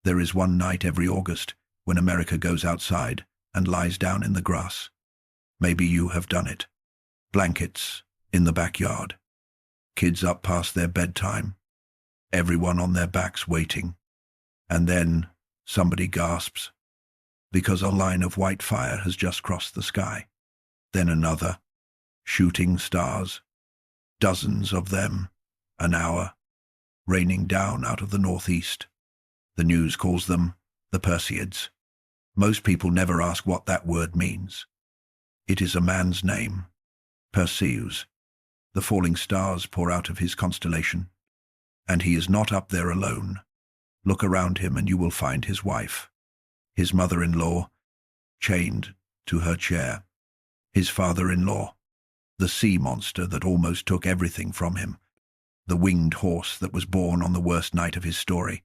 There is one night every August when America goes outside and lies down in the grass. Maybe you have done it. Blankets in the backyard. Kids up past their bedtime. Everyone on their backs waiting. And then somebody gasps because a line of white fire has just crossed the sky. Then another. Shooting stars. Dozens of them. An hour. Raining down out of the northeast. The news calls them the Perseids. Most people never ask what that word means. It is a man's name. Perseus. The falling stars pour out of his constellation. And he is not up there alone. Look around him and you will find his wife. His mother-in-law, chained to her chair. His father-in-law, the sea monster that almost took everything from him. The winged horse that was born on the worst night of his story.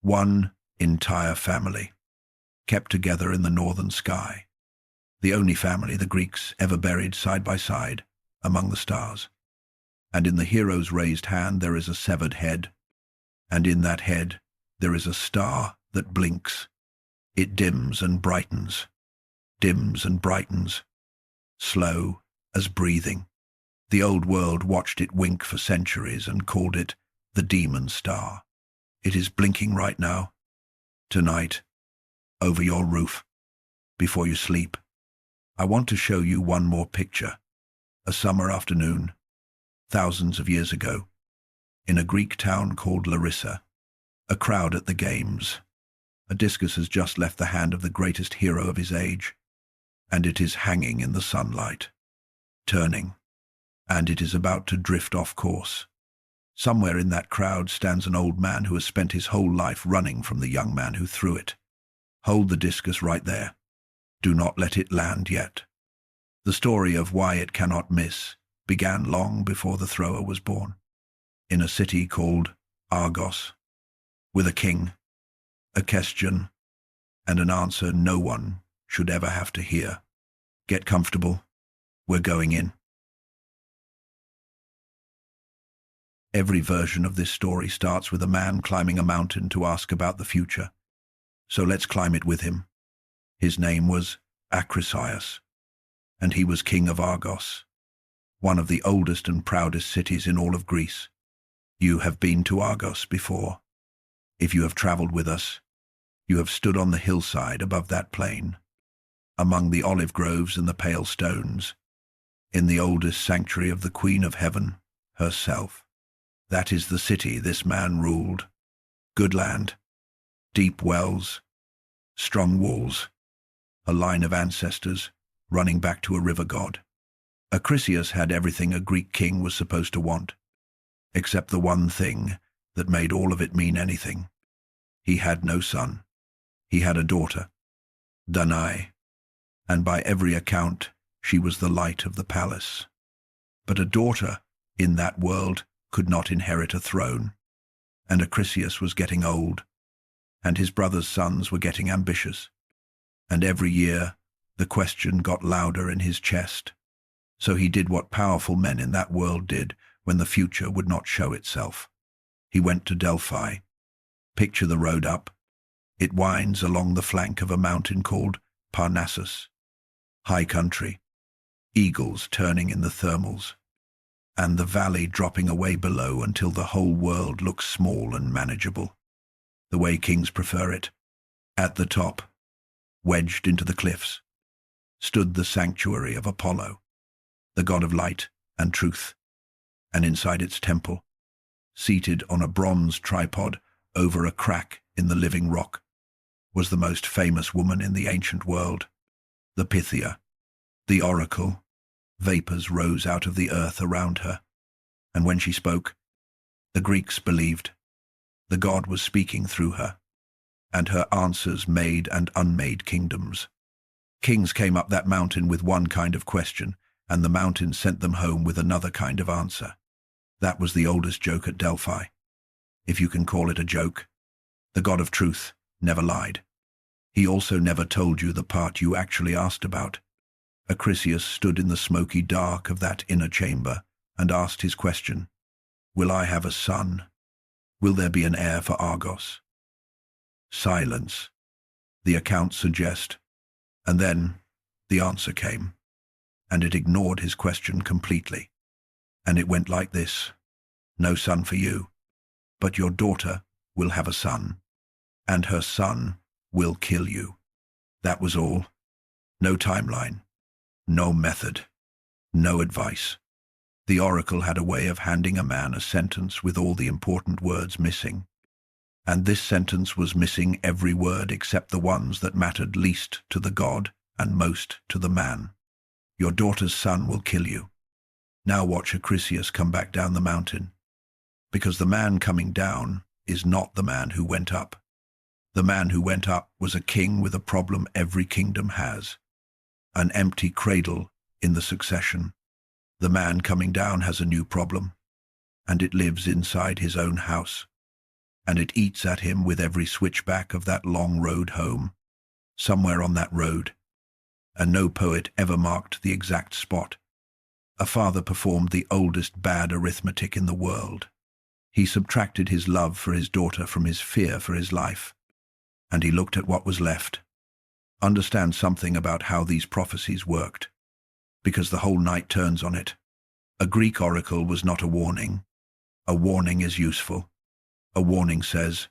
One entire family, kept together in the northern sky. The only family the Greeks ever buried side by side among the stars. And in the hero's raised hand there is a severed head. And in that head there is a star that blinks. It dims and brightens. Dims and brightens. Slow as breathing. The old world watched it wink for centuries and called it the demon star. It is blinking right now. Tonight. Over your roof. Before you sleep. I want to show you one more picture. A summer afternoon. Thousands of years ago. In a Greek town called Larissa. A crowd at the games. A discus has just left the hand of the greatest hero of his age. And it is hanging in the sunlight. Turning. And it is about to drift off course. Somewhere in that crowd stands an old man who has spent his whole life running from the young man who threw it. Hold the discus right there. Do not let it land yet. The story of why it cannot miss began long before the thrower was born. In a city called Argos. With a king, a question, and an answer no one should ever have to hear. Get comfortable. We're going in. Every version of this story starts with a man climbing a mountain to ask about the future. So let's climb it with him. His name was Acrisius, and he was king of Argos, one of the oldest and proudest cities in all of Greece. You have been to Argos before. If you have traveled with us, you have stood on the hillside above that plain, among the olive groves and the pale stones, in the oldest sanctuary of the Queen of Heaven herself. That is the city this man ruled. Good land, deep wells, strong walls, a line of ancestors running back to a river god. Acrisius had everything a Greek king was supposed to want, except the one thing that made all of it mean anything. He had no son. He had a daughter, Danae, and by every account she was the light of the palace. But a daughter, in that world, could not inherit a throne, and Acrisius was getting old, and his brother's sons were getting ambitious, and every year the question got louder in his chest. So he did what powerful men in that world did when the future would not show itself. He went to Delphi. Picture the road up. It winds along the flank of a mountain called Parnassus. High country, eagles turning in the thermals, and the valley dropping away below until the whole world looks small and manageable, the way kings prefer it. At the top, wedged into the cliffs, stood the sanctuary of Apollo, the god of light and truth, and inside its temple, seated on a bronze tripod over a crack in the living rock, was the most famous woman in the ancient world, the Pythia, the oracle. Vapors rose out of the earth around her, and when she spoke, the Greeks believed. The god was speaking through her, and her answers made and unmade kingdoms. Kings came up that mountain with one kind of question, and the mountain sent them home with another kind of answer. That was the oldest joke at Delphi, if you can call it a joke. The god of truth never lied. He also never told you the part you actually asked about. Acrisius stood in the smoky dark of that inner chamber and asked his question. Will I have a son? Will there be an heir for Argos? Silence, the accounts suggest. And then the answer came, and it ignored his question completely. And it went like this: no son for you, but your daughter will have a son, and her son will kill you. That was all. No timeline, no method, no advice. The oracle had a way of handing a man a sentence with all the important words missing. And this sentence was missing every word except the ones that mattered least to the god and most to the man. Your daughter's son will kill you. Now watch Acrisius come back down the mountain. Because the man coming down is not the man who went up. The man who went up was a king with a problem every kingdom has: an empty cradle in the succession. The man coming down has a new problem, and it lives inside his own house, and it eats at him with every switchback of that long road home, somewhere on that road. And no poet ever marked the exact spot. A father performed the oldest bad arithmetic in the world. He subtracted his love for his daughter from his fear for his life, and he looked at what was left. Understand something about how these prophecies worked, because the whole night turns on it. A Greek oracle was not a warning. A warning is useful. A warning says,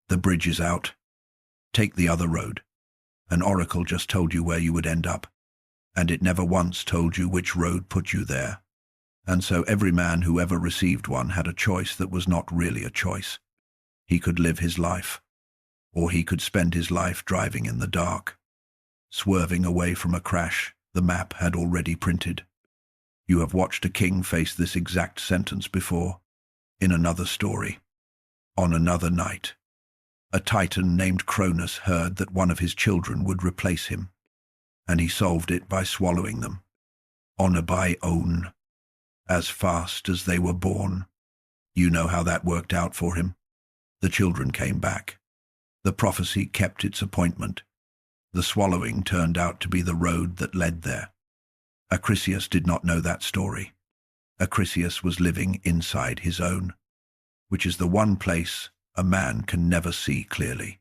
the bridge is out. Take the other road. An oracle just told you where you would end up, and it never once told you which road put you there. And so every man who ever received one had a choice that was not really a choice. He could live his life, or he could spend his life driving in the dark, swerving away from a crash the map had already printed. You have watched a king face this exact sentence before, in another story. On another night, a titan named Cronus heard that one of his children would replace him, and he solved it by swallowing them, honor by own, as fast as they were born. You know how that worked out for him. The children came back. The prophecy kept its appointment. The swallowing turned out to be the road that led there. Acrisius did not know that story. Acrisius was living inside his own, which is the one place a man can never see clearly.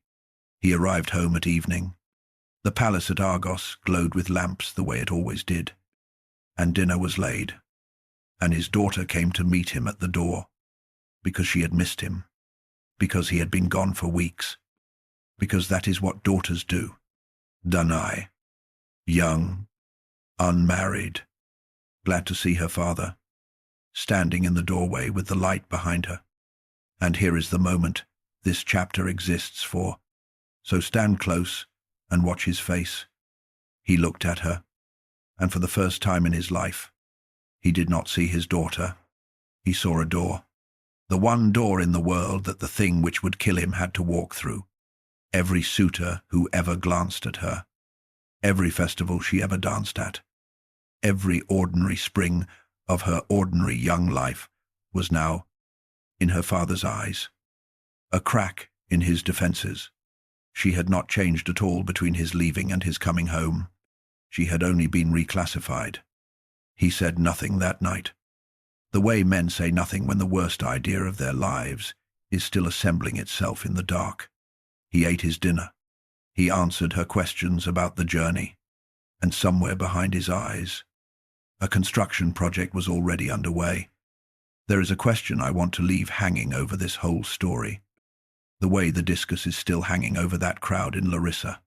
He arrived home at evening. The palace at Argos glowed with lamps the way it always did, and dinner was laid, and his daughter came to meet him at the door, because she had missed him, because he had been gone for weeks, because that is what daughters do. Danae, young, unmarried, glad to see her father, standing in the doorway with the light behind her. And here is the moment this chapter exists for. So stand close and watch his face. He looked at her, and for the first time in his life, he did not see his daughter. He saw a door. The one door in the world that the thing which would kill him had to walk through. Every suitor who ever glanced at her, every festival she ever danced at, every ordinary spring of her ordinary young life was now in her father's eyes. A crack in his defenses. She had not changed at all between his leaving and his coming home. She had only been reclassified. He said nothing that night. The way men say nothing when the worst idea of their lives is still assembling itself in the dark. He ate his dinner. He answered her questions about the journey, and somewhere behind his eyes, a construction project was already underway. There is a question I want to leave hanging over this whole story. The way the Discus is still hanging over that crowd in Larissa.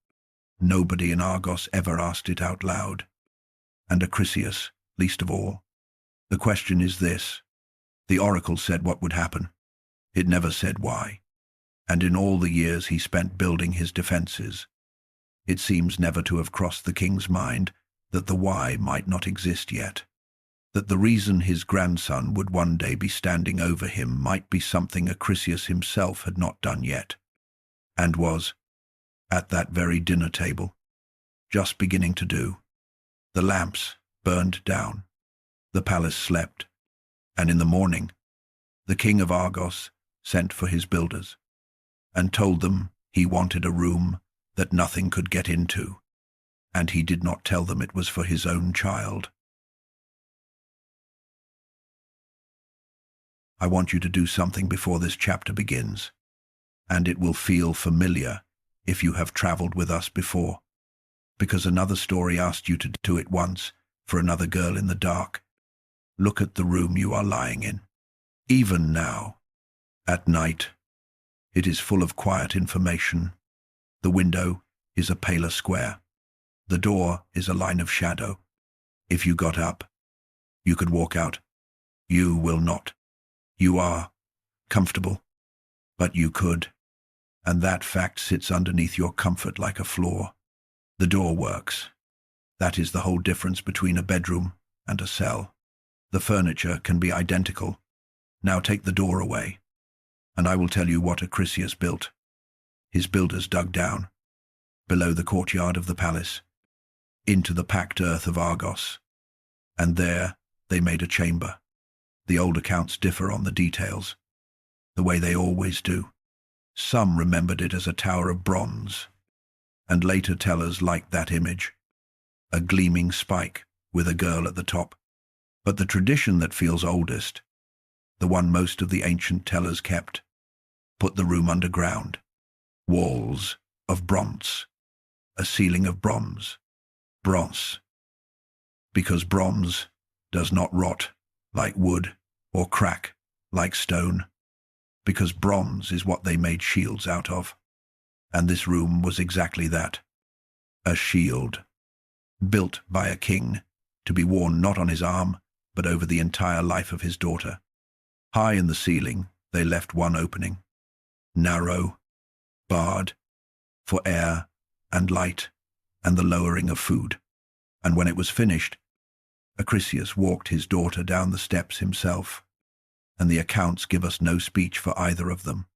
Nobody in Argos ever asked it out loud, and Acrisius least of all. The question is this: the oracle said what would happen. It never said why. And in all the years he spent building his defenses, it seems never to have crossed the king's mind that the why might not exist yet, that the reason his grandson would one day be standing over him might be something Acrisius himself had not done yet, and was, at that very dinner table, just beginning to do. The lamps burned down, the palace slept, and in the morning, the king of Argos sent for his builders, and told them he wanted a room that nothing could get into, and he did not tell them it was for his own child. I want you to do something before this chapter begins. And it will feel familiar if you have traveled with us before, because another story asked you to do it once for another girl in the dark. Look at the room you are lying in. Even now, at night, it is full of quiet information. The window is a paler square. The door is a line of shadow. If you got up, you could walk out. You will not. You are comfortable, but you could. And that fact sits underneath your comfort like a flaw. The door works. That is the whole difference between a bedroom and a cell. The furniture can be identical. Now take the door away, and I will tell you what Acrisius built. His builders dug down, below the courtyard of the palace, into the packed earth of Argos, and there they made a chamber. The old accounts differ on the details, the way they always do. Some remembered it as a tower of bronze, and later tellers liked that image, a gleaming spike with a girl at the top. But the tradition that feels oldest, the one most of the ancient tellers kept, put the room underground. Walls of bronze, a ceiling of bronze. Bronze. Because bronze does not rot like wood or crack like stone. Because bronze is what they made shields out of. And this room was exactly that. A shield, built by a king, to be worn not on his arm, but over the entire life of his daughter. High in the ceiling, they left one opening, narrow, barred, for air and light and the lowering of food. And when it was finished, Acrisius walked his daughter down the steps himself, and the accounts give us no speech for either of them.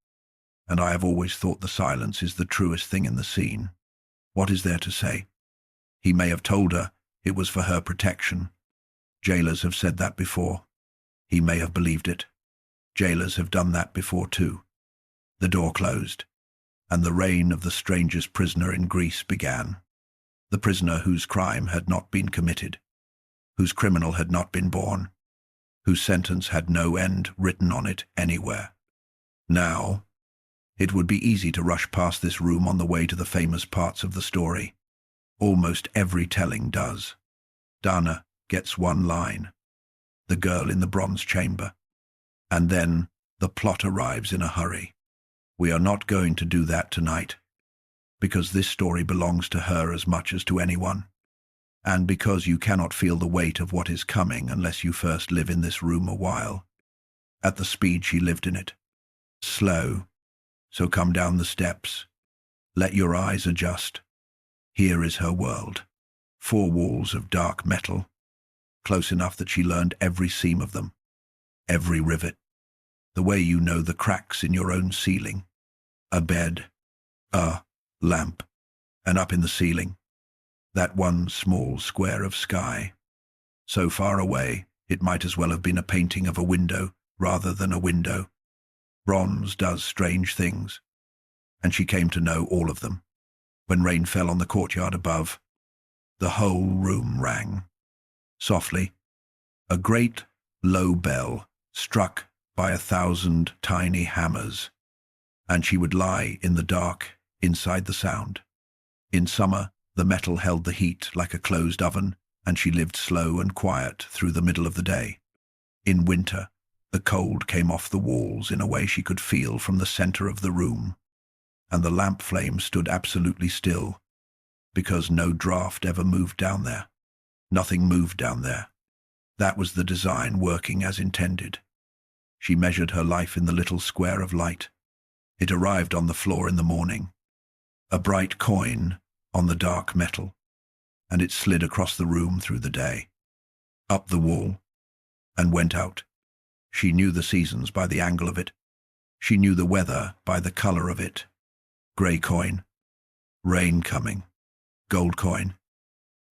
And I have always thought the silence is the truest thing in the scene. What is there to say? He may have told her it was for her protection. Jailers have said that before. He may have believed it. Jailers have done that before too. The door closed, and the reign of the strangest prisoner in Greece began. The prisoner whose crime had not been committed, whose criminal had not been born, whose sentence had no end written on it anywhere. Now, it would be easy to rush past this room on the way to the famous parts of the story. Almost every telling does. Dana gets one line, the girl in the bronze chamber, and then the plot arrives in a hurry. We are not going to do that tonight, because this story belongs to her as much as to anyone, and because you cannot feel the weight of what is coming unless you first live in this room a while, at the speed she lived in it. Slow, so come down the steps. Let your eyes adjust. Here is her world. 4 walls of dark metal, close enough that she learned every seam of them, every rivet, the way you know the cracks in your own ceiling. A bed, a lamp, and up in the ceiling, that one small square of sky. So far away, it might as well have been a painting of a window rather than a window. Bronze does strange things, and she came to know all of them. When rain fell on the courtyard above, the whole room rang. Softly, a great, low bell struck by 1,000 tiny hammers, and she would lie in the dark inside the sound. In summer, the metal held the heat like a closed oven, and she lived slow and quiet through the middle of the day. In winter, the cold came off the walls in a way she could feel from the center of the room, and the lamp flame stood absolutely still, because no draft ever moved down there. Nothing moved down there. That was the design working as intended. She measured her life in the little square of light. It arrived on the floor in the morning, a bright coin on the dark metal, and it slid across the room through the day, up the wall, and went out. She knew the seasons by the angle of it. She knew the weather by the color of it. Grey coin, rain coming, gold coin,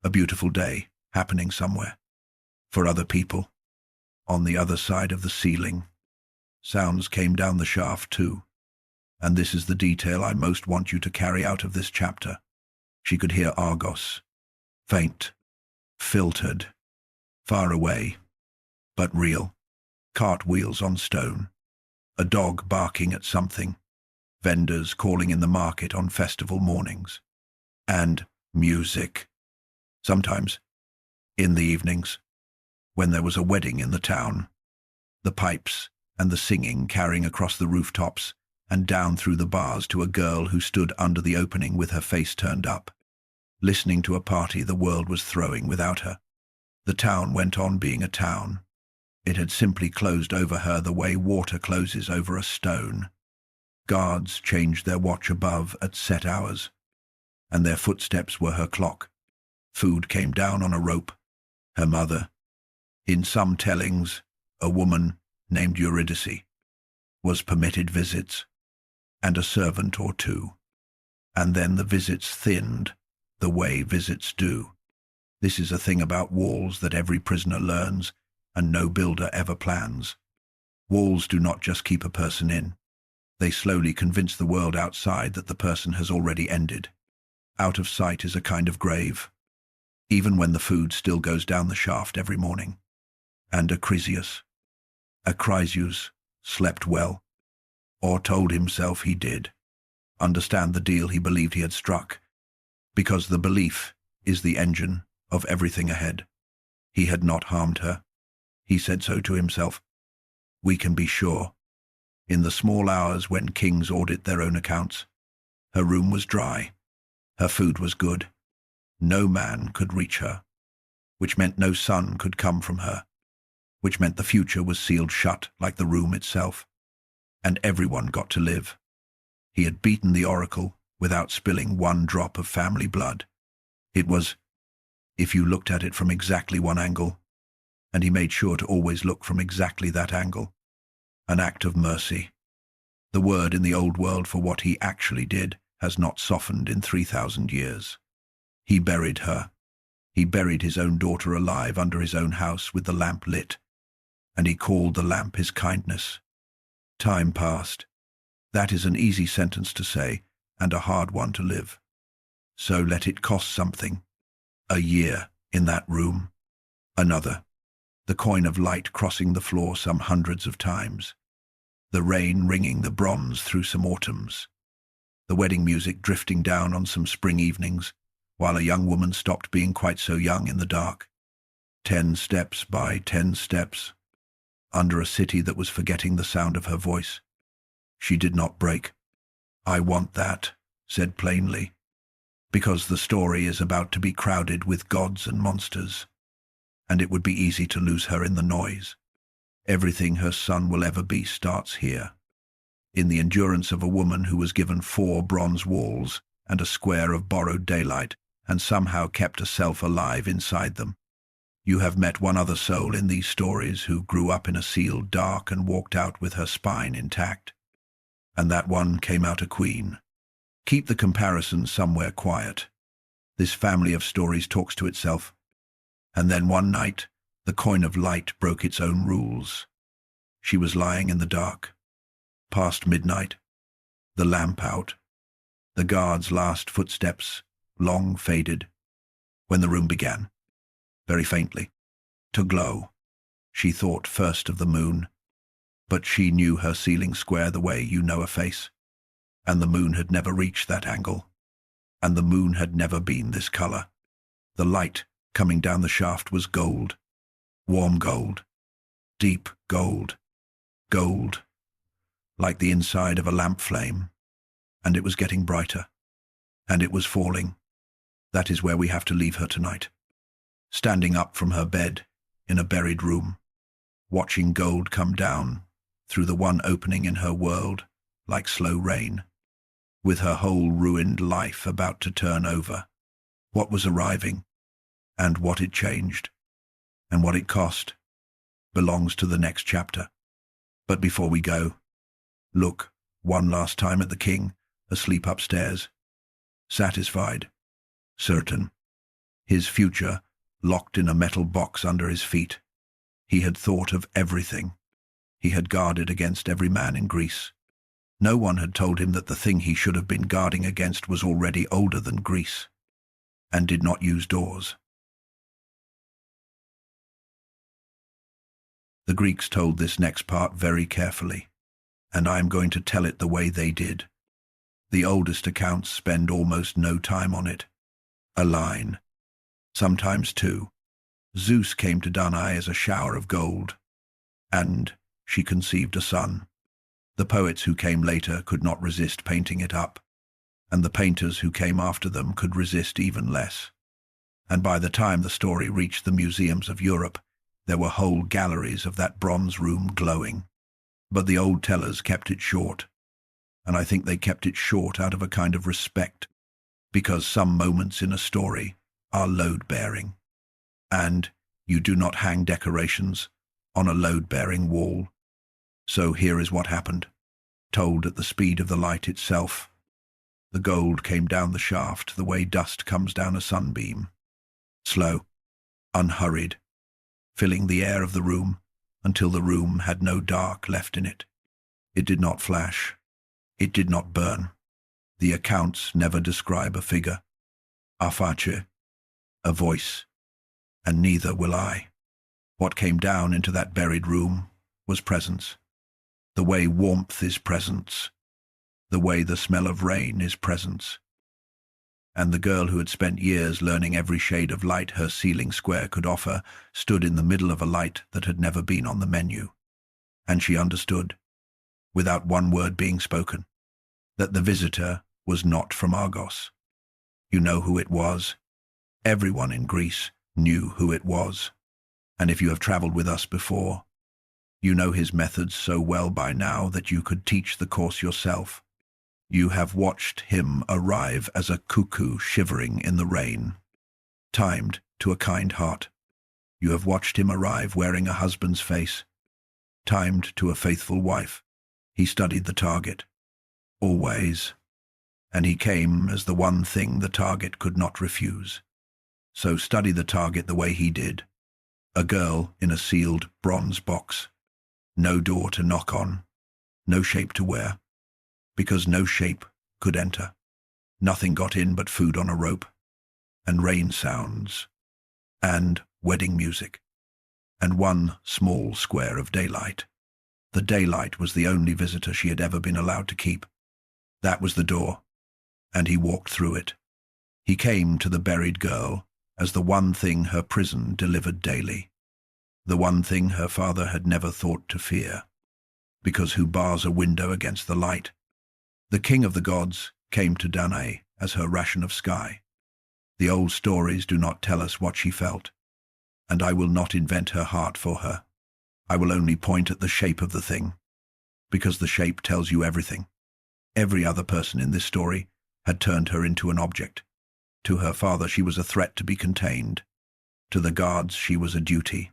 a beautiful day happening somewhere. For other people, on the other side of the ceiling, sounds came down the shaft too. And this is the detail I most want you to carry out of this chapter. She could hear Argos, faint, filtered, far away, but real. Cartwheels on stone, a dog barking at something, vendors calling in the market on festival mornings, and music. Sometimes, in the evenings, when there was a wedding in the town, the pipes and the singing carrying across the rooftops and down through the bars to a girl who stood under the opening with her face turned up, listening to a party the world was throwing without her. The town went on being a town. It had simply closed over her the way water closes over a stone. Guards changed their watch above at set hours, and their footsteps were her clock. Food came down on a rope. Her mother, in some tellings, a woman named Eurydice, was permitted visits, and a servant or two. And then the visits thinned, the way visits do. This is a thing about walls that every prisoner learns, and no builder ever plans. Walls do not just keep a person in. They slowly convince the world outside that the person has already ended. Out of sight is a kind of grave, even when the food still goes down the shaft every morning. And Acrisius, slept well, or told himself he did, understand the deal he believed he had struck, because the belief is the engine of everything ahead. He had not harmed her. He said so to himself. We can be sure. In the small hours when kings audit their own accounts, her room was dry, her food was good. No man could reach her, which meant no sun could come from her, which meant the future was sealed shut like the room itself, and everyone got to live. He had beaten the oracle without spilling one drop of family blood. It was, if you looked at it from exactly one angle, and he made sure to always look from exactly that angle, an act of mercy. The word in the old world for what he actually did has not softened in 3,000 years. He buried her. He buried his own daughter alive under his own house with the lamp lit, and he called the lamp his kindness. Time passed. That is an easy sentence to say, and a hard one to live. So let it cost something. A year in that room. Another. The coin of light crossing the floor some hundreds of times. The rain ringing the bronze through some autumns. The wedding music drifting down on some spring evenings, while a young woman stopped being quite so young in the dark. 10 steps by 10 steps, under a city that was forgetting the sound of her voice. She did not break. I want that, said plainly, because the story is about to be crowded with gods and monsters, and it would be easy to lose her in the noise. Everything her son will ever be starts here, in the endurance of a woman who was given 4 bronze walls and a square of borrowed daylight, and somehow kept herself alive inside them. You have met one other soul in these stories who grew up in a sealed dark and walked out with her spine intact. And that one came out a queen. Keep the comparison somewhere quiet. This family of stories talks to itself. And then one night, the coin of light broke its own rules. She was lying in the dark. Past midnight, the lamp out, the guard's last footsteps, long faded, when the room began, very faintly, to glow. She thought first of the moon, but she knew her ceiling square the way you know a face, and the moon had never reached that angle, and the moon had never been this color. The light coming down the shaft was gold, warm gold, deep gold, gold, like the inside of a lamp flame, and it was getting brighter, and it was falling. That is where we have to leave her tonight, standing up from her bed in a buried room, watching gold come down through the one opening in her world like slow rain, with her whole ruined life about to turn over. What was arriving, and what it changed, and what it cost, belongs to the next chapter. But before we go, look one last time at the king, asleep upstairs, satisfied, certain, his future locked in a metal box under his feet. He had thought of everything. He had guarded against every man in Greece. No one had told him that the thing he should have been guarding against was already older than Greece, and did not use doors. The Greeks told this next part very carefully, and I am going to tell it the way they did. The oldest accounts spend almost no time on it. A line, sometimes two. Zeus came to Danae as a shower of gold, and she conceived a son. The poets who came later could not resist painting it up, and the painters who came after them could resist even less. And by the time the story reached the museums of Europe, there were whole galleries of that bronze room glowing. But the old tellers kept it short, and I think they kept it short out of a kind of respect, because some moments in a story are load-bearing, and you do not hang decorations on a load-bearing wall. So here is what happened, told at the speed of the light itself. The gold came down the shaft the way dust comes down a sunbeam, slow, unhurried, filling the air of the room until the room had no dark left in it. It did not flash. It did not burn. The accounts never describe a figure, a face, a voice, and neither will I. What came down into that buried room was presence. The way warmth is presence. The way the smell of rain is presence. And the girl who had spent years learning every shade of light her ceiling square could offer stood in the middle of a light that had never been on the menu. And she understood, without one word being spoken, that the visitor was not from Argos. You know who it was. Everyone in Greece knew who it was. And if you have traveled with us before, you know his methods so well by now that you could teach the course yourself. You have watched him arrive as a cuckoo shivering in the rain, timed to a kind heart. You have watched him arrive wearing a husband's face, timed to a faithful wife. He studied the target, always, and he came as the one thing the target could not refuse. So study the target the way he did. A girl in a sealed bronze box. No door to knock on, no shape to wear, because no shape could enter. Nothing got in but food on a rope, and rain sounds, and wedding music, and one small square of daylight. The daylight was the only visitor she had ever been allowed to keep. That was the door, and he walked through it. He came to the buried girl as the one thing her prison delivered daily, the one thing her father had never thought to fear, because who bars a window against the light? The king of the gods came to Danae as her ration of sky. The old stories do not tell us what she felt, and I will not invent her heart for her. I will only point at the shape of the thing, because the shape tells you everything. Every other person in this story had turned her into an object. To her father she was a threat to be contained. To the guards she was a duty.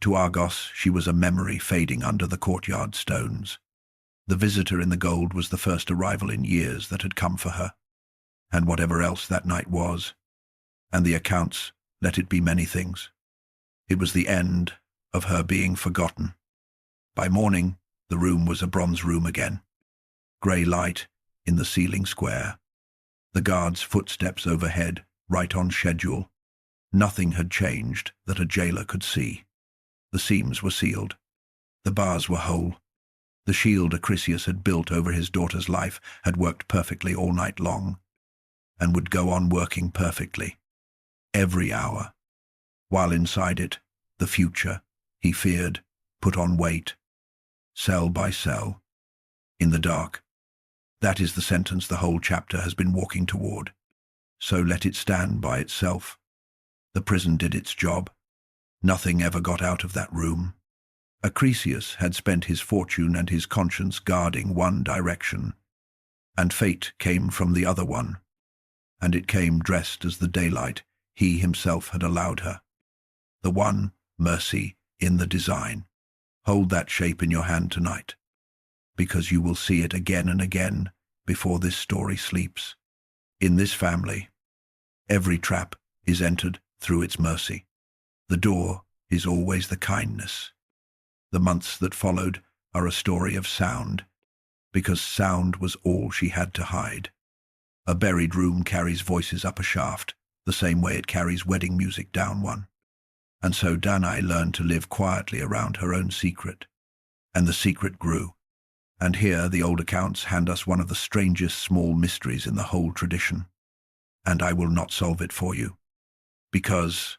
To Argos she was a memory fading under the courtyard stones. The visitor in the gold was the first arrival in years that had come for her, and whatever else that night was, and the accounts, let it be many things. It was the end of her being forgotten. By morning, the room was a bronze room again. Grey light in the ceiling square. The guards' footsteps overhead, right on schedule. Nothing had changed that a jailer could see. The seams were sealed. The bars were whole. The shield Acrisius had built over his daughter's life had worked perfectly all night long, and would go on working perfectly, every hour, while inside it, the future, he feared, put on weight, cell by cell, in the dark. That is the sentence the whole chapter has been walking toward. So let it stand by itself. The prison did its job. Nothing ever got out of that room. Acrisius had spent his fortune and his conscience guarding one direction, and fate came from the other one, and it came dressed as the daylight he himself had allowed her. The one, mercy, in the design. Hold that shape in your hand tonight, because you will see it again and again before this story sleeps. In this family, every trap is entered through its mercy. The door is always the kindness. The months that followed are a story of sound, because sound was all she had to hide. A buried room carries voices up a shaft, the same way it carries wedding music down one. And so Danae learned to live quietly around her own secret, and the secret grew, And here the old accounts hand us one of the strangest small mysteries in the whole tradition. And I will not solve it for you, because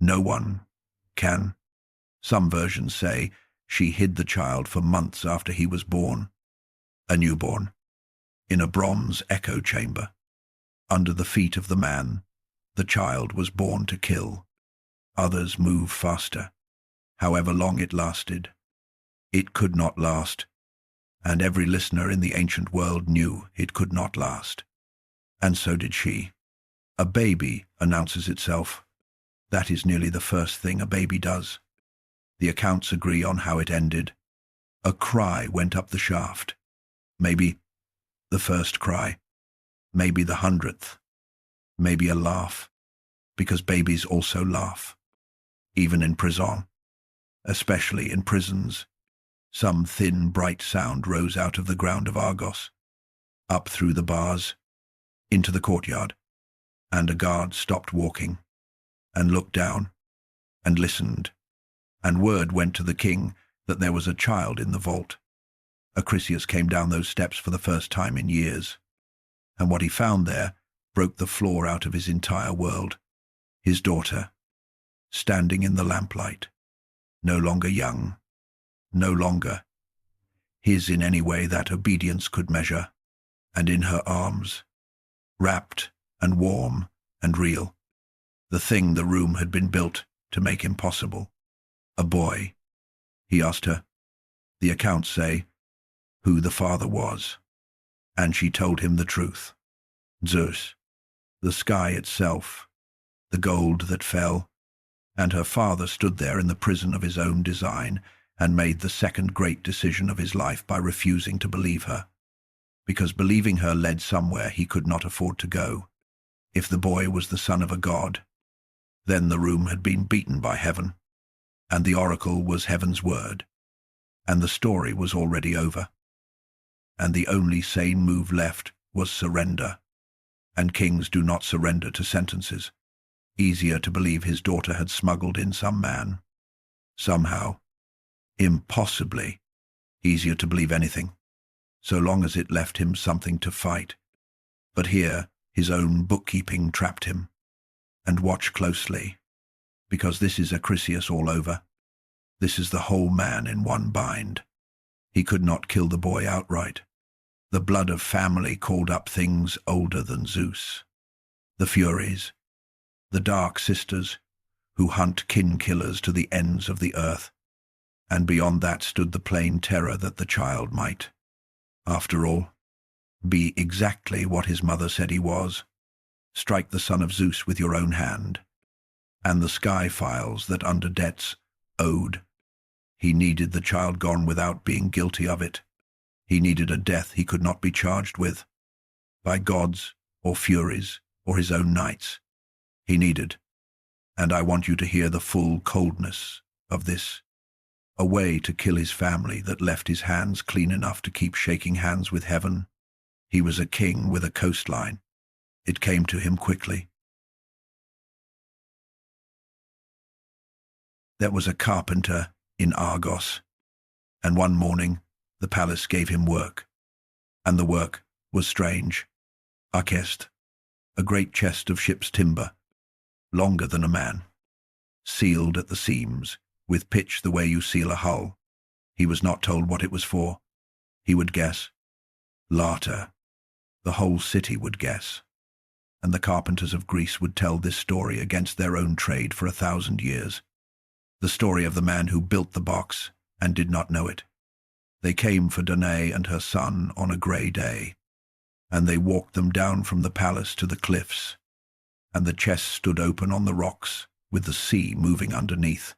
no one can. Some versions say she hid the child for months after he was born, a newborn, in a bronze echo chamber. Under the feet of the man, the child was born to kill. Others move faster. However long it lasted, it could not last, and every listener in the ancient world knew it could not last. And so did she. A baby announces itself. That is nearly the first thing a baby does. The accounts agree on how it ended. A cry went up the shaft. Maybe the first cry. Maybe the 100th. Maybe a laugh, because babies also laugh. Even in prison, especially in prisons, some thin, bright sound rose out of the ground of Argos, up through the bars, into the courtyard, and a guard stopped walking, and looked down, and listened, and word went to the king that there was a child in the vault. Acrisius came down those steps for the first time in years, and what he found there broke the floor out of his entire world. His daughter, standing in the lamplight, no longer young, no longer his in any way that obedience could measure, and in her arms, wrapped and warm and real, the thing the room had been built to make impossible. A boy. He asked her, the accounts say, who the father was, and she told him the truth. Zeus, the sky itself, the gold that fell, and her father stood there in the prison of his own design and made the second great decision of his life by refusing to believe her, because believing her led somewhere he could not afford to go. If the boy was the son of a god, then the room had been beaten by heaven, and the oracle was heaven's word, and the story was already over, and the only sane move left was surrender. And kings do not surrender to sentences. Easier to believe his daughter had smuggled in some man. Somehow, impossibly, easier to believe anything, so long as it left him something to fight. But here, his own bookkeeping trapped him. And watch closely, because this is Acrisius all over. This is the whole man in one bind. He could not kill the boy outright. The blood of family called up things older than Zeus. The Furies, the Dark Sisters, who hunt kin-killers to the ends of the earth. And beyond that stood the plain terror that the child might, after all, be exactly what his mother said he was. Strike the son of Zeus with your own hand. And the sky files that under debts owed. He needed the child gone without being guilty of it. He needed a death he could not be charged with, by gods or Furies or his own knights. He needed, and I want you to hear the full coldness of this, a way to kill his family that left his hands clean enough to keep shaking hands with heaven. He was a king with a coastline. It came to him quickly. There was a carpenter in Argos, and one morning the palace gave him work, and the work was strange. Archest, a great chest of ship's timber, longer than a man, sealed at the seams, with pitch the way you seal a hull. He was not told what it was for. He would guess. Larter. The whole city would guess. And the carpenters of Greece would tell this story against their own trade for 1,000 years. The story of the man who built the box and did not know it. They came for Danae and her son on a grey day, and they walked them down from the palace to the cliffs, and the chest stood open on the rocks, with the sea moving underneath.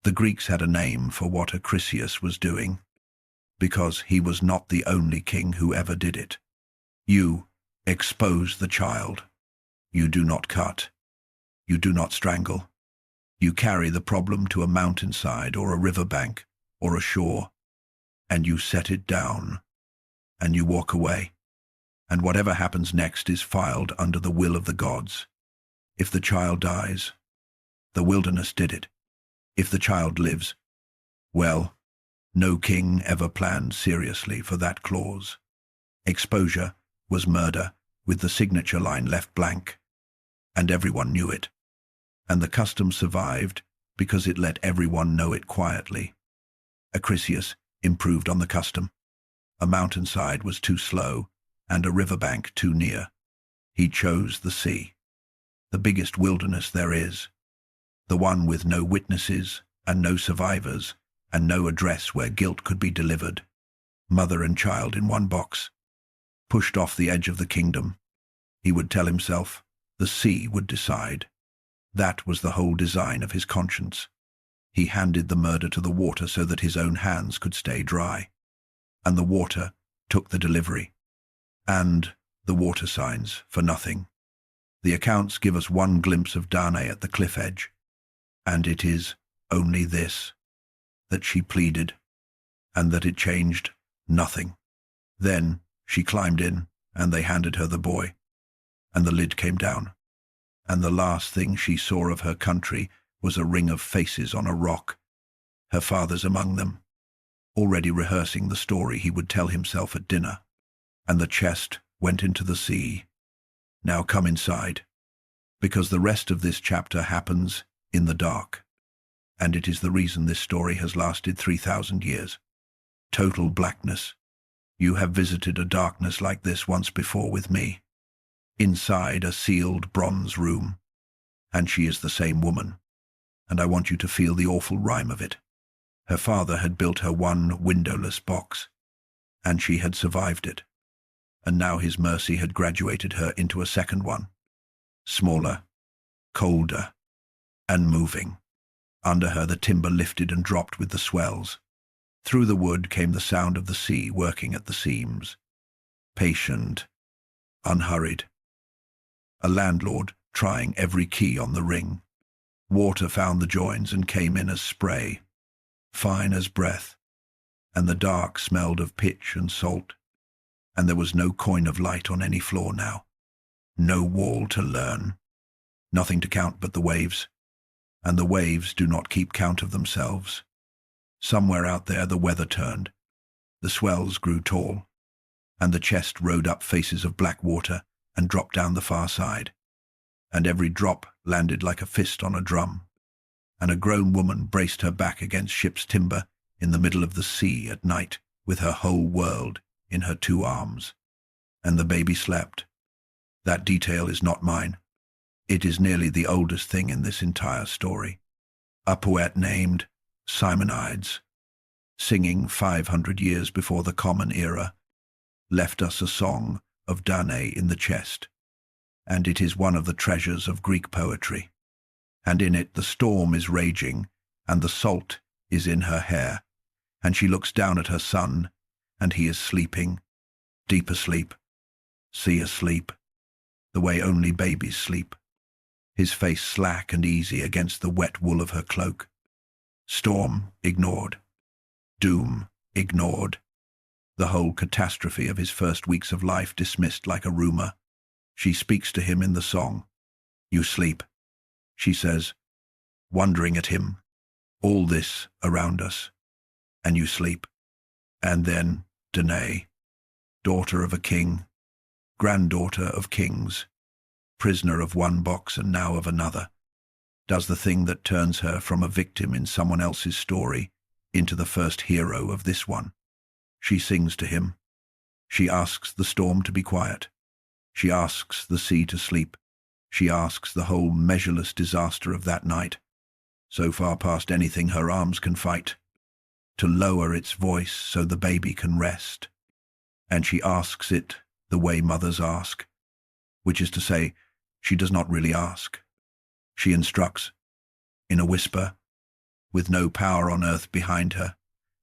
The Greeks had a name for what Acrisius was doing, because he was not the only king who ever did it. You expose the child. You do not cut. You do not strangle. You carry the problem to a mountainside or a riverbank or a shore, and you set it down, and you walk away, and whatever happens next is filed under the will of the gods. If the child dies, the wilderness did it. If the child lives, well, No king ever planned seriously for that clause. Exposure was murder, with the signature line left blank, and everyone knew it. And the custom survived because it let everyone know it quietly. Acrisius improved on the custom. A mountainside was too slow, and a riverbank too near. He chose the sea, the biggest wilderness there is, the one with no witnesses and no survivors, and no address where guilt could be delivered. Mother and child in one box. Pushed off the edge of the kingdom, he would tell himself, the sea would decide. That was the whole design of his conscience. He handed the murder to the water so that his own hands could stay dry. And the water took the delivery. And the water signs for nothing. The accounts give us one glimpse of Danae at the cliff edge. And it is only this, that she pleaded, and that it changed nothing. Then she climbed in, and they handed her the boy, and the lid came down. And the last thing she saw of her country was a ring of faces on a rock, her father's among them, already rehearsing the story he would tell himself at dinner. And the chest went into the sea. Now come inside, because the rest of this chapter happens in the dark, and it is the reason this story has lasted 3,000 years. Total blackness. You have visited a darkness like this once before with me. Inside a sealed bronze room, and she is the same woman, and I want you to feel the awful rhyme of it. Her father had built her one windowless box, and she had survived it, and now his mercy had graduated her into a second one, smaller, colder, and moving. Under her the timber lifted and dropped with the swells. Through the wood came the sound of the sea working at the seams, patient, unhurried. A landlord trying every key on the ring. Water found the joins and came in as spray, fine as breath, and the dark smelled of pitch and salt, and there was no coin of light on any floor now, no wall to learn, nothing to count but the waves, and the waves do not keep count of themselves. Somewhere out there the weather turned, the swells grew tall, and the chest rode up faces of black water and dropped down the far side, and every drop landed like a fist on a drum, and a grown woman braced her back against ship's timber in the middle of the sea at night with her whole world in her 2 arms, and the baby slept. That detail is not mine. It is nearly the oldest thing in this entire story. A poet named Simonides, singing 500 years before the Common Era, left us a song of Danae in the chest, and it is one of the treasures of Greek poetry. And in it the storm is raging, and the salt is in her hair, and she looks down at her son, and he is sleeping, deep asleep, sea asleep, the way only babies sleep, his face slack and easy against the wet wool of her cloak. Storm ignored, doom ignored, the whole catastrophe of his first weeks of life dismissed like a rumor. She speaks to him in the song. You sleep, she says, wondering at him, all this around us, and you sleep. And then Danae, daughter of a king, granddaughter of kings, prisoner of one box and now of another, does the thing that turns her from a victim in someone else's story into the first hero of this one. She sings to him. She asks the storm to be quiet. She asks the sea to sleep. She asks the whole measureless disaster of that night, so far past anything her arms can fight, to lower its voice so the baby can rest. And she asks it the way mothers ask, which is to say, she does not really ask. She instructs, in a whisper, with no power on earth behind her,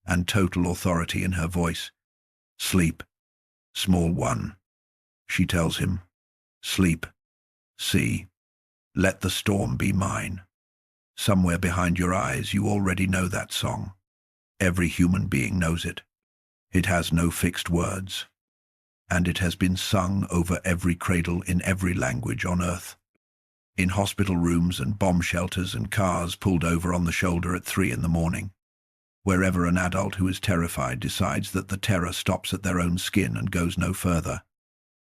and total authority in her voice. Sleep, small one, she tells him. Sleep, sea, let the storm be mine. Somewhere behind your eyes you already know that song. Every human being knows it. It has no fixed words, and it has been sung over every cradle in every language on earth. In hospital rooms and bomb shelters and cars pulled over on the shoulder at 3 in the morning. wherever an adult who is terrified decides that the terror stops at their own skin and goes no further.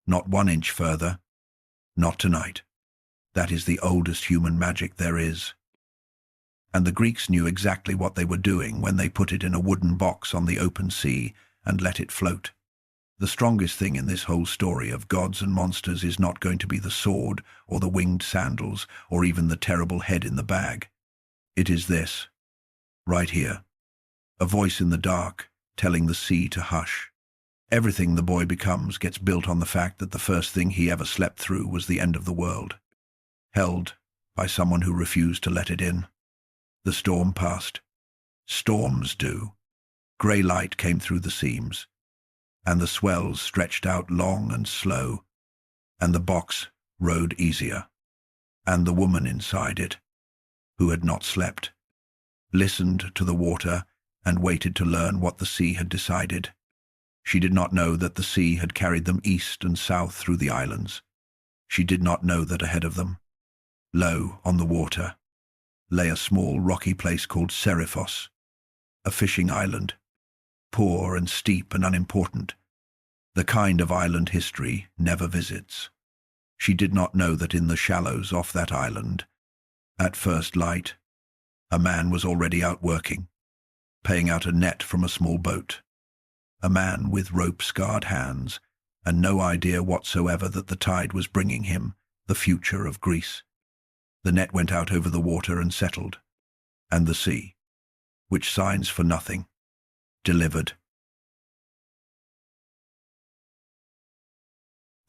Not 1 inch further. Not tonight. That is the oldest human magic there is. And the Greeks knew exactly what they were doing when they put it in a wooden box on the open sea and let it float. The strongest thing in this whole story of gods and monsters is not going to be the sword or the winged sandals or even the terrible head in the bag. It is this, right here. A voice in the dark telling the sea to hush. Everything the boy becomes gets built on the fact that the first thing he ever slept through was the end of the world. Held by someone who refused to let it in. The storm passed. Storms do. Grey light came through the seams, and the swells stretched out long and slow, and the box rode easier, and the woman inside it, who had not slept, listened to the water and waited to learn what the sea had decided. She did not know that the sea had carried them east and south through the islands. She did not know that ahead of them, low on the water, lay a small rocky place called Seriphos, a fishing island, poor and steep and unimportant, the kind of island history never visits. She did not know that in the shallows off that island, at first light, a man was already out working, paying out a net from a small boat. A man with rope-scarred hands and no idea whatsoever that the tide was bringing him the future of Greece. The net went out over the water and settled, and the sea, which signs for nothing, delivered.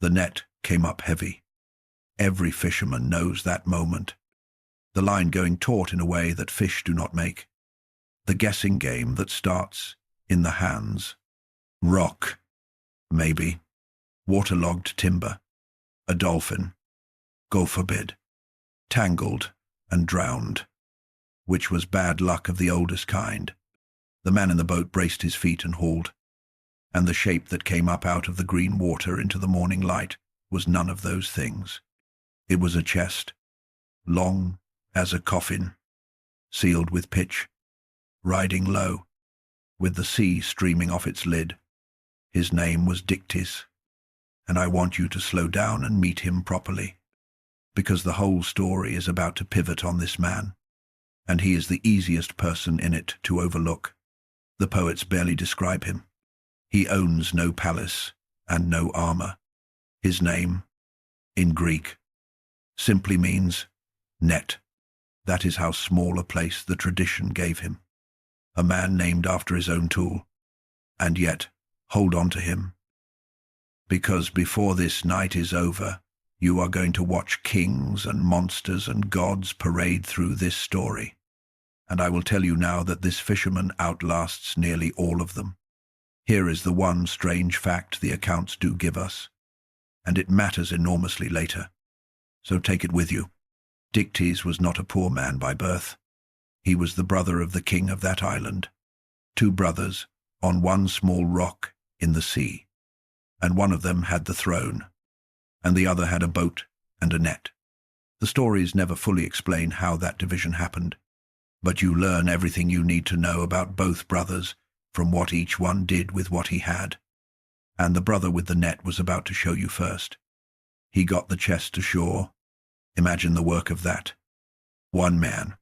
The net came up heavy. Every fisherman knows that moment. The line going taut in a way that fish do not make. The guessing game that starts in the hands. Rock, maybe. Waterlogged timber. A dolphin. God forbid. Tangled and drowned, which was bad luck of the oldest kind. The man in the boat braced his feet and hauled, and the shape that came up out of the green water into the morning light was none of those things. It was a chest, long as a coffin, sealed with pitch, riding low, with the sea streaming off its lid. His name was Discus, and I want you to slow down and meet him properly, because the whole story is about to pivot on this man, and he is the easiest person in it to overlook. The poets barely describe him. He owns no palace and no armor. His name, in Greek, simply means net. That is how small a place the tradition gave him. A man named after his own tool, and yet hold on to him, because before this night is over, you are going to watch kings and monsters and gods parade through this story. And I will tell you now that this fisherman outlasts nearly all of them. Here is the one strange fact the accounts do give us, and it matters enormously later. So take it with you. Discus was not a poor man by birth. He was the brother of the king of that island. 2 brothers on one small rock in the sea, and one of them had the throne, and the other had a boat and a net. The stories never fully explain how that division happened, but you learn everything you need to know about both brothers from what each one did with what he had. And the brother with the net was about to show you first. He got the chest to shore. Imagine the work of that. 1 man,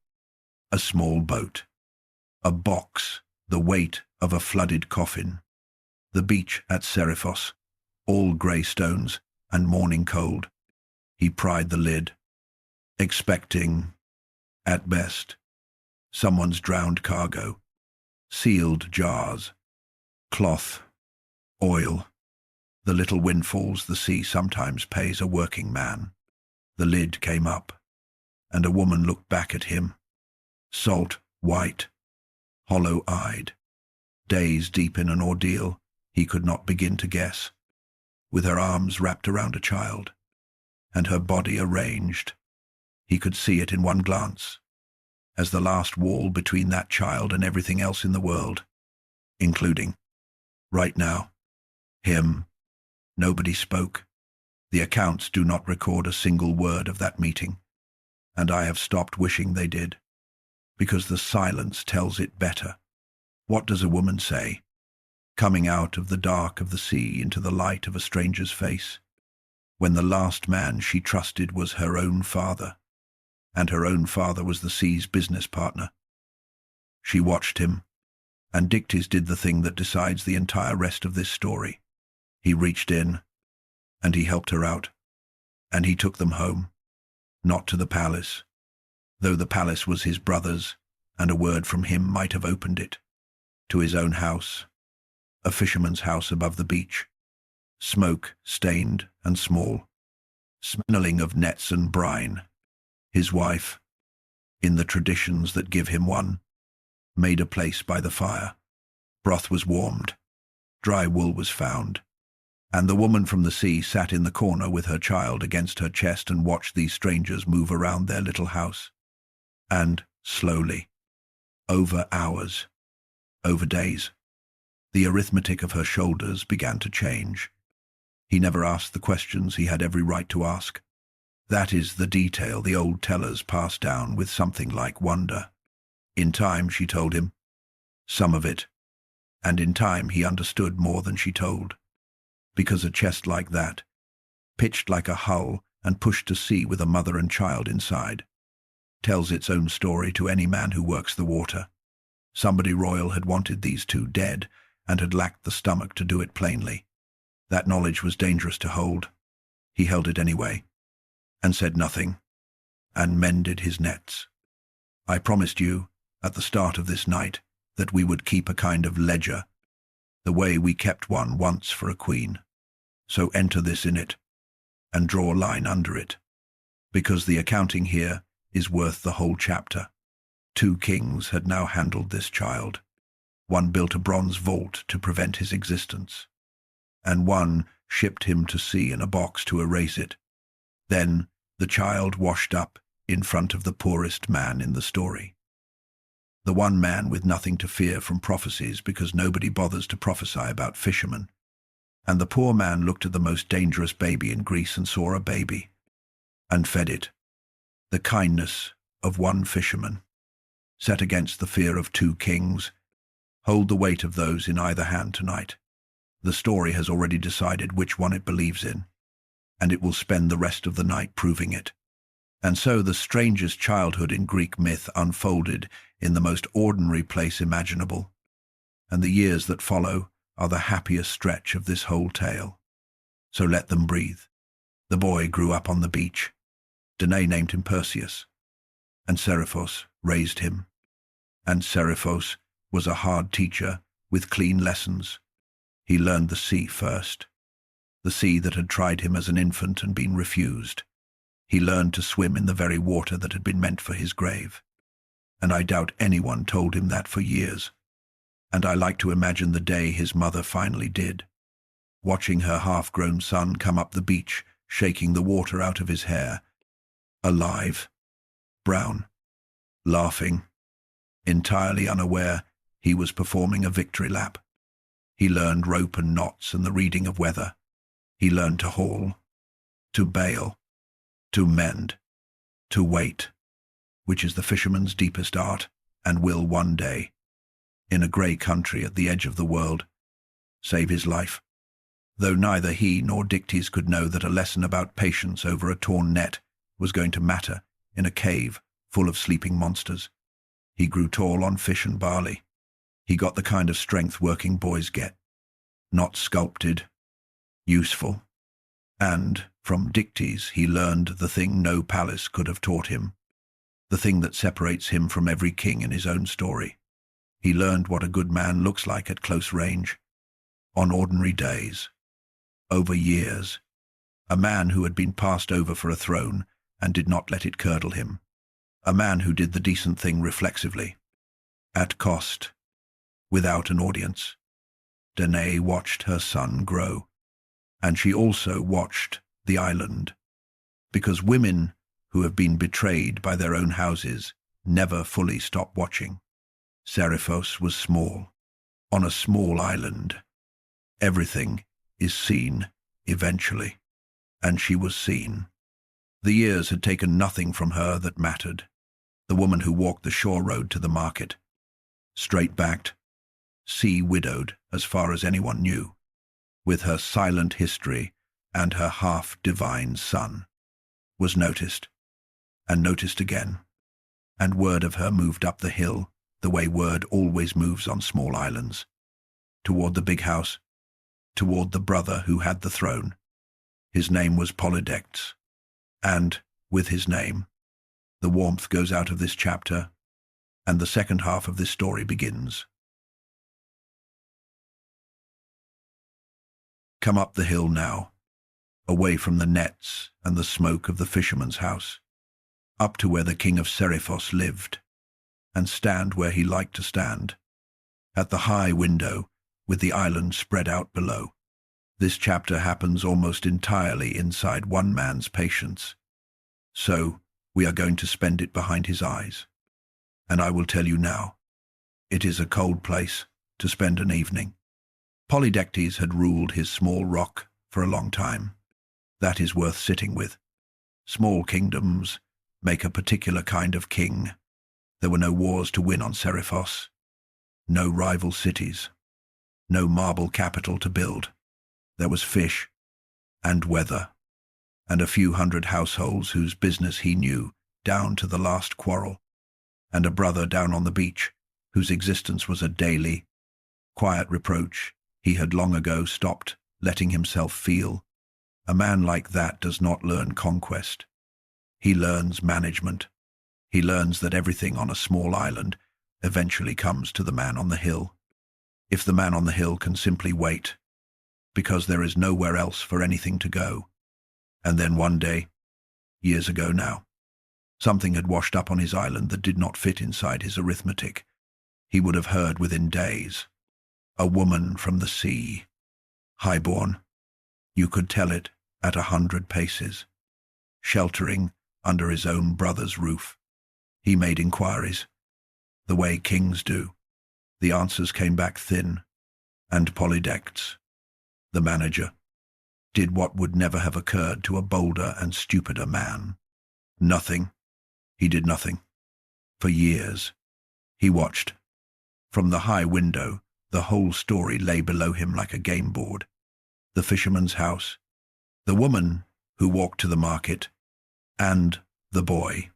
a small boat, a box, the weight of a flooded coffin, the beach at Seriphos, all grey stones and morning cold. He pried the lid, expecting, at best, someone's drowned cargo, sealed jars, cloth, oil, the little windfalls the sea sometimes pays a working man. The lid came up, and a woman looked back at him, salt white, hollow-eyed, days deep in an ordeal he could not begin to guess, with her arms wrapped around a child, and her body arranged. He could see it in one glance, as the last wall between that child and everything else in the world, including, right now, him. Nobody spoke. The accounts do not record a single word of that meeting, and I have stopped wishing they did, because the silence tells it better. What does a woman say, coming out of the dark of the sea into the light of a stranger's face, when the last man she trusted was her own father, and her own father was the sea's business partner? She watched him, and Discus did the thing that decides the entire rest of this story. He reached in, and he helped her out, and he took them home, not to the palace, though the palace was his brother's, and a word from him might have opened it, to his own house, a fisherman's house above the beach, smoke-stained and small, smelling of nets and brine. His wife, in the traditions that give him one, made a place by the fire. Broth was warmed, dry wool was found, and the woman from the sea sat in the corner with her child against her chest and watched these strangers move around their little house. And, slowly, over hours, over days, the arithmetic of her shoulders began to change. He never asked the questions he had every right to ask. That is the detail the old tellers passed down with something like wonder. In time, she told him, some of it, and in time he understood more than she told, because a chest like that, pitched like a hull and pushed to sea with a mother and child inside, tells its own story to any man who works the water. Somebody royal had wanted these two dead and had lacked the stomach to do it plainly. That knowledge was dangerous to hold. He held it anyway, and said nothing, and mended his nets. I promised you, at the start of this night, that we would keep a kind of ledger, the way we kept one once for a queen. So enter this in it, and draw a line under it, because the accounting here is worth the whole chapter. 2 kings had now handled this child. One built a bronze vault to prevent his existence, and one shipped him to sea in a box to erase it. Then the child washed up in front of the poorest man in the story. The one man with nothing to fear from prophecies because nobody bothers to prophesy about fishermen. And the poor man looked at the most dangerous baby in Greece and saw a baby, and fed it. The kindness of one fisherman, set against the fear of 2 kings. Hold the weight of those in either hand tonight. The story has already decided which one it believes in, and it will spend the rest of the night proving it. And so the strangest childhood in Greek myth unfolded in the most ordinary place imaginable, and the years that follow are the happiest stretch of this whole tale. So let them breathe. The boy grew up on the beach. Danae named him Perseus, and Seriphos raised him. And Seriphos was a hard teacher with clean lessons. He learned the sea first, the sea that had tried him as an infant and been refused. He learned to swim in the very water that had been meant for his grave. And I doubt anyone told him that for years. And I like to imagine the day his mother finally did, watching her half-grown son come up the beach, shaking the water out of his hair, alive, brown, laughing, entirely unaware he was performing a victory lap. He learned rope and knots and the reading of weather. He learned to haul, to bail, to mend, to wait, which is the fisherman's deepest art, and will one day, in a grey country at the edge of the world, save his life. Though neither he nor Discus could know that a lesson about patience over a torn net was going to matter in a cave full of sleeping monsters. He grew tall on fish and barley. He got the kind of strength working boys get, not sculpted, useful. And, from Discus, he learned the thing no palace could have taught him, the thing that separates him from every king in his own story. He learned what a good man looks like at close range, on ordinary days, over years, a man who had been passed over for a throne and did not let it curdle him, a man who did the decent thing reflexively, at cost, without an audience. Danae watched her son grow, and she also watched the island, because women who have been betrayed by their own houses never fully stop watching. Seriphos was small, on a small island. Everything is seen eventually, and she was seen. The years had taken nothing from her that mattered. The woman who walked the shore road to the market, straight-backed, sea widowed as far as anyone knew, with her silent history and her half-divine son, was noticed, and noticed again, and word of her moved up the hill, the way word always moves on small islands, toward the big house, toward the brother who had the throne. His name was Polydectes, and, with his name, the warmth goes out of this chapter, and the second half of this story begins. Come up the hill now, away from the nets and the smoke of the fisherman's house, up to where the king of Seriphos lived, and stand where he liked to stand, at the high window with the island spread out below. This chapter happens almost entirely inside one man's patience, so we are going to spend it behind his eyes. And I will tell you now, it is a cold place to spend an evening. Polydectes had ruled his small rock for a long time. That is worth sitting with. Small kingdoms make a particular kind of king. There were no wars to win on Seriphos, no rival cities, no marble capital to build. There was fish and weather, and a few hundred households whose business he knew down to the last quarrel, and a brother down on the beach whose existence was a daily, quiet reproach he had long ago stopped letting himself feel. A man like that does not learn conquest. He learns management. He learns that everything on a small island eventually comes to the man on the hill. If the man on the hill can simply wait, because there is nowhere else for anything to go. And then one day, years ago now, something had washed up on his island that did not fit inside his arithmetic. He would have heard within days. A woman from the sea, highborn. You could tell it at 100 paces. Sheltering under his own brother's roof. He made inquiries, the way kings do. The answers came back thin, and Polydectes, the manager, did what would never have occurred to a bolder and stupider man. Nothing. He did nothing. For years. He watched. From the high window, the whole story lay below him like a game board. The fisherman's house, the woman who walked to the market, and the boy.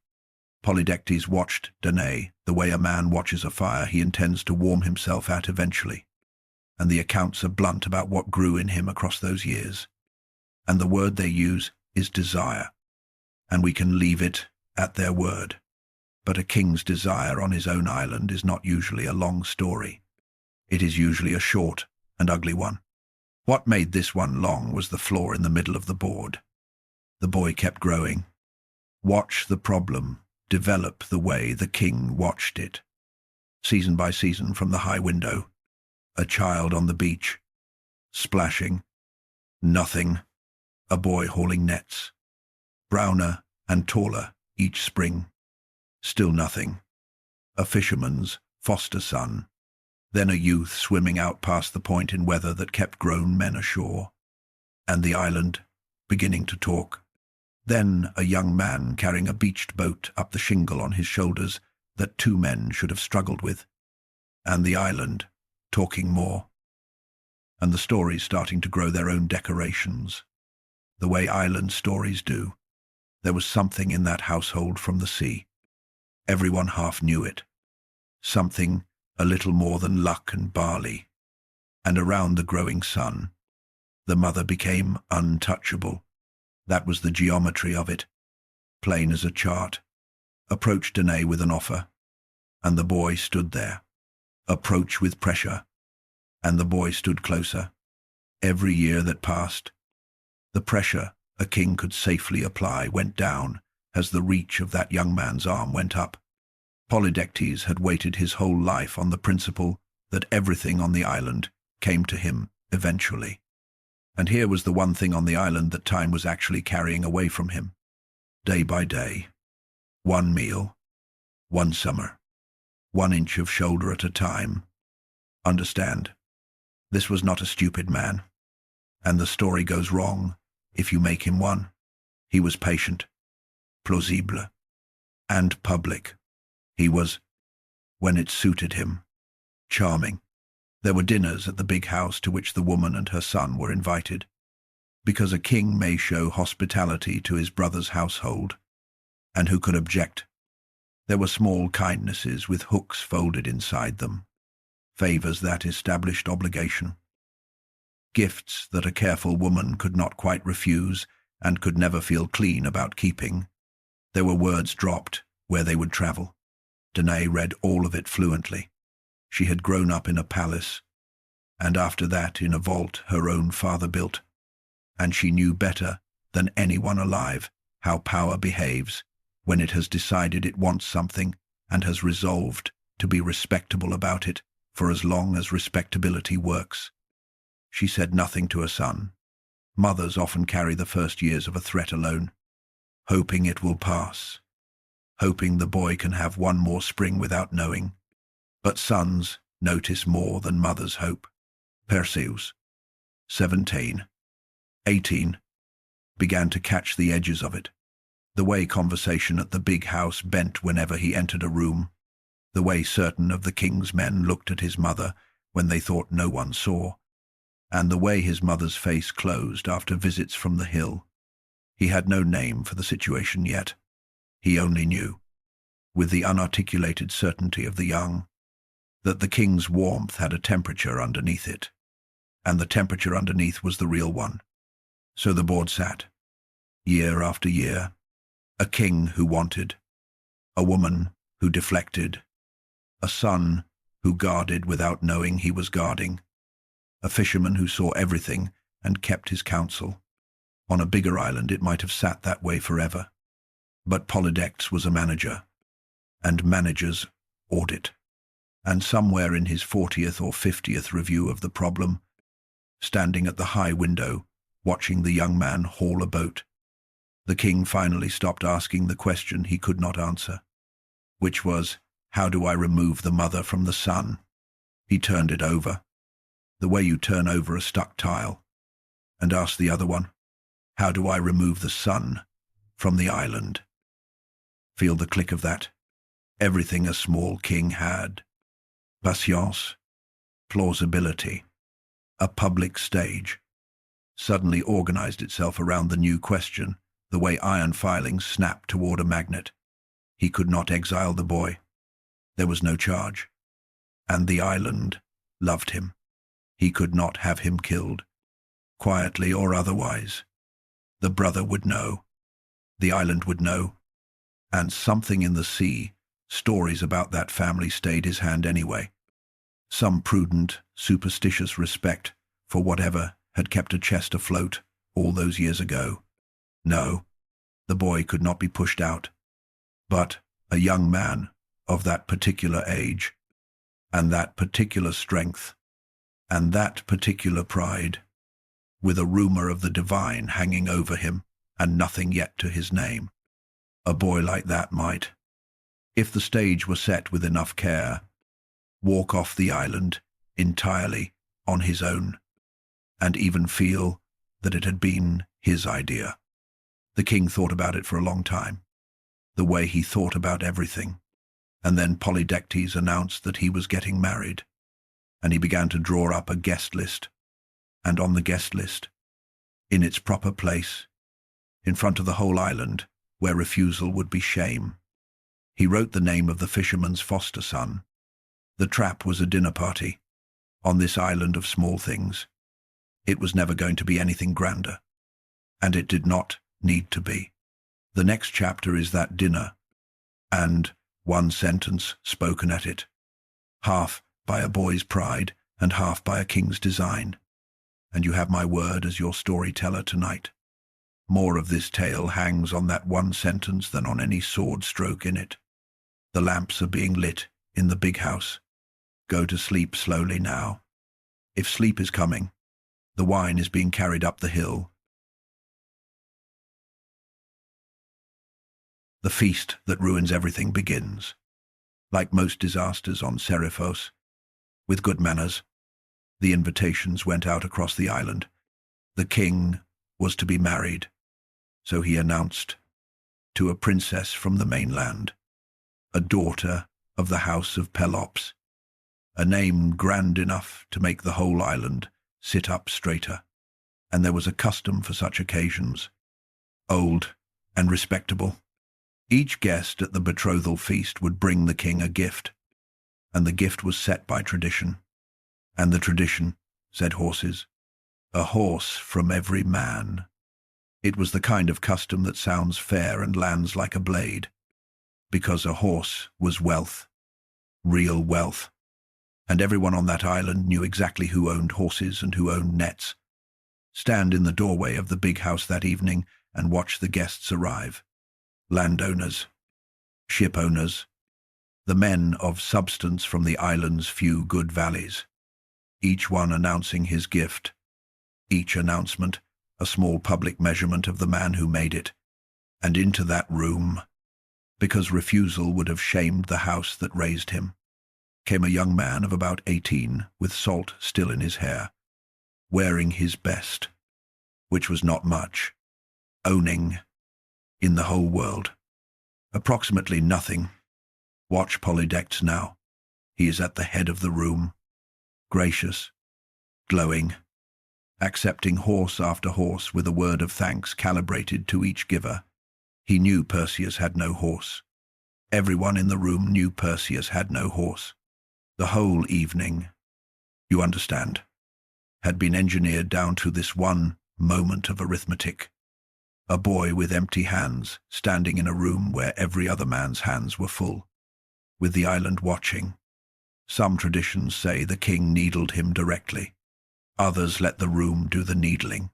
Polydectes watched Danae the way a man watches a fire he intends to warm himself at eventually. And the accounts are blunt about what grew in him across those years. And the word they use is desire. And we can leave it at their word. But a king's desire on his own island is not usually a long story. It is usually a short and ugly one. What made this one long was the flaw in the middle of the board. The boy kept growing. Watch the problem develop the way the king watched it. Season by season from the high window. A child on the beach. Splashing. Nothing. A boy hauling nets. Browner and taller each spring. Still nothing. A fisherman's foster son. Then a youth swimming out past the point in weather that kept grown men ashore. And the island beginning to talk. Then a young man carrying a beached boat up the shingle on his shoulders that two men should have struggled with. And the island talking more. And the stories starting to grow their own decorations. The way island stories do. There was something in that household from the sea. Everyone half knew it. Something a little more than luck and barley. And around the growing sun, the mother became untouchable. That was the geometry of it, plain as a chart. Approached Danae with an offer, and the boy stood there. Approach with pressure, and the boy stood closer. Every year that passed, the pressure a king could safely apply went down as the reach of that young man's arm went up. Polydectes had waited his whole life on the principle that everything on the island came to him eventually. And here was the one thing on the island that time was actually carrying away from him. Day by day. One meal. One summer. 1 inch of shoulder at a time. Understand, this was not a stupid man. And the story goes wrong if you make him one. He was patient, plausible, and public. He was, when it suited him, charming. There were dinners at the big house to which the woman and her son were invited, because a king may show hospitality to his brother's household, and who could object? There were small kindnesses with hooks folded inside them, favors that established obligation, gifts that a careful woman could not quite refuse and could never feel clean about keeping. There were words dropped where they would travel. Danae read all of it fluently. She had grown up in a palace, and after that in a vault her own father built, and she knew better than anyone alive how power behaves when it has decided it wants something and has resolved to be respectable about it for as long as respectability works. She said nothing to her son. Mothers often carry the first years of a threat alone, hoping it will pass, hoping the boy can have one more spring without knowing. But sons notice more than mothers hope. Perseus, 17, 18, began to catch the edges of it. The way conversation at the big house bent whenever he entered a room, the way certain of the king's men looked at his mother when they thought no one saw, and the way his mother's face closed after visits from the hill. He had no name for the situation yet. He only knew, with the unarticulated certainty of the young, that the king's warmth had a temperature underneath it, and the temperature underneath was the real one. So the board sat, year after year, a king who wanted, a woman who deflected, a son who guarded without knowing he was guarding, a fisherman who saw everything and kept his counsel. On a bigger island it might have sat that way forever. But Polydectes was a manager, and managers audit. And somewhere in his 40th or 50th review of the problem, standing at the high window, watching the young man haul a boat, the king finally stopped asking the question he could not answer, which was, how do I remove the mother from the son? He turned it over, the way you turn over a stuck tile, and asked the other one, how do I remove the son from the island? Feel the click of that. Everything a small king had. Patience, plausibility, a public stage, suddenly organized itself around the new question, the way iron filings snapped toward a magnet. He could not exile the boy. There was no charge. And the island loved him. He could not have him killed, quietly or otherwise. The brother would know. The island would know. And something in the sea, stories about that family stayed his hand anyway. Some prudent, superstitious respect for whatever had kept a chest afloat all those years ago. No, the boy could not be pushed out. But a young man of that particular age, and that particular strength, and that particular pride, with a rumor of the divine hanging over him and nothing yet to his name. A boy like that might, if the stage were set with enough care, walk off the island entirely on his own, and even feel that it had been his idea. The king thought about it for a long time, the way he thought about everything, and then Polydectes announced that he was getting married, and he began to draw up a guest list, and on the guest list, in its proper place, in front of the whole island, where refusal would be shame, he wrote the name of the fisherman's foster son. The trap was a dinner party, on this island of small things. It was never going to be anything grander, and it did not need to be. The next chapter is that dinner, and one sentence spoken at it, half by a boy's pride and half by a king's design. And you have my word as your storyteller tonight. More of this tale hangs on that one sentence than on any sword stroke in it. The lamps are being lit in the big house. Go to sleep slowly now. If sleep is coming, the wine is being carried up the hill. The feast that ruins everything begins. Like most disasters on Seriphos, with good manners, the invitations went out across the island. The king was to be married, so he announced, to a princess from the mainland, a daughter of the house of Pelops. a name grand enough to make the whole island sit up straighter. And there was a custom for such occasions, old and respectable. Each guest at the betrothal feast would bring the king a gift, and the gift was set by tradition. And the tradition, said horses, a horse from every man. It was the kind of custom that sounds fair and lands like a blade, because a horse was wealth, real wealth. And everyone on that island knew exactly who owned horses and who owned nets. Stand in the doorway of the big house that evening and watch the guests arrive. Landowners, ship owners, the men of substance from the island's few good valleys, each one announcing his gift, each announcement a small public measurement of the man who made it. And into that room, because refusal would have shamed the house that raised him, came a young man of about 18 with salt still in his hair, wearing his best, which was not much, owning, in the whole world, approximately nothing. Watch Polydectes now. He is at the head of the room, gracious, glowing, accepting horse after horse with a word of thanks calibrated to each giver. He knew Perseus had no horse. Everyone in the room knew Perseus had no horse. The whole evening, you understand, had been engineered down to this one moment of arithmetic. A boy with empty hands, standing in a room where every other man's hands were full, with the island watching. Some traditions say the king needled him directly. Others let the room do the needling.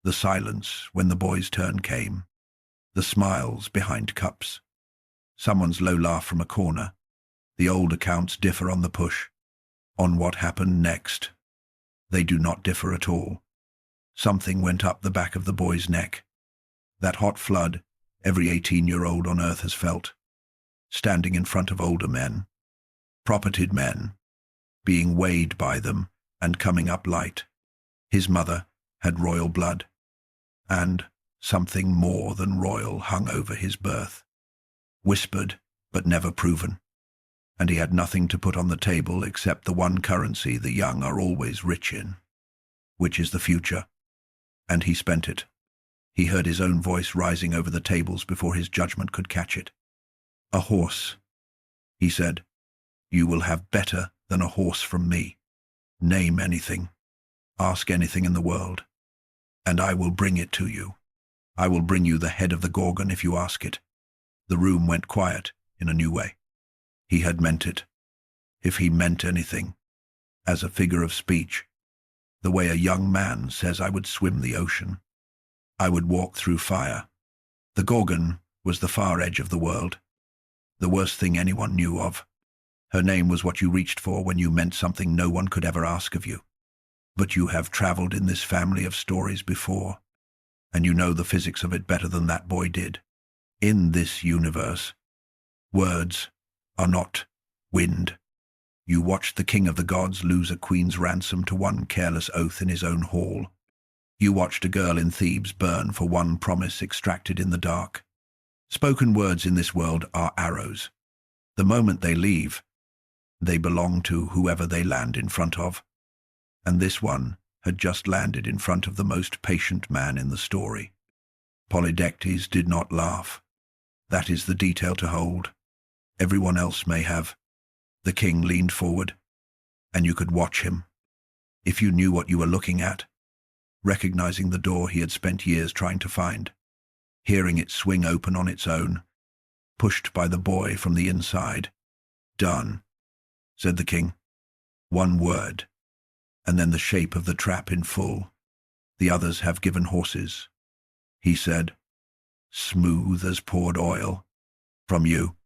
The silence when the boy's turn came. The smiles behind cups. Someone's low laugh from a corner. The old accounts differ on the push. On what happened next. They do not differ at all. Something went up the back of the boy's neck. That hot flood every 18-year-old on earth has felt. Standing in front of older men, propertied men, being weighed by them and coming up light. His mother had royal blood, and something more than royal hung over his birth. Whispered, but never proven. And he had nothing to put on the table except the one currency the young are always rich in, which is the future. And he spent it. He heard his own voice rising over the tables before his judgment could catch it. A horse, he said. You will have better than a horse from me. Name anything. Ask anything in the world. And I will bring it to you. I will bring you the head of the Gorgon if you ask it. The room went quiet in a new way. He had meant it. If he meant anything. As a figure of speech. The way a young man says I would swim the ocean. I would walk through fire. The Gorgon was the far edge of the world. The worst thing anyone knew of. Her name was what you reached for when you meant something no one could ever ask of you. But you have traveled in this family of stories before, and you know the physics of it better than that boy did. In this universe, words are not wind. You watched the king of the gods lose a queen's ransom to one careless oath in his own hall. You watched a girl in Thebes burn for one promise extracted in the dark. Spoken words in this world are arrows. The moment they leave, they belong to whoever they land in front of. And this one had just landed in front of the most patient man in the story. Polydectes did not laugh. That is the detail to hold. Everyone else may have. The king leaned forward, and you could watch him. If you knew what you were looking at, recognizing the door he had spent years trying to find, hearing it swing open on its own, pushed by the boy from the inside. Done, said the king. One word, and then the shape of the trap in full. The others have given horses, he said, smooth as poured oil. From you,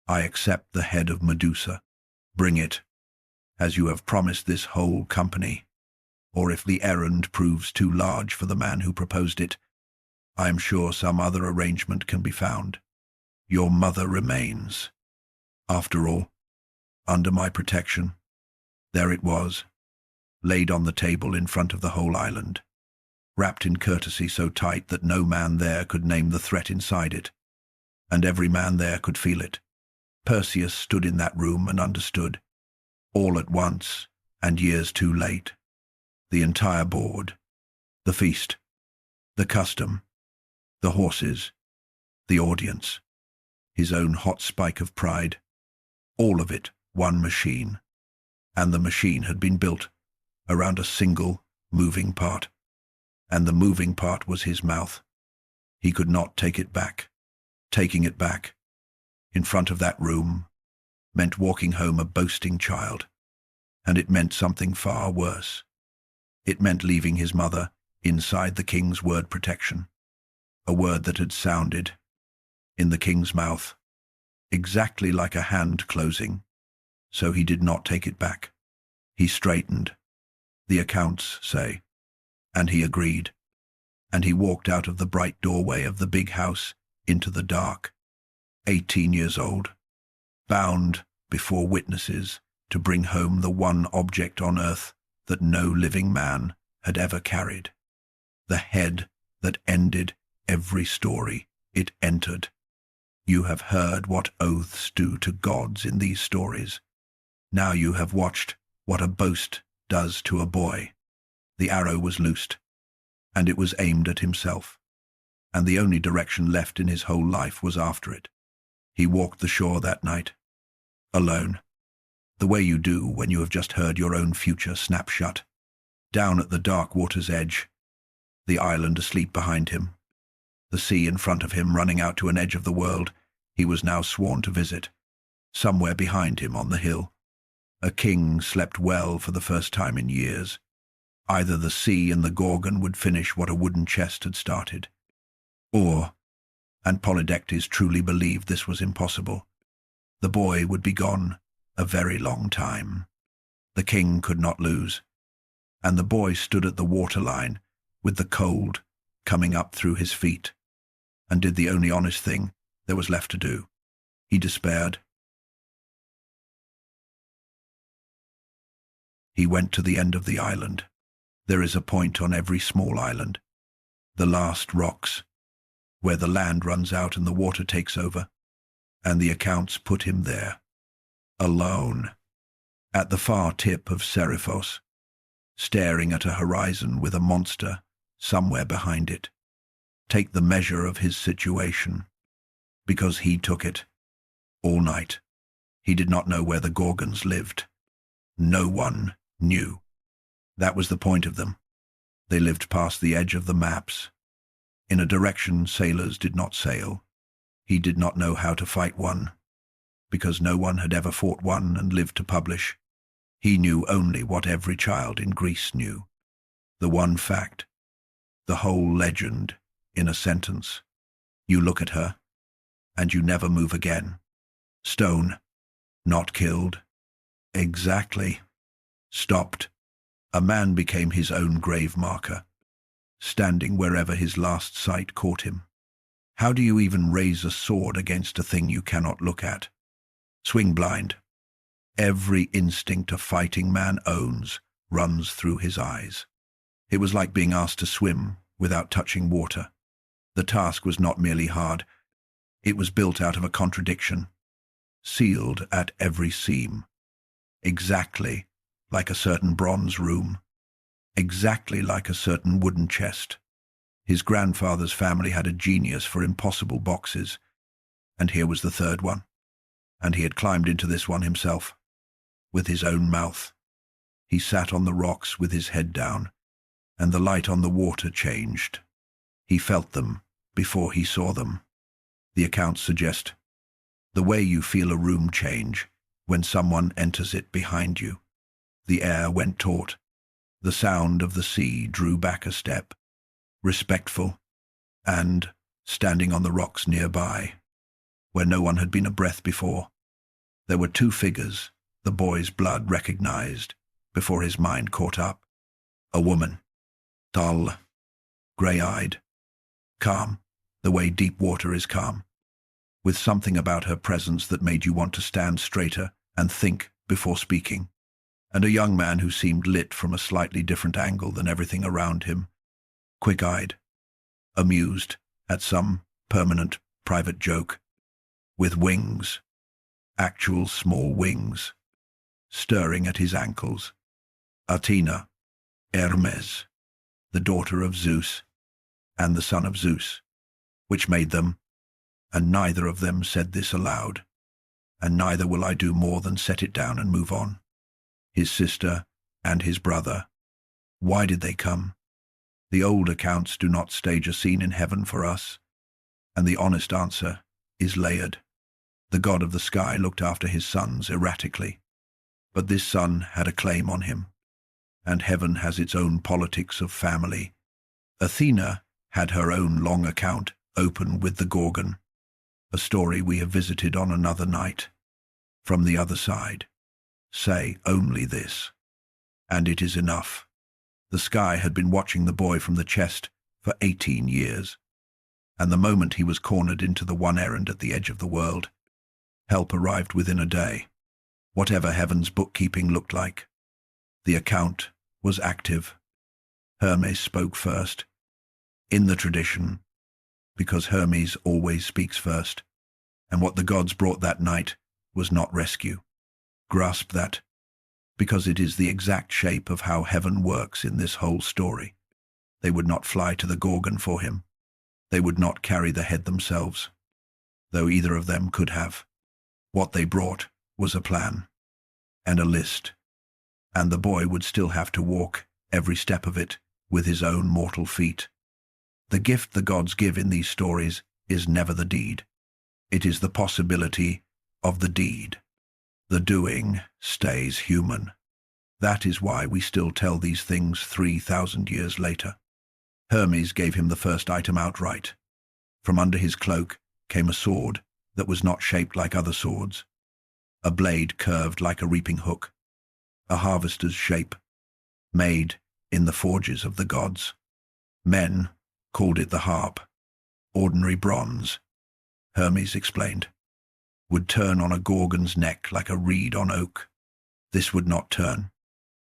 I accept the head of Medusa. Bring it, as you have promised this whole company. Or if the errand proves too large for the man who proposed it, I am sure some other arrangement can be found. Your mother remains. After all, under my protection. There it was, laid on the table in front of the whole island, wrapped in courtesy so tight that no man there could name the threat inside it, and every man there could feel it. Perseus stood in that room and understood. all at once, and years too late. The entire board, the feast, the custom, the horses, the audience, his own hot spike of pride, all of it one machine. And the machine had been built around a single moving part. And the moving part was his mouth. He could not take it back. Taking it back, in front of that room, meant walking home a boasting child. And it meant something far worse. It meant leaving his mother inside the king's word protection. A word that had sounded, in the king's mouth, exactly like a hand closing. So he did not take it back. He straightened, the accounts say, and he agreed. And he walked out of the bright doorway of the big house into the dark, 18 years old, bound before witnesses to bring home the one object on earth that no living man had ever carried, the head that ended every story it entered. You have heard what oaths do to gods in these stories. Now you have watched what a boast does to a boy. The arrow was loosed, and it was aimed at himself, and the only direction left in his whole life was after it. He walked the shore that night, alone, the way you do when you have just heard your own future snap shut, down at the dark water's edge, the island asleep behind him, the sea in front of him running out to an edge of the world he was now sworn to visit, somewhere behind him on the hill. A king slept well for the first time in years. Either the sea and the Gorgon would finish what a wooden chest had started, or, and Polydectes truly believed this was impossible, the boy would be gone a very long time. The king could not lose, and the boy stood at the waterline with the cold coming up through his feet, and did the only honest thing there was left to do. He despaired. He went to the end of the island. There is a point on every small island, the last rocks, where the land runs out and the water takes over, and the accounts put him there, alone, at the far tip of Seriphos, staring at a horizon with a monster somewhere behind it. Take the measure of his situation, because he took it, all night. He did not know where the Gorgons lived. No one knew. That was the point of them. They lived past the edge of the maps, in a direction sailors did not sail. He did not know how to fight one, because no one had ever fought one and lived to publish. He knew only what every child in Greece knew. The one fact, the whole legend, in a sentence. You look at her, and you never move again. Stone, not killed. Exactly. Stopped. A man became his own grave marker, standing wherever his last sight caught him. How do you even raise a sword against a thing you cannot look at? Swing blind. Every instinct a fighting man owns runs through his eyes. It was like being asked to swim without touching water. The task was not merely hard. It was built out of a contradiction, sealed at every seam. Exactly like a certain bronze room, exactly like a certain wooden chest. His grandfather's family had a genius for impossible boxes, and here was the third one, and he had climbed into this one himself, with his own mouth. He sat on the rocks with his head down, and the light on the water changed. He felt them before he saw them. The accounts suggest the way you feel a room change when someone enters it behind you. The air went taut. The sound of the sea drew back a step, respectful, and, standing on the rocks nearby, where no one had been a breath before, there were two figures the boy's blood recognized before his mind caught up. A woman, dull, grey-eyed, calm, the way deep water is calm, with something about her presence that made you want to stand straighter and think before speaking. And a young man who seemed lit from a slightly different angle than everything around him, quick-eyed, amused at some permanent private joke, with wings, actual small wings, stirring at his ankles. Athena, Hermes, the daughter of Zeus, and the son of Zeus, which made them, and neither of them said this aloud, and neither will I do more than set it down and move on. His sister and his brother. Why did they come? The old accounts do not stage a scene in heaven for us, and the honest answer is layered. The god of the sky looked after his sons erratically, but this son had a claim on him, and heaven has its own politics of family. Athena had her own long account open with the Gorgon, a story we have visited on another night. From the other side, say only this, and it is enough. The sky had been watching the boy from the chest for 18 years, and the moment he was cornered into the one errand at the edge of the world, help arrived within a day. Whatever heaven's bookkeeping looked like, the account was active. Hermes spoke first, in the tradition, because Hermes always speaks first, and what the gods brought that night was not rescue. Grasp that, because it is the exact shape of how heaven works in this whole story. They would not fly to the Gorgon for him. They would not carry the head themselves, though either of them could have. What they brought was a plan and a list, and the boy would still have to walk every step of it with his own mortal feet. The gift the gods give in these stories is never the deed. It is the possibility of the deed. The doing stays human. That is why we still tell these things 3,000 years later. Hermes gave him the first item outright. From under his cloak came a sword that was not shaped like other swords, a blade curved like a reaping hook, a harvester's shape, made in the forges of the gods. Men called it the harp. Ordinary bronze, Hermes explained, would turn on a Gorgon's neck like a reed on oak. This would not turn.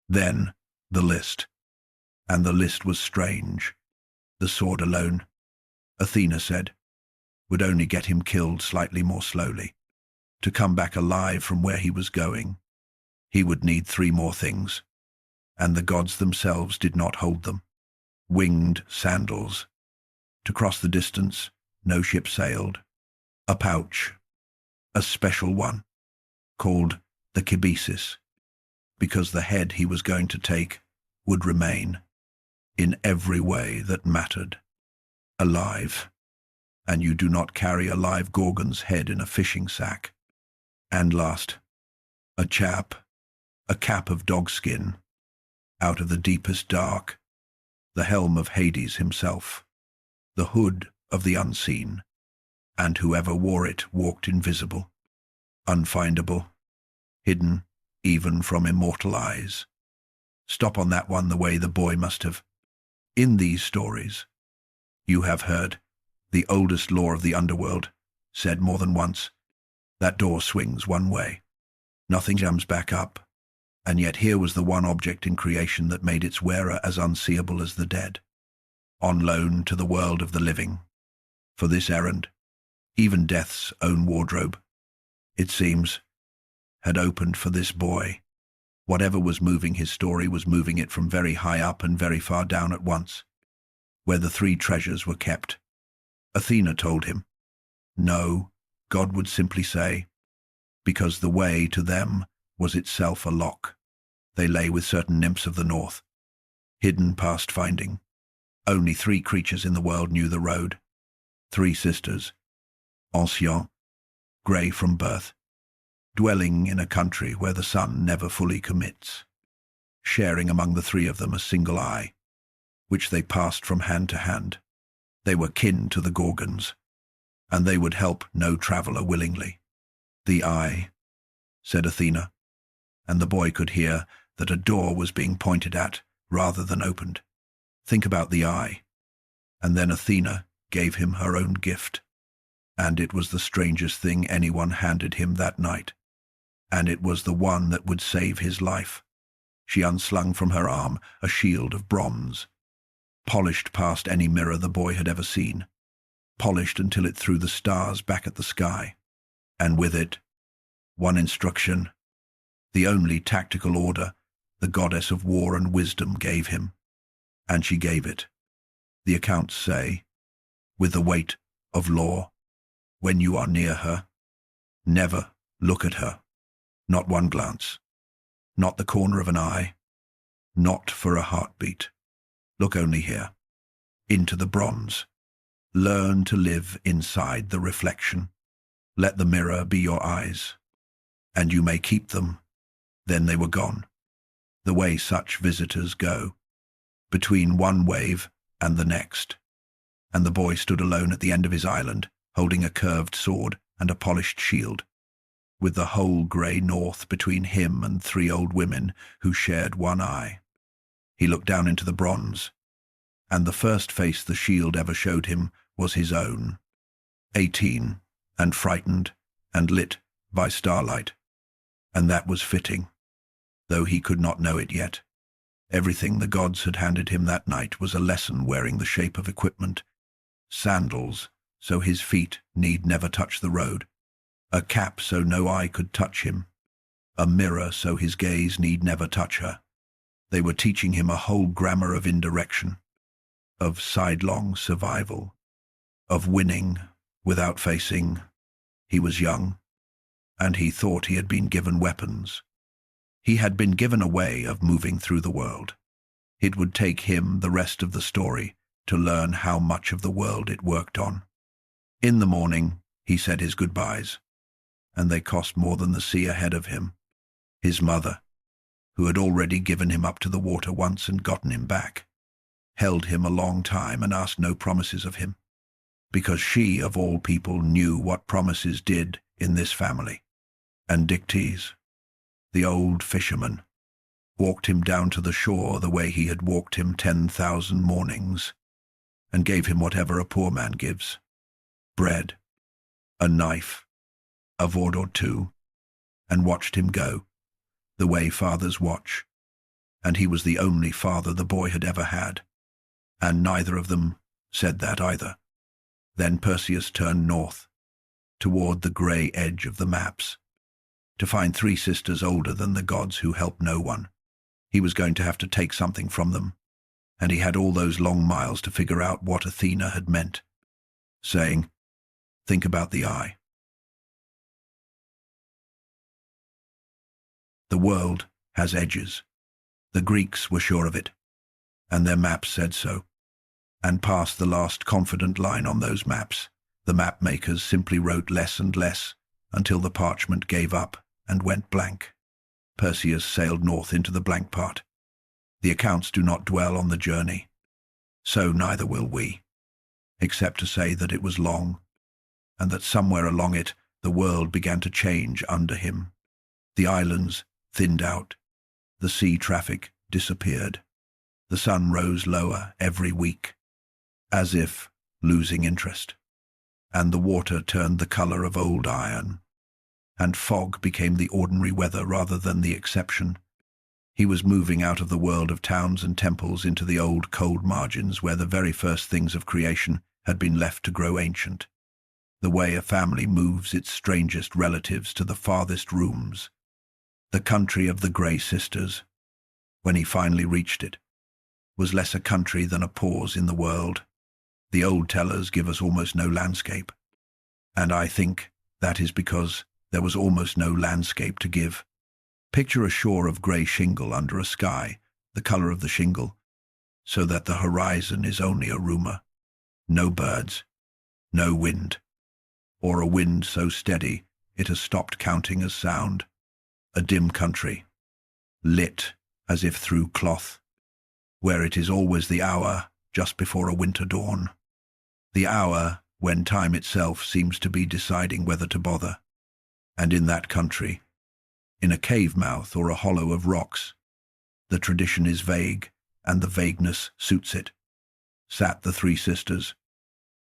Then the list. And the list was strange. The sword alone, Athena said, would only get him killed slightly more slowly. To come back alive from where he was going, he would need 3 more things, and the gods themselves did not hold them. Winged sandals. To cross the distance, no ship sailed. A pouch, a special one, called the kibesis, because the head he was going to take would remain, in every way that mattered, alive, and you do not carry a live Gorgon's head in a fishing sack. And last, a cap of dogskin, out of the deepest dark, the helm of Hades himself, the hood of the unseen, and whoever wore it walked invisible, unfindable, hidden even from immortal eyes. Stop on that one the way the boy must have. In these stories, you have heard the oldest law of the underworld said more than once, that door swings one way. Nothing jams back up, and yet here was the one object in creation that made its wearer as unseeable as the dead, on loan to the world of the living. For this errand, even death's own wardrobe, it seems, had opened for this boy. Whatever was moving his story was moving it from very high up and very far down at once, where the 3 treasures were kept. Athena told him, no, God would simply say, because the way to them was itself a lock. They lay with certain nymphs of the north, hidden past finding. Only 3 creatures in the world knew the road. 3 sisters, anciens, grey from birth, dwelling in a country where the sun never fully commits, sharing among the 3 of them a single eye, which they passed from hand to hand. They were kin to the Gorgons, and they would help no traveller willingly. The eye, said Athena, and the boy could hear that a door was being pointed at rather than opened. Think about the eye. And then Athena gave him her own gift, and it was the strangest thing anyone handed him that night, and it was the one that would save his life. She unslung from her arm a shield of bronze, polished past any mirror the boy had ever seen, polished until it threw the stars back at the sky, and with it, one instruction, the only tactical order the goddess of war and wisdom gave him, and she gave it, the accounts say, with the weight of law. When you are near her, never look at her, not one glance, not the corner of an eye, not for a heartbeat. Look only here, into the bronze. Learn to live inside the reflection. Let the mirror be your eyes, and you may keep them. Then they were gone, the way such visitors go, between one wave and the next. And the boy stood alone at the end of his island, holding a curved sword and a polished shield, with the whole grey north between him and 3 old women who shared one eye. He looked down into the bronze, and the first face the shield ever showed him was his own, 18, and frightened, and lit by starlight. And that was fitting, though he could not know it yet. Everything the gods had handed him that night was a lesson wearing the shape of equipment. Sandals, so his feet need never touch the road. A cap so no eye could touch him. A mirror so his gaze need never touch her. They were teaching him a whole grammar of indirection, of sidelong survival, of winning without facing. He was young, and he thought he had been given weapons. He had been given a way of moving through the world. It would take him the rest of the story to learn how much of the world it worked on. In the morning, he said his goodbyes, and they cost more than the sea ahead of him. His mother, who had already given him up to the water once and gotten him back, held him a long time and asked no promises of him, because she, of all people, knew what promises did in this family. And Discus, the old fisherman, walked him down to the shore the way he had walked him 10,000 mornings, and gave him whatever a poor man gives: bread, a knife, a word or two, and watched him go, the way fathers watch. And he was the only father the boy had ever had, and neither of them said that either. Then Perseus turned north, toward the grey edge of the maps, to find 3 sisters older than the gods who helped no one. He was going to have to take something from them, and he had all those long miles to figure out what Athena had meant, saying, "Think about the eye." The world has edges. The Greeks were sure of it, and their maps said so. And past the last confident line on those maps, the map makers simply wrote less and less until the parchment gave up and went blank. Perseus sailed north into the blank part. The accounts do not dwell on the journey, so neither will we, except to say that it was long, and that somewhere along it the world began to change under him. The islands thinned out, the sea traffic disappeared, the sun rose lower every week, as if losing interest, and the water turned the color of old iron, and fog became the ordinary weather rather than the exception. He was moving out of the world of towns and temples into the old cold margins where the very first things of creation had been left to grow ancient, the way a family moves its strangest relatives to the farthest rooms. The country of the Grey Sisters, when he finally reached it, was less a country than a pause in the world. The old tellers give us almost no landscape, and I think that is because there was almost no landscape to give. Picture a shore of grey shingle under a sky, the color of the shingle, so that the horizon is only a rumor. No birds, no wind, or a wind so steady it has stopped counting as sound. A dim country, lit as if through cloth, where it is always the hour just before a winter dawn, the hour when time itself seems to be deciding whether to bother. And in that country, in a cave mouth or a hollow of rocks, the tradition is vague, and the vagueness suits it, sat the 3 sisters.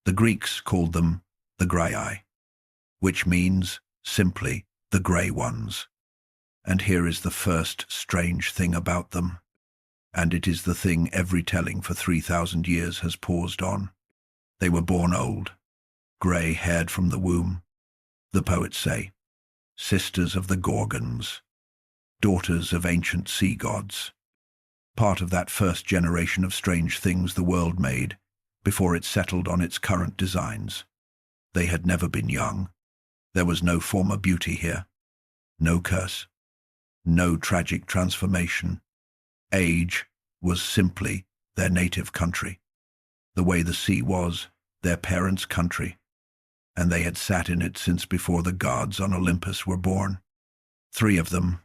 The Greeks called them the Graiai, which means simply the grey ones. And here is the first strange thing about them, and it is the thing every telling for 3,000 years has paused on. They were born old, grey-haired from the womb, the poets say, sisters of the Gorgons, daughters of ancient sea gods. Part of that first generation of strange things the world made before it settled on its current designs. They had never been young. There was no former beauty here. No curse. No tragic transformation. Age was simply their native country. The way the sea was their parents' country, and they had sat in it since before the gods on Olympus were born. 3 of them,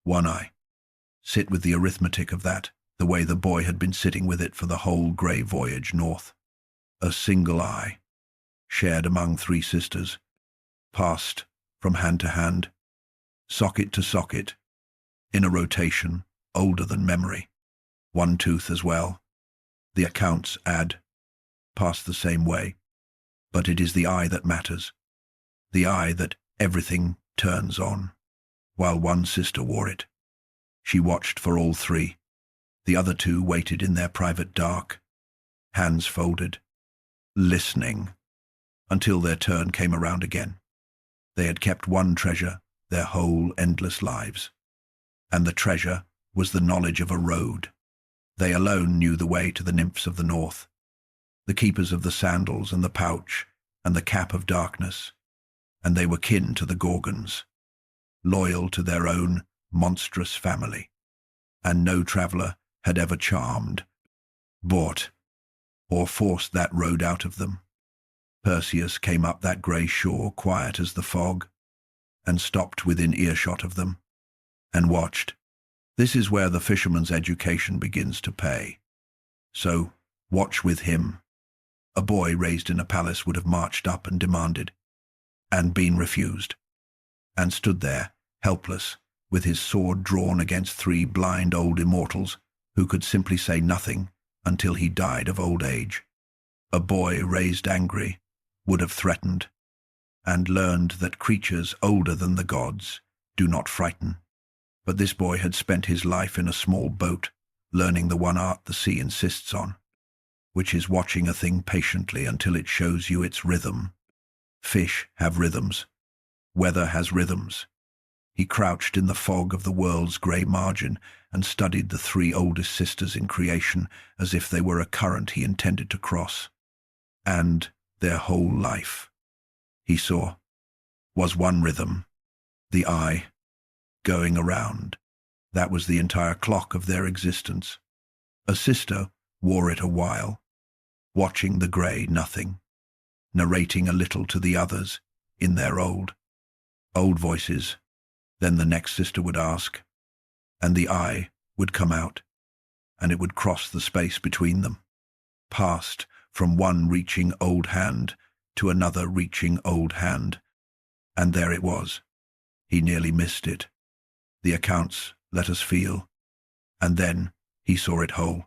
1 eye. Sit with the arithmetic of that, the way the boy had been sitting with it for the whole grey voyage north. A single eye, shared among 3 sisters, passed from hand to hand, socket to socket, in a rotation older than memory. 1 tooth as well. The accounts add, passed the same way. But it is the eye that matters, the eye that everything turns on, while 1 sister wore it. She watched for all 3. The other 2 waited in their private dark, hands folded, listening, until their turn came around again. They had kept 1 treasure their whole endless lives, and the treasure was the knowledge of a road. They alone knew the way to the nymphs of the north, the keepers of the sandals and the pouch and the cap of darkness, and they were kin to the Gorgons, loyal to their own monstrous family, and no traveller had ever charmed, bought, or forced that road out of them. Perseus came up that grey shore quiet as the fog, and stopped within earshot of them, and watched. This is where the fisherman's education begins to pay. So, watch with him. A boy raised in a palace would have marched up and demanded, and been refused, and stood there, helpless, with his sword drawn against 3 blind old immortals who could simply say nothing until he died of old age. A boy raised angry would have threatened, and learned that creatures older than the gods do not frighten. But this boy had spent his life in a small boat, learning the one art the sea insists on, which is watching a thing patiently until it shows you its rhythm. Fish have rhythms. Weather has rhythms. He crouched in the fog of the world's grey margin and studied the 3 oldest sisters in creation as if they were a current he intended to cross. And their whole life, he saw, was 1 rhythm, the eye, going around. That was the entire clock of their existence. A sister wore it a while, watching the grey nothing, narrating a little to the others in their old voices. Then the next sister would ask, and the eye would come out, and it would cross the space between them, past from 1 reaching old hand to another reaching old hand. And there it was. He nearly missed it. The accounts let us feel, and then he saw it whole,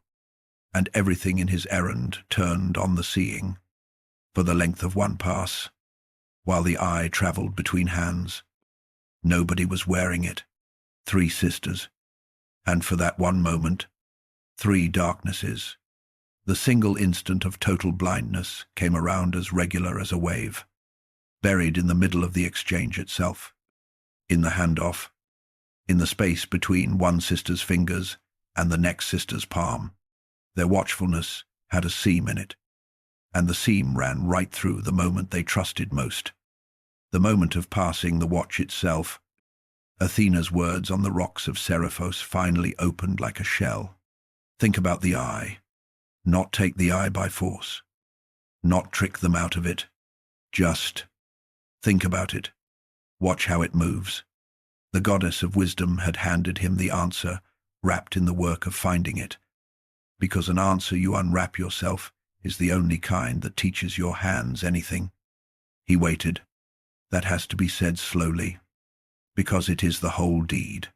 and everything in his errand turned on the seeing, for the length of 1 pass, while the eye travelled between hands. Nobody was wearing it. 3 sisters, and for that 1 moment, 3 darknesses. The single instant of total blindness came around as regular as a wave, buried in the middle of the exchange itself, in the handoff, in the space between 1 sister's fingers and the next sister's palm. Their watchfulness had a seam in it, and the seam ran right through the moment they trusted most, the moment of passing the watch itself. Athena's words on the rocks of Seriphos finally opened like a shell. Think about the eye. Not take the eye by force. Not trick them out of it. Just think about it. Watch how it moves. The goddess of wisdom had handed him the answer, wrapped in the work of finding it. Because an answer you unwrap yourself is the only kind that teaches your hands anything. He waited. That has to be said slowly, because it is the whole deed.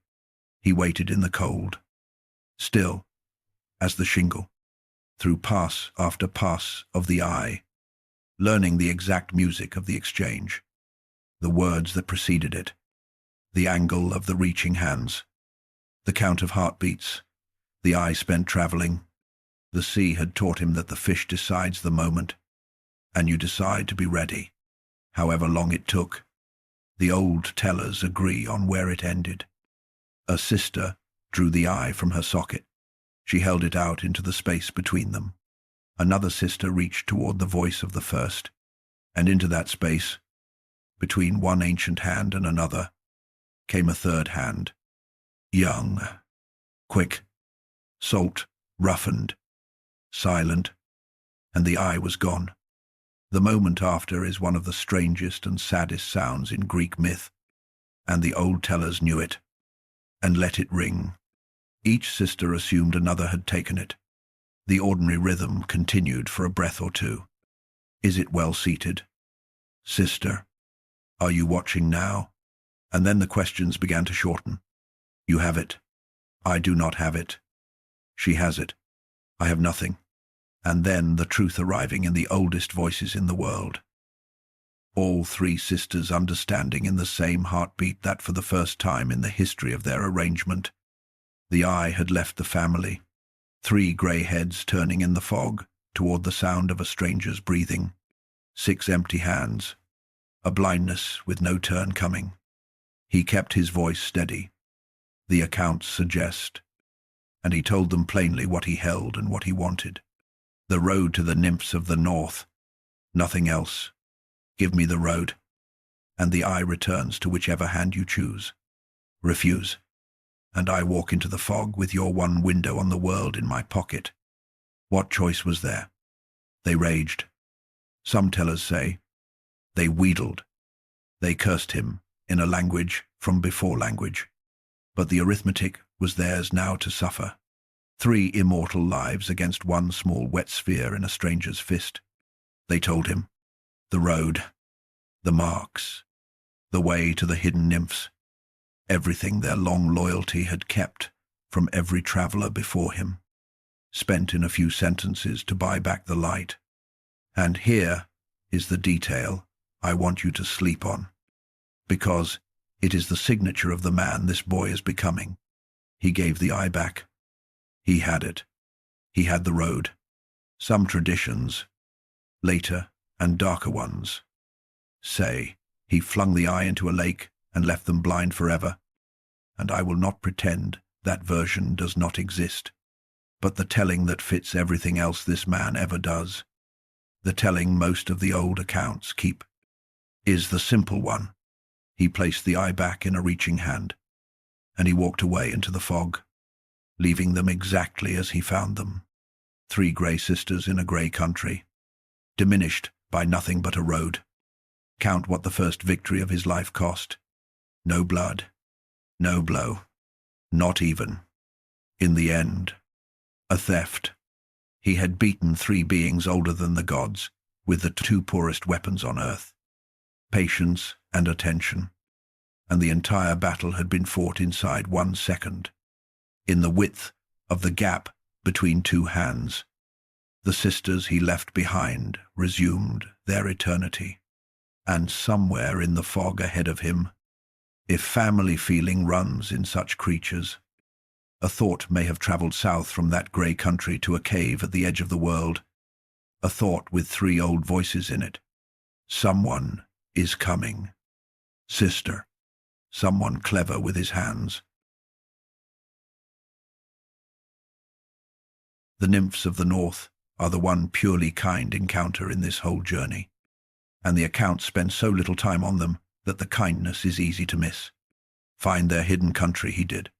He waited in the cold, still as the shingle, through pass after pass of the eye, learning the exact music of the exchange, the words that preceded it, the angle of the reaching hands, the count of heartbeats, the eye spent travelling. The sea had taught him that the fish decides the moment, and you decide to be ready, however long it took. The old tellers agree on where it ended. A sister drew the eye from her socket. She held it out into the space between them. Another sister reached toward the voice of the first, and into that space, between one ancient hand and another, came a third hand. Young, quick, salt, roughened, silent, and the eye was gone. The moment after is one of the strangest and saddest sounds in Greek myth, and the old tellers knew it, and let it ring. Each sister assumed another had taken it. The ordinary rhythm continued for a breath or two. Is it well seated? Sister, are you watching now? And then the questions began to shorten. You have it. I do not have it. She has it. I have nothing. And then the truth arriving in the oldest voices in the world. All three sisters understanding in the same heartbeat that for the first time in the history of their arrangement, the eye had left the family. 3 grey heads turning in the fog toward the sound of a stranger's breathing. 6 empty hands. A blindness with no turn coming. He kept his voice steady. The accounts suggest. And he told them plainly what he held and what he wanted. The road to the nymphs of the north. Nothing else. Give me the road. And the eye returns to whichever hand you choose. Refuse. And I walk into the fog with your one window on the world in my pocket. What choice was there? They raged. Some tellers say. They wheedled. They cursed him in a language from before language. But the arithmetic was theirs now to suffer. 3 immortal lives against one small wet sphere in a stranger's fist. They told him. The road. The marks. The way to the hidden nymphs. Everything their long loyalty had kept from every traveller before him. Spent in a few sentences to buy back the light. And here is the detail I want you to sleep on. Because it is the signature of the man this boy is becoming. He gave the eye back. He had it. He had the road. Some traditions, later and darker ones, say he flung the eye into a lake and left them blind forever. And I will not pretend that version does not exist. But the telling that fits everything else this man ever does, the telling most of the old accounts keep, is the simple one. He placed the eye back in a reaching hand, and he walked away into the fog, leaving them exactly as he found them. 3 grey sisters in a grey country, diminished by nothing but a road. Count what the first victory of his life cost. No blood, no blow, not even. In the end, a theft. He had beaten 3 beings older than the gods, with the 2 poorest weapons on earth. Patience and attention. And the entire battle had been fought inside 1 second. In the width of the gap between 2 hands. The sisters he left behind resumed their eternity. And somewhere in the fog ahead of him, if family feeling runs in such creatures, a thought may have travelled south from that grey country to a cave at the edge of the world. A thought with 3 old voices in it. Someone is coming. Sister. Someone clever with his hands. The nymphs of the north are the one purely kind encounter in this whole journey, and the accounts spend so little time on them that the kindness is easy to miss. Find their hidden country he did,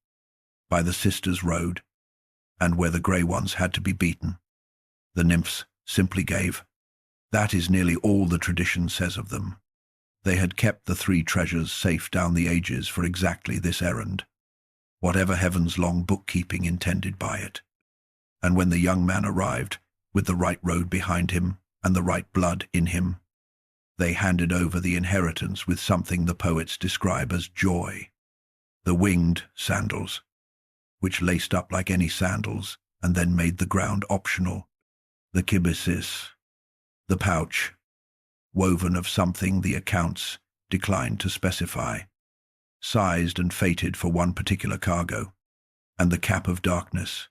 by the sisters' road, and where the grey ones had to be beaten. The nymphs simply gave. That is nearly all the tradition says of them. They had kept the 3 treasures safe down the ages for exactly this errand, whatever heaven's long bookkeeping intended by it. And when the young man arrived, with the right road behind him and the right blood in him, they handed over the inheritance with something the poets describe as joy. The winged sandals, which laced up like any sandals and then made the ground optional. The kibisis, the pouch, woven of something the accounts declined to specify, sized and fated for one particular cargo, and the cap of darkness,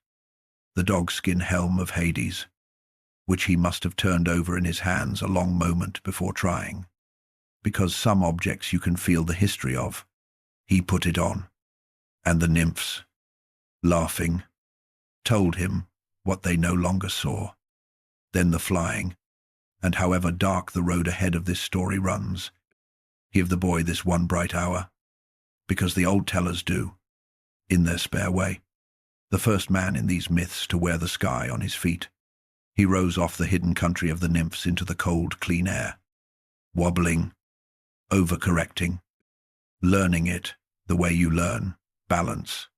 the dogskin helm of Hades, which he must have turned over in his hands a long moment before trying, because some objects you can feel the history of. He put it on, And the nymphs, laughing, told him what they no longer saw. Then the flying, and however dark the road ahead of this story runs, give the boy this one bright hour, because the old tellers do, in their spare way. The first man in these myths to wear the sky on his feet, he rose off the hidden country of the nymphs into the cold, clean air, wobbling, overcorrecting, learning it the way you learn balance,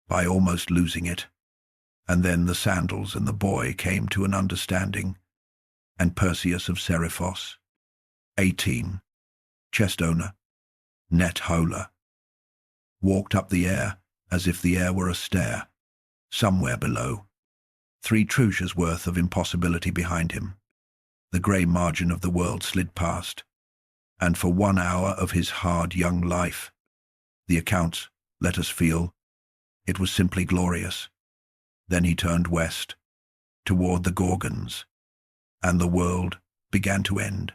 by almost losing it. And then the sandals and the boy came to an understanding, and Perseus of Seriphos, 18, chest owner, net howler, walked up the air as if the air were a stair, somewhere below, 3 trucias worth of impossibility behind him. The grey margin of the world slid past, and for 1 hour of his hard young life, the accounts let us feel it was simply glorious. Then he turned west, toward the Gorgons, and the world began to end.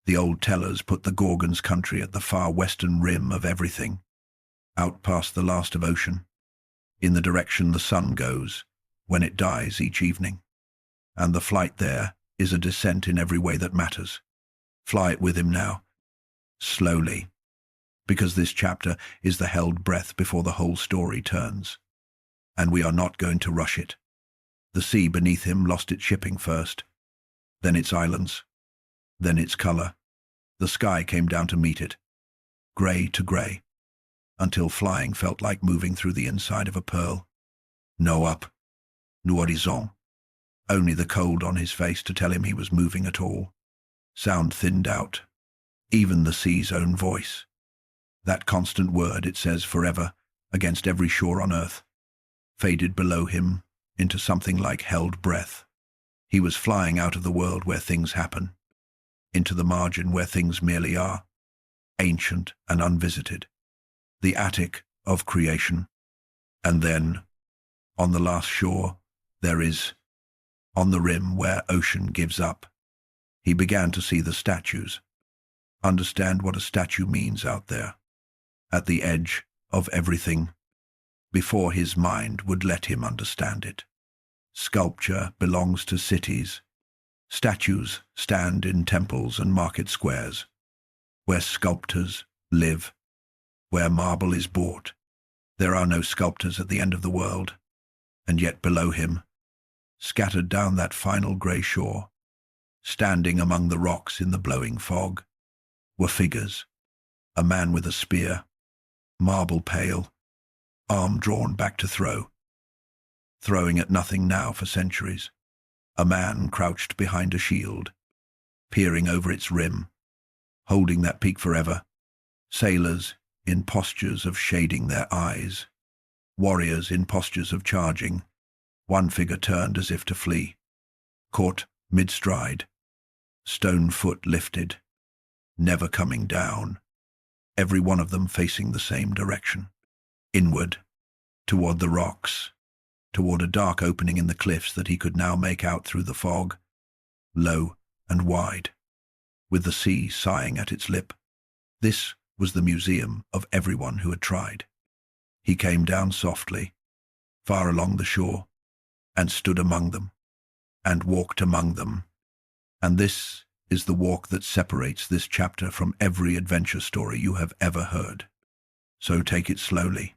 The old tellers put the Gorgons' country at the far western rim of everything, out past the last of ocean, in the direction the sun goes when it dies each evening. And the flight there is a descent in every way that matters. Fly it with him now, slowly, because this chapter is the held breath before the whole story turns. And we are not going to rush it. The sea beneath him lost its shipping first, then its islands, then its color. The sky came down to meet it, grey to grey, until flying felt like moving through the inside of a pearl. No up, no horizon, only the cold on his face to tell him he was moving at all. Sound thinned out, even the sea's own voice. That constant word it says forever against every shore on earth, faded below him into something like held breath. He was flying out of the world where things happen, into the margin where things merely are, ancient and unvisited, the attic of creation. And then, on the last shore, there is, on the rim where ocean gives up, he began to see the statues, understand what a statue means out there, at the edge of everything, before his mind would let him understand it. Sculpture belongs to cities. Statues stand in temples and market squares, where sculptors live, where marble is bought. There are no sculptors at the end of the world, and yet below him, scattered down that final grey shore, standing among the rocks in the blowing fog, were figures, a man with a spear, marble pale, arm drawn back to throw, throwing at nothing now for centuries. A man crouched behind a shield, peering over its rim, holding that peak forever. Sailors in postures of shading their eyes, warriors in postures of charging. One figure turned as if to flee, caught mid-stride, stone foot lifted, never coming down, every one of them facing the same direction, inward, toward the rocks, toward a dark opening in the cliffs that he could now make out through the fog, low and wide, with the sea sighing at its lip. This was the museum of everyone who had tried. He came down softly, far along the shore, and stood among them, and walked among them. And this is the walk that separates this chapter from every adventure story you have ever heard. So take it slowly,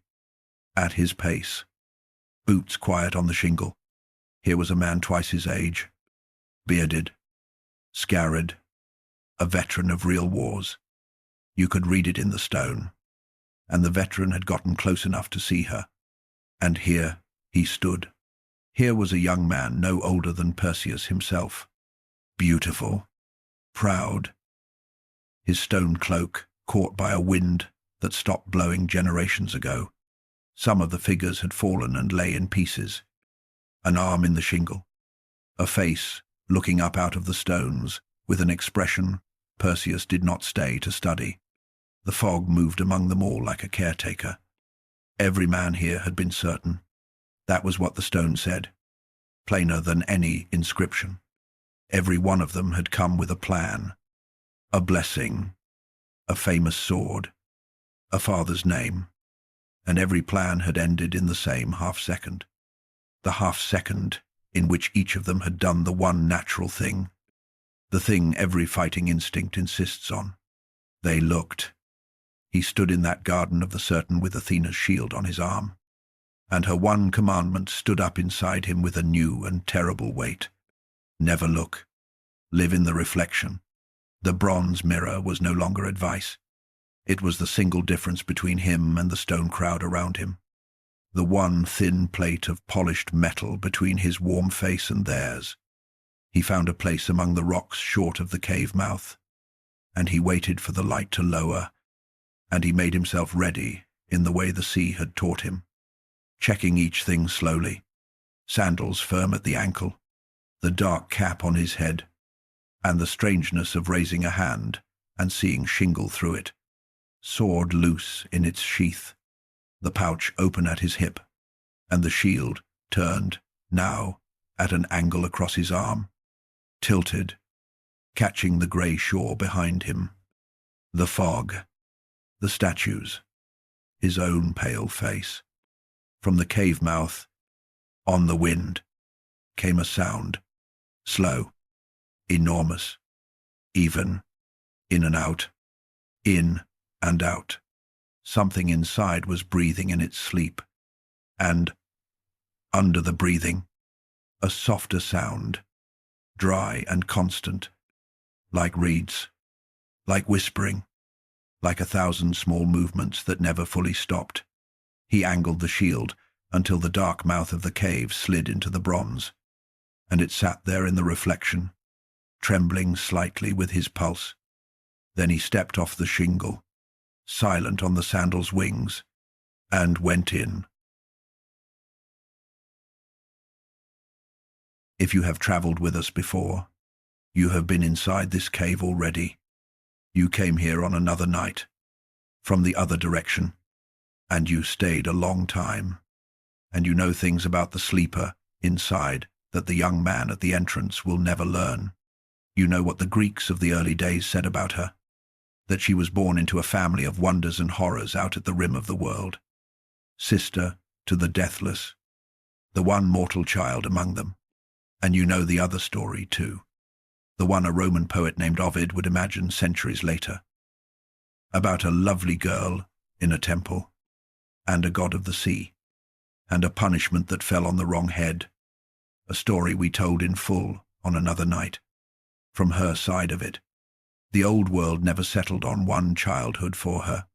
at his pace, boots quiet on the shingle. Here was a man twice his age, bearded, scarred, a veteran of real wars. You could read it in the stone, and the veteran had gotten close enough to see her. And here he stood. Here was a young man no older than Perseus himself, beautiful, proud, his stone cloak caught by a wind that stopped blowing generations ago. Some of the figures had fallen and lay in pieces, an arm in the shingle, a face looking up out of the stones with an expression Perseus did not stay to study. The fog moved among them all like a caretaker. Every man here had been certain. That was what the stone said, plainer than any inscription. Every one of them had come with a plan, a blessing, a famous sword, a father's name, and every plan had ended in the same half-second. The half-second in which each of them had done the one natural thing, the thing every fighting instinct insists on. They looked. He stood in that garden of the certain with Athena's shield on his arm, and her one commandment stood up inside him with a new and terrible weight. Never look. Live in the reflection. The bronze mirror was no longer advice. It was the single difference between him and the stone crowd around him. The one thin plate of polished metal between his warm face and theirs. He found a place among the rocks short of the cave mouth, and he waited for the light to lower, and he made himself ready in the way the sea had taught him, checking each thing slowly, sandals firm at the ankle, the dark cap on his head, and the strangeness of raising a hand and seeing shingle through it, sword loose in its sheath, the pouch open at his hip, and the shield turned, now, at an angle across his arm, tilted, catching the grey shore behind him, the fog, the statues, his own pale face. From the cave mouth, on the wind, came a sound, slow, enormous, even, in and out, in and out. Something inside was breathing in its sleep, and, under the breathing, a softer sound, dry and constant, like reeds, like whispering, like 1,000 small movements that never fully stopped. He angled the shield until the dark mouth of the cave slid into the bronze, and it sat there in the reflection, trembling slightly with his pulse. Then he stepped off the shingle, silent on the sandal's wings, and went in. If you have traveled with us before, you have been inside this cave already. You came here on another night, from the other direction, and you stayed a long time, and you know things about the sleeper inside that the young man at the entrance will never learn. You know what the Greeks of the early days said about her, that she was born into a family of wonders and horrors out at the rim of the world, sister to the deathless, the one mortal child among them. And you know the other story too, the one a Roman poet named Ovid would imagine centuries later, about a lovely girl in a temple, and a god of the sea, and a punishment that fell on the wrong head, a story we told in full on another night, from her side of it. The old world never settled on one childhood for her.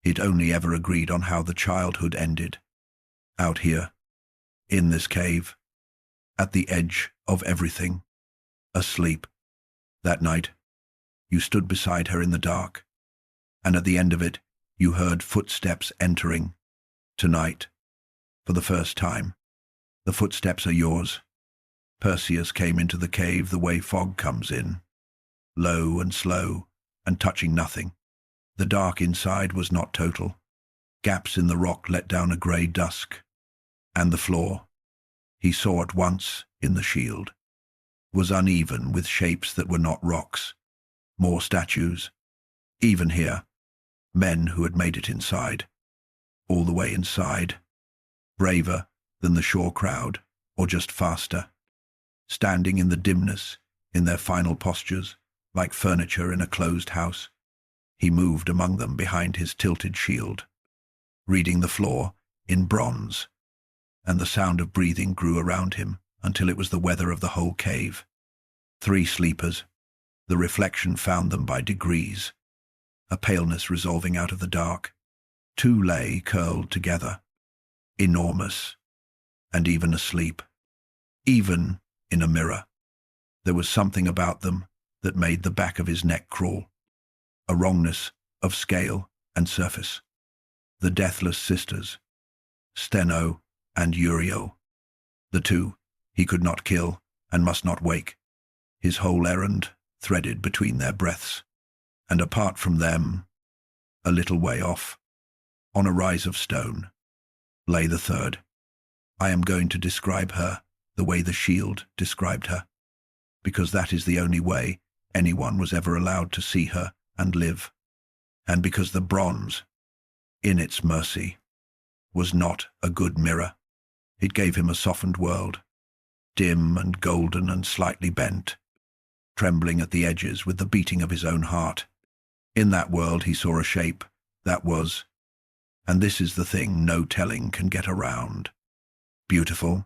It only ever agreed on how the childhood ended. Out here, in this cave, at the edge of everything, asleep. That night, you stood beside her in the dark, and at the end of it, you heard footsteps entering. Tonight, for the first time, the footsteps are yours. Perseus came into the cave the way fog comes in, low and slow, and touching nothing. The dark inside was not total. Gaps in the rock let down a grey dusk, and the floor, he saw at once in the shield, was uneven with shapes that were not rocks. More statues, even here, men who had made it inside, all the way inside, braver than the shore crowd, or just faster, standing in the dimness, in their final postures, like furniture in a closed house. He moved among them behind his tilted shield, reading the floor in bronze, and the sound of breathing grew around him until it was the weather of the whole cave. 3 sleepers. The reflection found them by degrees, a paleness resolving out of the dark. 2 lay curled together, enormous, and even asleep. Even in a mirror, there was something about them that made the back of his neck crawl, a wrongness of scale and surface. The deathless sisters, Steno and Uriel, the 2 he could not kill and must not wake, his whole errand threaded between their breaths. And apart from them, a little way off, on a rise of stone, lay the 3rd. I am going to describe her the way the shield described her, because that is the only way anyone was ever allowed to see her and live, and because the bronze, in its mercy, was not a good mirror. It gave him a softened world, dim and golden and slightly bent, trembling at the edges with the beating of his own heart. In that world he saw a shape that was, and this is the thing no telling can get around, beautiful.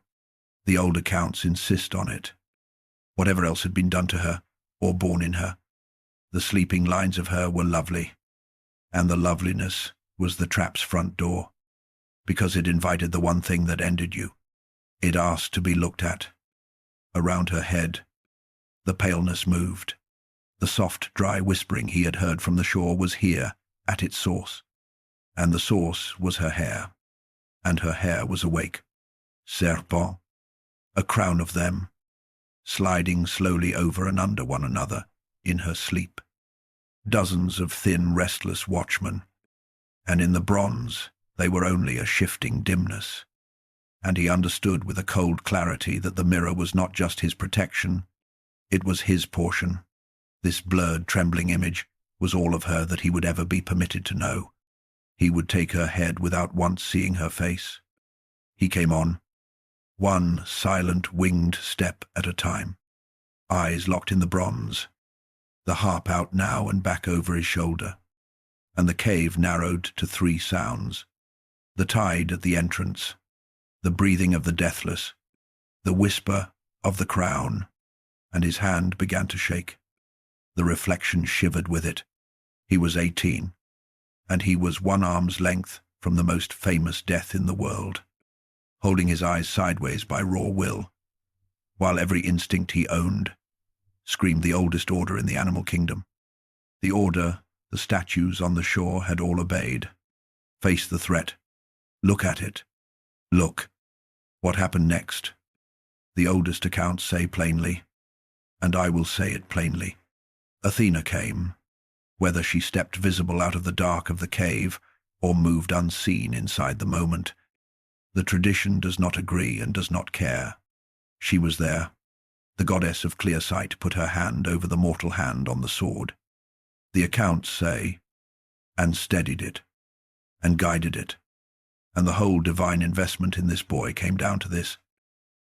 The old accounts insist on it. Whatever else had been done to her, or born in her, the sleeping lines of her were lovely, and the loveliness was the trap's front door, because it invited the one thing that ended you. It asked to be looked at. Around her head, the paleness moved. The soft, dry whispering he had heard from the shore was here, at its source. And the source was her hair, and her hair was awake. Serpent, a crown of them, sliding slowly over and under one another in her sleep. Dozens of thin, restless watchmen, and in the bronze they were only a shifting dimness. And he understood with a cold clarity that the mirror was not just his protection, it was his portion. This blurred, trembling image was all of her that he would ever be permitted to know. He would take her head without once seeing her face. He came on, one silent, winged step at a time, eyes locked in the bronze, the harp out now and back over his shoulder, and the cave narrowed to 3 sounds: the tide at the entrance, the breathing of the deathless, the whisper of the crown, and his hand began to shake. The reflection shivered with it. He was 18, and he was 1 arm's length from the most famous death in the world, holding his eyes sideways by raw will, while every instinct he owned screamed the oldest order in the animal kingdom. The order the statues on the shore had all obeyed. Face the threat. Look at it. Look. What happened next? The oldest accounts say plainly, and I will say it plainly. Athena came, whether she stepped visible out of the dark of the cave or moved unseen inside the moment. The tradition does not agree and does not care. She was there. The goddess of clear sight put her hand over the mortal hand on the sword. The accounts say, and steadied it, and guided it. And the whole divine investment in this boy came down to this: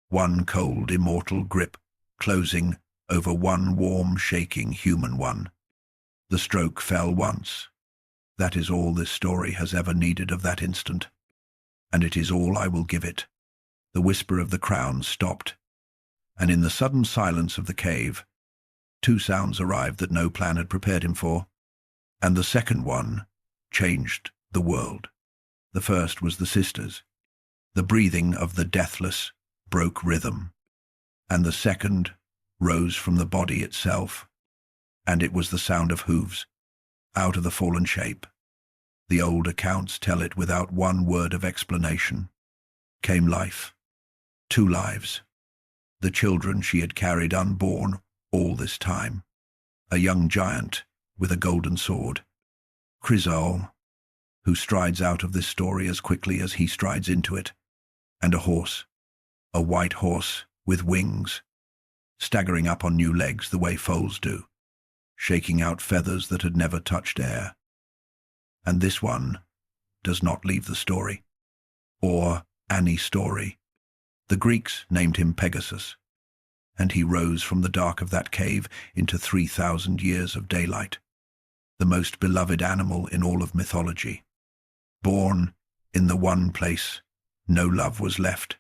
1 cold, immortal grip, closing over 1 warm, shaking human one. The stroke fell once. That is all this story has ever needed of that instant, and it is all I will give it. The whisper of the crown stopped, and in the sudden silence of the cave, 2 sounds arrived that no plan had prepared him for, and the second one changed the world. The first was the sisters. The breathing of the deathless broke rhythm, and the second rose from the body itself, and it was the sound of hooves, out of the fallen shape. The old accounts tell it without 1 word of explanation. Came life. 2 lives. The children she had carried unborn all this time. A young giant with a golden sword, Chrysaor, who strides out of this story as quickly as he strides into it, and a horse, a white horse with wings, staggering up on new legs the way foals do, shaking out feathers that had never touched air. And this one does not leave the story, or any story. The Greeks named him Pegasus, and he rose from the dark of that cave into 3,000 years of daylight, the most beloved animal in all of mythology. Born in the one place no love was left.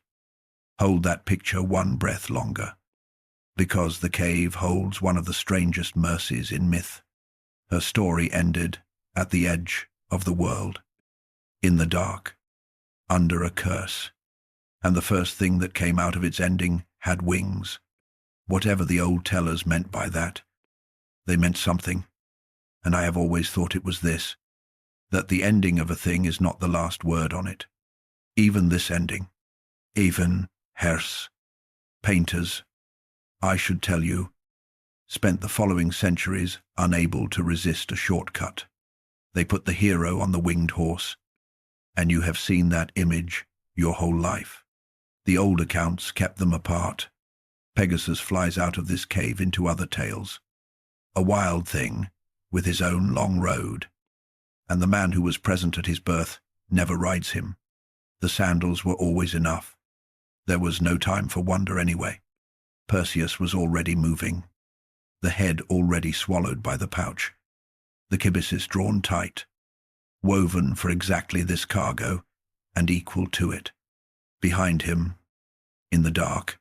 Hold that picture 1 breath longer, because the cave holds one of the strangest mercies in myth. Her story ended at the edge of the world, in the dark, under a curse, and the first thing that came out of its ending had wings. Whatever the old tellers meant by that, they meant something, and I have always thought it was this: that the ending of a thing is not the last word on it. Even this ending, even Herse, painters, I should tell you, spent the following centuries unable to resist a shortcut. They put the hero on the winged horse, and you have seen that image your whole life. The old accounts kept them apart. Pegasus flies out of this cave into other tales, a wild thing with his own long road, and the man who was present at his birth never rides him. The sandals were always enough. There was no time for wonder anyway. Perseus was already moving, the head already swallowed by the pouch, the kibisis drawn tight, woven for exactly this cargo, and equal to it. Behind him, in the dark,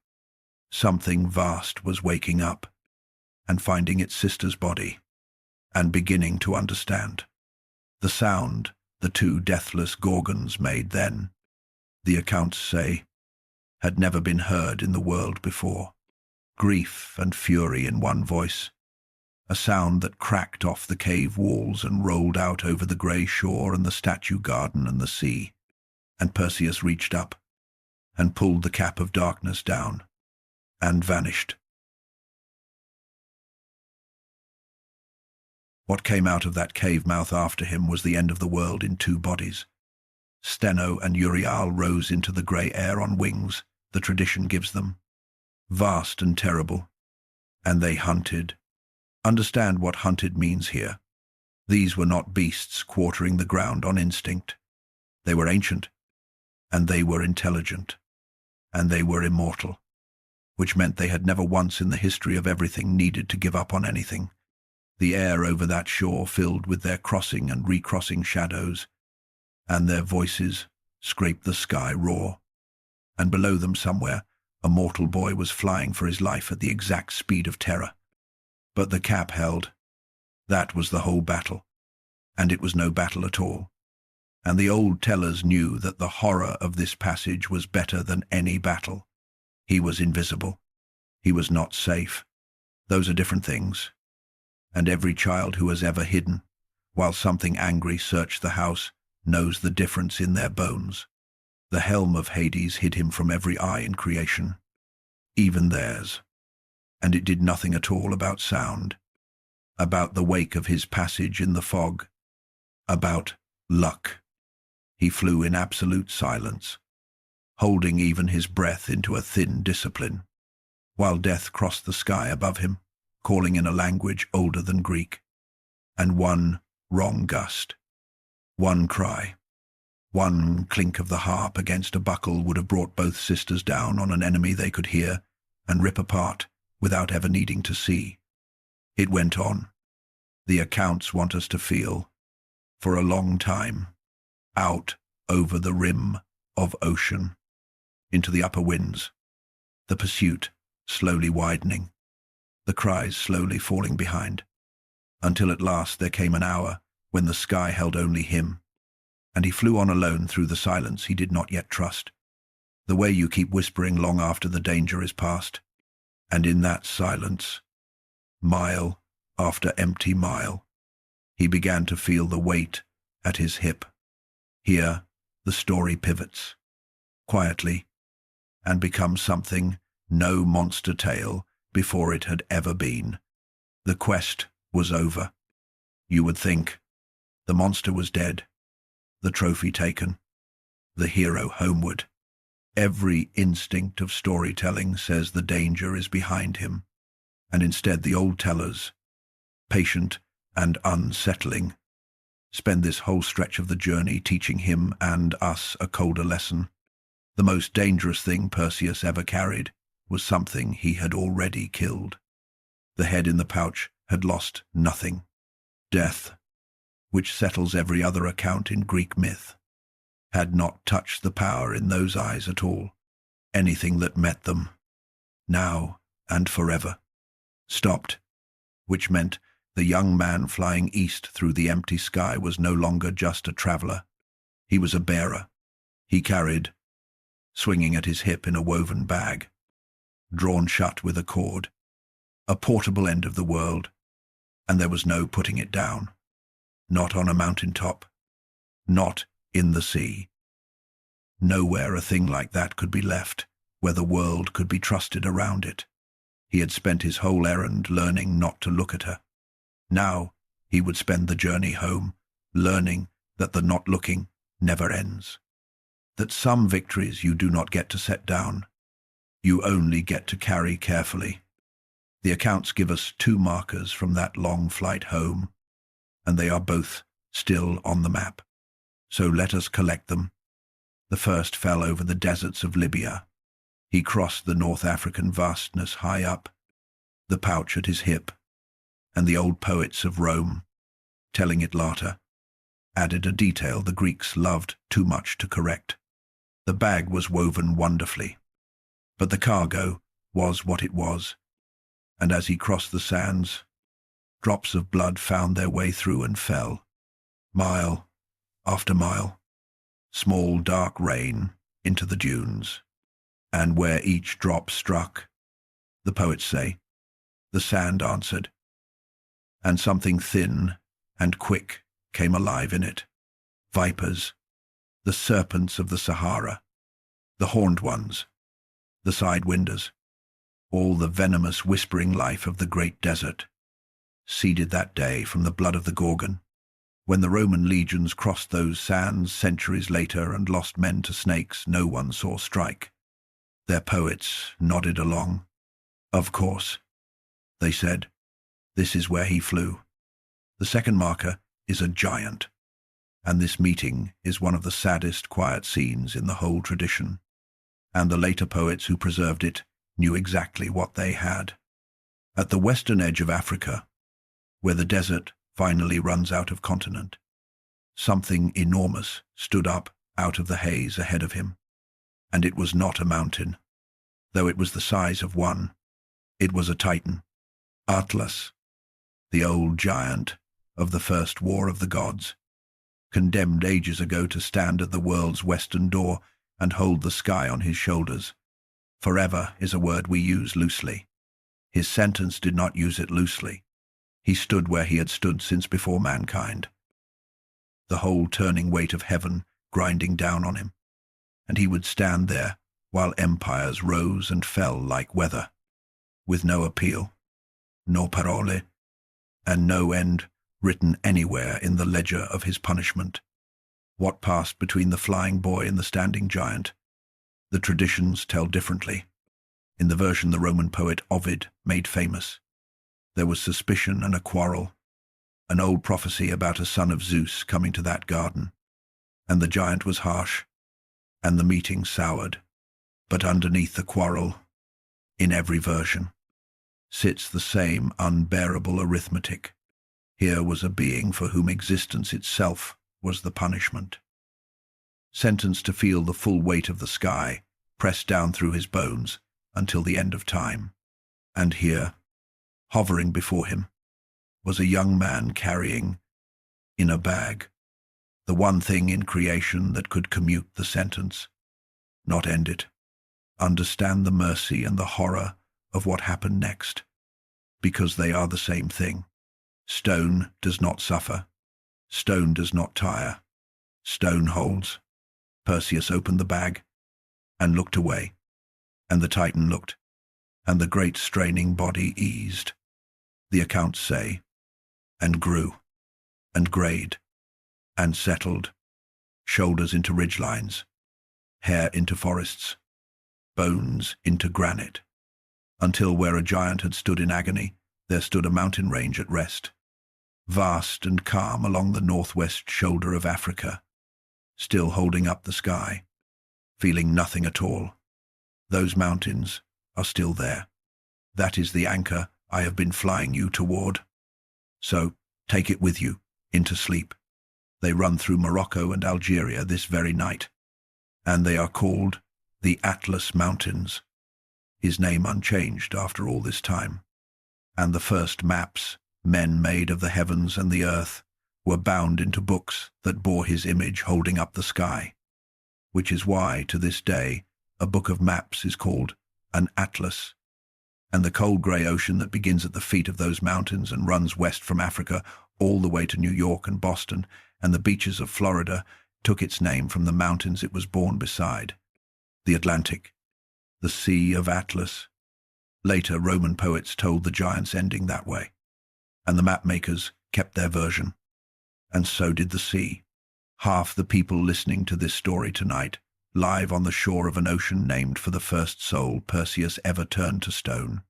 something vast was waking up, and finding its sister's body, and beginning to understand. The sound the two deathless Gorgons made then, the accounts say, had never been heard in the world before. Grief and fury in one voice, a sound that cracked off the cave walls and rolled out over the grey shore and the statue garden and the sea. And Perseus reached up and pulled the cap of darkness down and vanished. What came out of that cave mouth after him was the end of the world in two bodies. Steno and Uriel rose into the grey air on wings the tradition gives them, vast and terrible, and they hunted. Understand what hunted means here. These were not beasts quartering the ground on instinct. They were ancient, and they were intelligent, and they were immortal, which meant they had never once in the history of everything needed to give up on anything. The air over that shore filled with their crossing and recrossing shadows, and their voices scraped the sky raw. And below them somewhere, a mortal boy was flying for his life at the exact speed of terror. But the cap held. That was the whole battle. And it was no battle at all. And the old tellers knew that the horror of this passage was better than any battle. He was invisible. He was not safe. Those are different things. And every child who has ever hidden, while something angry searched the house, knows the difference in their bones. The helm of Hades hid him from every eye in creation, even theirs. And it did nothing at all about sound, about the wake of his passage in the fog, about luck. He flew in absolute silence, holding even his breath into a thin discipline, while death crossed the sky above him, calling in a language older than Greek. And one wrong gust, one cry, one clink of the harp against a buckle would have brought both sisters down on an enemy they could hear and rip apart without ever needing to see. It went on. The accounts want us to feel, for a long time, out over the rim of ocean, into the upper winds, the pursuit slowly widening, the cries slowly falling behind, until at last there came an hour when the sky held only him, and he flew on alone through the silence he did not yet trust, the way you keep whispering long after the danger is past. And in that silence, mile after empty mile, he began to feel the weight at his hip. Here the story pivots, quietly, and becomes something no monster tale before it had ever been. The quest was over. You would think. The monster was dead, the trophy taken, the hero homeward. Every instinct of storytelling says the danger is behind him, and instead the old tellers, patient and unsettling, spend this whole stretch of the journey teaching him and us a colder lesson. The most dangerous thing Perseus ever carried was something he had already killed. The head in the pouch had lost nothing. Death, which settles every other account in Greek myth, had not touched the power in those eyes at all. Anything that met them, now and forever, stopped, which meant the young man flying east through the empty sky was no longer just a traveler. He was a bearer. He carried, swinging at his hip in a woven bag, drawn shut with a cord, a portable end of the world, and there was no putting it down. Not on a mountaintop, not in the sea. Nowhere a thing like that could be left, where the world could be trusted around it. He had spent his whole errand learning not to look at her. Now he would spend the journey home, learning that the not looking never ends. That some victories you do not get to set down, you only get to carry carefully. The accounts give us two markers from that long flight home, and they are both still on the map. So let us collect them. The first fell over the deserts of Libya. He crossed the North African vastness high up, the pouch at his hip, and the old poets of Rome, telling it later, added a detail the Greeks loved too much to correct. The bag was woven wonderfully, but the cargo was what it was, and as he crossed the sands, drops of blood found their way through and fell, mile after mile, small dark rain into the dunes, and where each drop struck, the poets say, the sand answered, and something thin and quick came alive in it. Vipers, the serpents of the Sahara, the horned ones, the sidewinders, all the venomous whispering life of the great desert, seeded that day from the blood of the Gorgon. When the Roman legions crossed those sands centuries later and lost men to snakes no one saw strike, their poets nodded along. Of course, they said, this is where he flew. The second marker is a giant, and this meeting is one of the saddest quiet scenes in the whole tradition, and the later poets who preserved it knew exactly what they had. At the western edge of Africa, where the desert finally runs out of continent, something enormous stood up out of the haze ahead of him, and it was not a mountain, though it was the size of one. It was a titan, Atlas, the old giant of the first war of the gods, condemned ages ago to stand at the world's western door and hold the sky on his shoulders. Forever is a word we use loosely. His sentence did not use it loosely. He stood where he had stood since before mankind, the whole turning weight of heaven grinding down on him, and he would stand there while empires rose and fell like weather, with no appeal, no parole, and no end written anywhere in the ledger of his punishment. What passed between the flying boy and the standing giant? The traditions tell differently. In the version the Roman poet Ovid made famous, there was suspicion and a quarrel, an old prophecy about a son of Zeus coming to that garden, and the giant was harsh, and the meeting soured. But underneath the quarrel, in every version, sits the same unbearable arithmetic. Here was a being for whom existence itself was the punishment, sentenced to feel the full weight of the sky pressed down through his bones until the end of time. And here, hovering before him, was a young man carrying, in a bag, the one thing in creation that could commute the sentence, not end it, understand the mercy and the horror of what happened next, because they are the same thing. Stone does not suffer. Stone does not tire. Stone holds. Perseus opened the bag and looked away, and the Titan looked, and the great straining body eased, the accounts say, and grew, and grayed, and settled, shoulders into ridgelines, hair into forests, bones into granite, until where a giant had stood in agony, there stood a mountain range at rest, vast and calm along the northwest shoulder of Africa, still holding up the sky, feeling nothing at all. Those mountains are still there. That is the anchor I have been flying you toward. So take it with you into sleep. They run through Morocco and Algeria this very night, and they are called the Atlas Mountains, his name unchanged after all this time. And the first maps men made of the heavens and the earth were bound into books that bore his image holding up the sky, which is why, to this day, a book of maps is called an atlas. And the cold grey ocean that begins at the feet of those mountains and runs west from Africa all the way to New York and Boston and the beaches of Florida took its name from the mountains it was born beside. The Atlantic, the Sea of Atlas. Later, Roman poets told the giant's ending that way, and the map makers kept their version, and so did the sea. Half the people listening to this story tonight, live on the shore of an ocean named for the first soul Perseus ever turned to stone.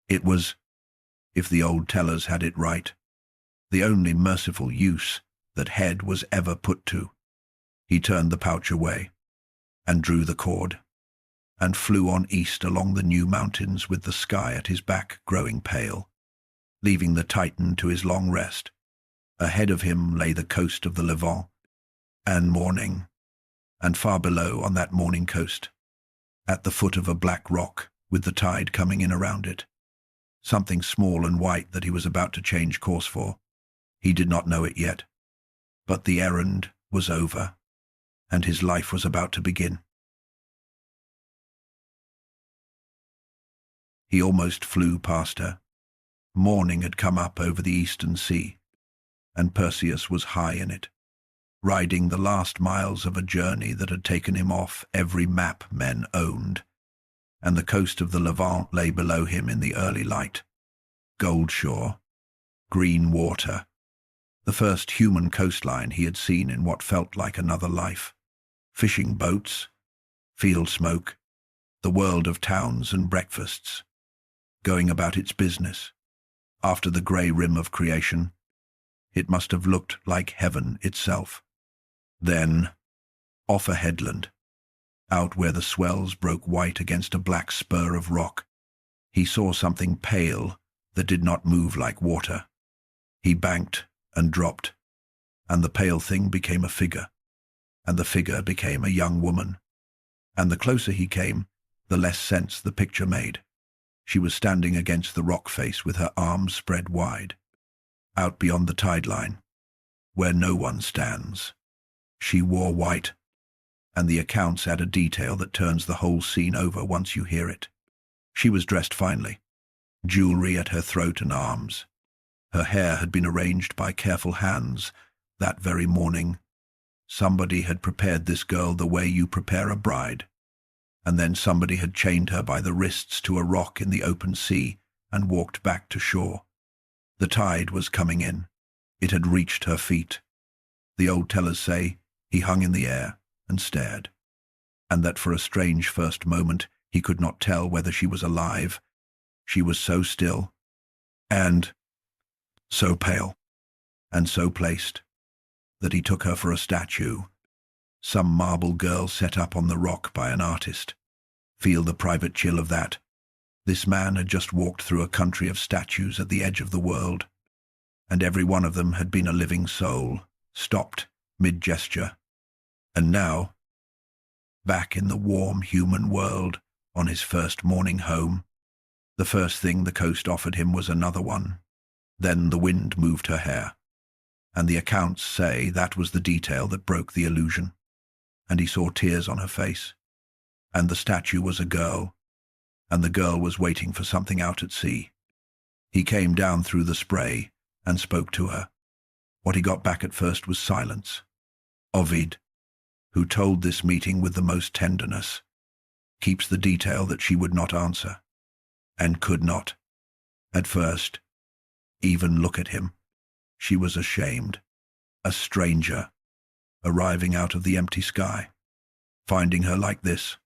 It was, if the old tellers had it right, the only merciful use that head was ever put to. He turned the pouch away, and drew the cord, and flew on east along the new mountains with the sky at his back growing pale, leaving the Titan to his long rest. Ahead of him lay the coast of the Levant, and morning, and far below on that morning coast, at the foot of a black rock with the tide coming in around it, something small and white that he was about to change course for. He did not know it yet, but the errand was over, and his life was about to begin. He almost flew past her. Morning had come up over the eastern sea, and Perseus was high in it, riding the last miles of a journey that had taken him off every map men owned, and the coast of the Levant lay below him in the early light. Gold shore, green water, the first human coastline he had seen in what felt like another life. Fishing boats, field smoke, the world of towns and breakfasts, going about its business. After the grey rim of creation, it must have looked like heaven itself. Then, off a headland, out where the swells broke white against a black spur of rock, he saw something pale that did not move like water. He banked and dropped, and the pale thing became a figure, and the figure became a young woman. And the closer he came, the less sense the picture made. She was standing against the rock face with her arms spread wide, out beyond the tide line, where no one stands. She wore white, and the accounts add a detail that turns the whole scene over once you hear it. She was dressed finely, jewelry at her throat and arms. Her hair had been arranged by careful hands that very morning. Somebody had prepared this girl the way you prepare a bride, and then somebody had chained her by the wrists to a rock in the open sea and walked back to shore. The tide was coming in. It had reached her feet. The old tellers say he hung in the air and stared, and that for a strange first moment he could not tell whether she was alive. She was so still, and so pale, and so placed, that he took her for a statue, some marble girl set up on the rock by an artist. Feel the private chill of that. This man had just walked through a country of statues at the edge of the world, and every one of them had been a living soul, stopped mid-gesture. And now, back in the warm human world, on his first morning home, the first thing the coast offered him was another one. Then the wind moved her hair, and the accounts say that was the detail that broke the illusion, and he saw tears on her face. And the statue was a girl, and the girl was waiting for something out at sea. He came down through the spray and spoke to her. What he got back at first was silence. Ovid, who told this meeting with the most tenderness, keeps the detail that she would not answer, and could not, at first, even look at him. She was ashamed, a stranger, arriving out of the empty sky, finding her like this,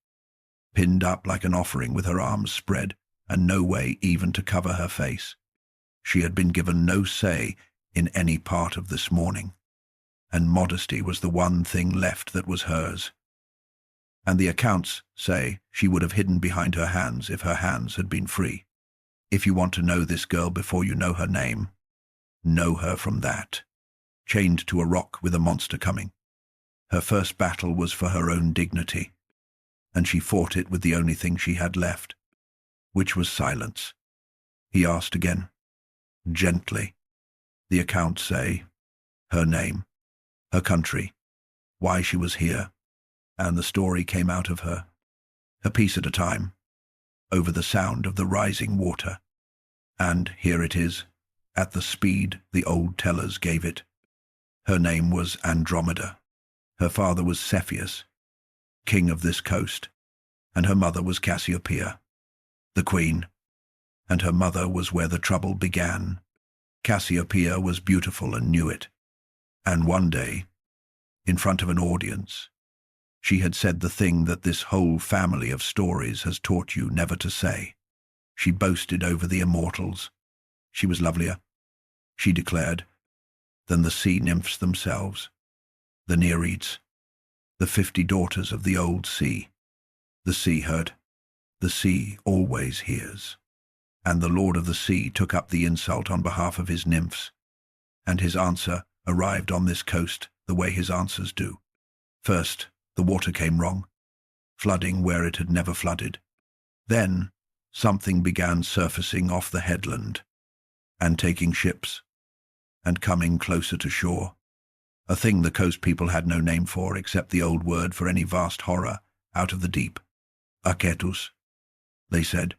pinned up like an offering with her arms spread and no way even to cover her face. She had been given no say in any part of this morning, and modesty was the one thing left that was hers. And the accounts say she would have hidden behind her hands if her hands had been free. If you want to know this girl before you know her name, know her from that. Chained to a rock with a monster coming. Her first battle was for her own dignity, and she fought it with the only thing she had left, which was silence. He asked again, gently. The accounts say her name, her country, why she was here, and the story came out of her, a piece at a time, over the sound of the rising water. And here it is, at the speed the old tellers gave it. Her name was Andromeda. Her father was Cepheus, king of this coast, and her mother was Cassiopeia, the queen, and her mother was where the trouble began. Cassiopeia was beautiful and knew it, and one day, in front of an audience, she had said the thing that this whole family of stories has taught you never to say. She boasted over the immortals. She was lovelier, she declared, than the sea nymphs themselves, the Nereids, The 50 daughters of the old sea. The sea heard. The sea always hears. And the Lord of the Sea took up the insult on behalf of his nymphs, and his answer arrived on this coast the way his answers do. First, the water came wrong, flooding where it had never flooded. Then, something began surfacing off the headland, and taking ships, and coming closer to shore. A thing the coast people had no name for except the old word for any vast horror out of the deep. Aketus, they said.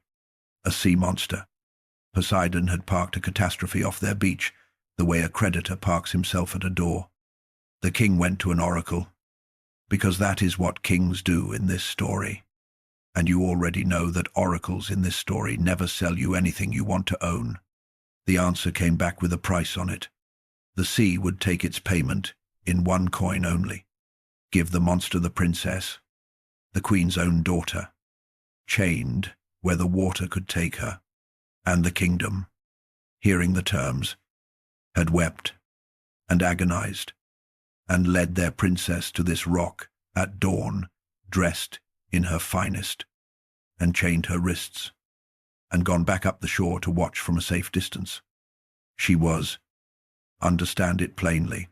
A sea monster. Poseidon had parked a catastrophe off their beach, the way a creditor parks himself at a door. The king went to an oracle, because that is what kings do in this story. And you already know that oracles in this story never sell you anything you want to own. The answer came back with a price on it. The sea would take its payment in one coin only. Give the monster the princess, the queen's own daughter, chained where the water could take her, and the kingdom, hearing the terms, had wept and agonized, and led their princess to this rock at dawn, dressed in her finest, and chained her wrists, and gone back up the shore to watch from a safe distance. She was, understand it plainly,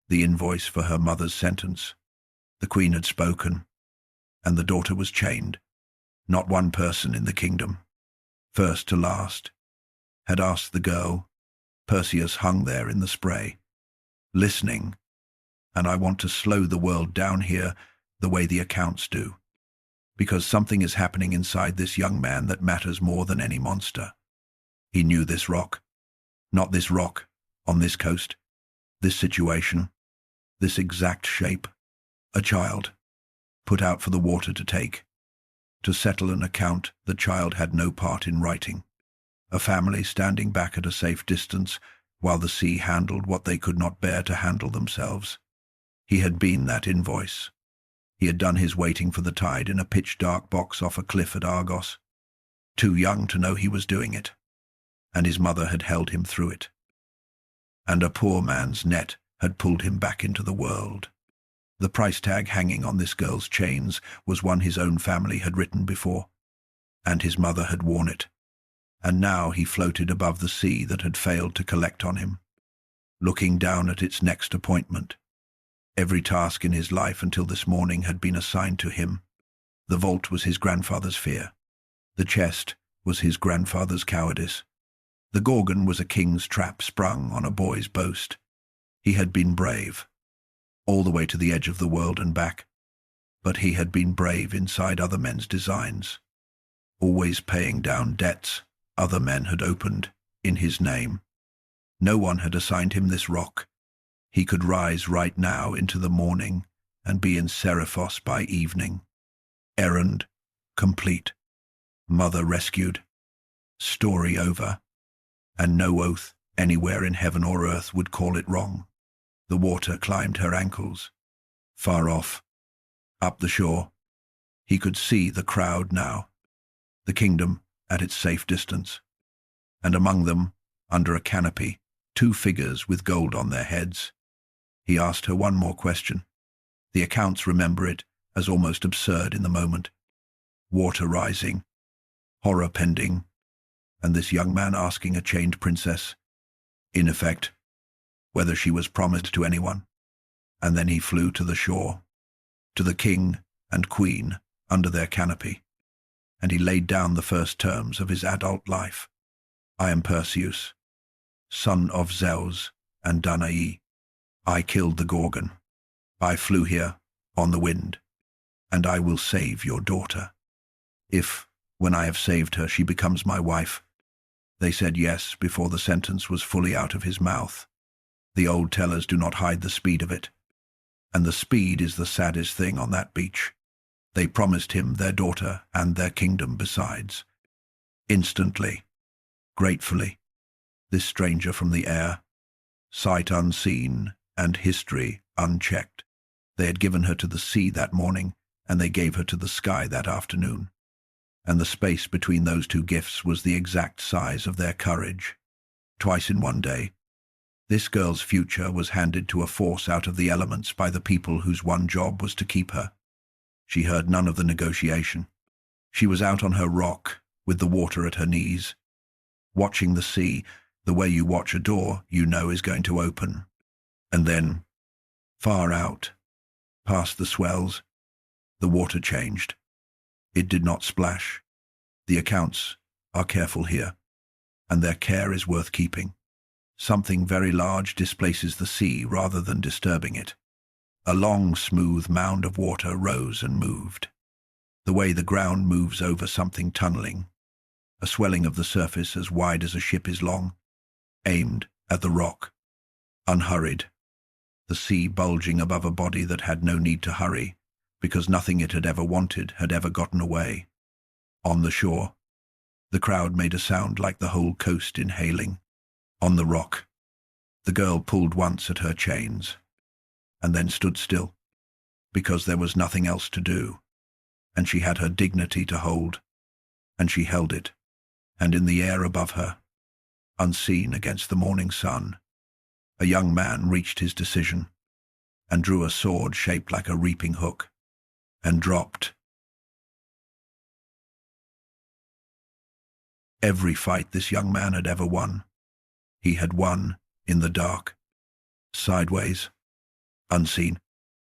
the invoice for her mother's sentence. The queen had spoken, and the daughter was chained. Not one person in the kingdom, first to last, had asked the girl. Perseus hung there in the spray, listening, and I want to slow the world down here the way the accounts do, because something is happening inside this young man that matters more than any monster. He knew this rock, not this rock, on this coast, this situation, this exact shape, a child, put out for the water to take. To settle an account the child had no part in writing. A family standing back at a safe distance while the sea handled what they could not bear to handle themselves. He had been that invoice. He had done his waiting for the tide in a pitch-dark box off a cliff at Argos. Too young to know he was doing it, and his mother had held him through it. And a poor man's net had pulled him back into the world. The price tag hanging on this girl's chains was one his own family had written before, and his mother had worn it. And now he floated above the sea that had failed to collect on him, looking down at its next appointment. Every task in his life until this morning had been assigned to him. The vault was his grandfather's fear. The chest was his grandfather's cowardice. The Gorgon was a king's trap sprung on a boy's boast. He had been brave, all the way to the edge of the world and back, but he had been brave inside other men's designs, always paying down debts other men had opened in his name. No one had assigned him this rock. He could rise right now into the morning and be in Seriphos by evening. Errand complete. Mother rescued. Story over. And no oath anywhere in heaven or earth would call it wrong. The water climbed her ankles. Far off, up the shore, he could see the crowd now, the kingdom at its safe distance, and among them, under a canopy, 2 figures with gold on their heads. He asked her one more question. The accounts remember it as almost absurd in the moment. Water rising, horror pending, and this young man asking a chained princess, in effect, whether she was promised to anyone. And then he flew to the shore, to the king and queen under their canopy, and he laid down the first terms of his adult life. I am Perseus, son of Zeus and Danae. I killed the Gorgon. I flew here, on the wind, and I will save your daughter. If, when I have saved her, she becomes my wife. They said yes before the sentence was fully out of his mouth. The old tellers do not hide the speed of it, and the speed is the saddest thing on that beach. They promised him their daughter and their kingdom besides. Instantly, gratefully, this stranger from the air, sight unseen and history unchecked. They had given her to the sea that morning, and they gave her to the sky that afternoon. And the space between those 2 gifts was the exact size of their courage. Twice in one day, This girl's future was handed to a force out of the elements by the people whose one job was to keep her. She heard none of the negotiation. She was out on her rock, with the water at her knees, watching the sea, the way you watch a door you know is going to open. And then, far out, past the swells, the water changed. It did not splash. The accounts are careful here, and their care is worth keeping. Something very large displaces the sea rather than disturbing it. A long, smooth mound of water rose and moved. The way the ground moves over something tunneling, a swelling of the surface as wide as a ship is long, aimed at the rock, unhurried, the sea bulging above a body that had no need to hurry, because nothing it had ever wanted had ever gotten away. On the shore, the crowd made a sound like the whole coast inhaling. On the rock, the girl pulled once at her chains, and then stood still, because there was nothing else to do, and she had her dignity to hold, and she held it, and in the air above her, unseen against the morning sun, a young man reached his decision, and drew a sword shaped like a reaping hook, and dropped. Every fight this young man had ever won, he had won in the dark, sideways, unseen.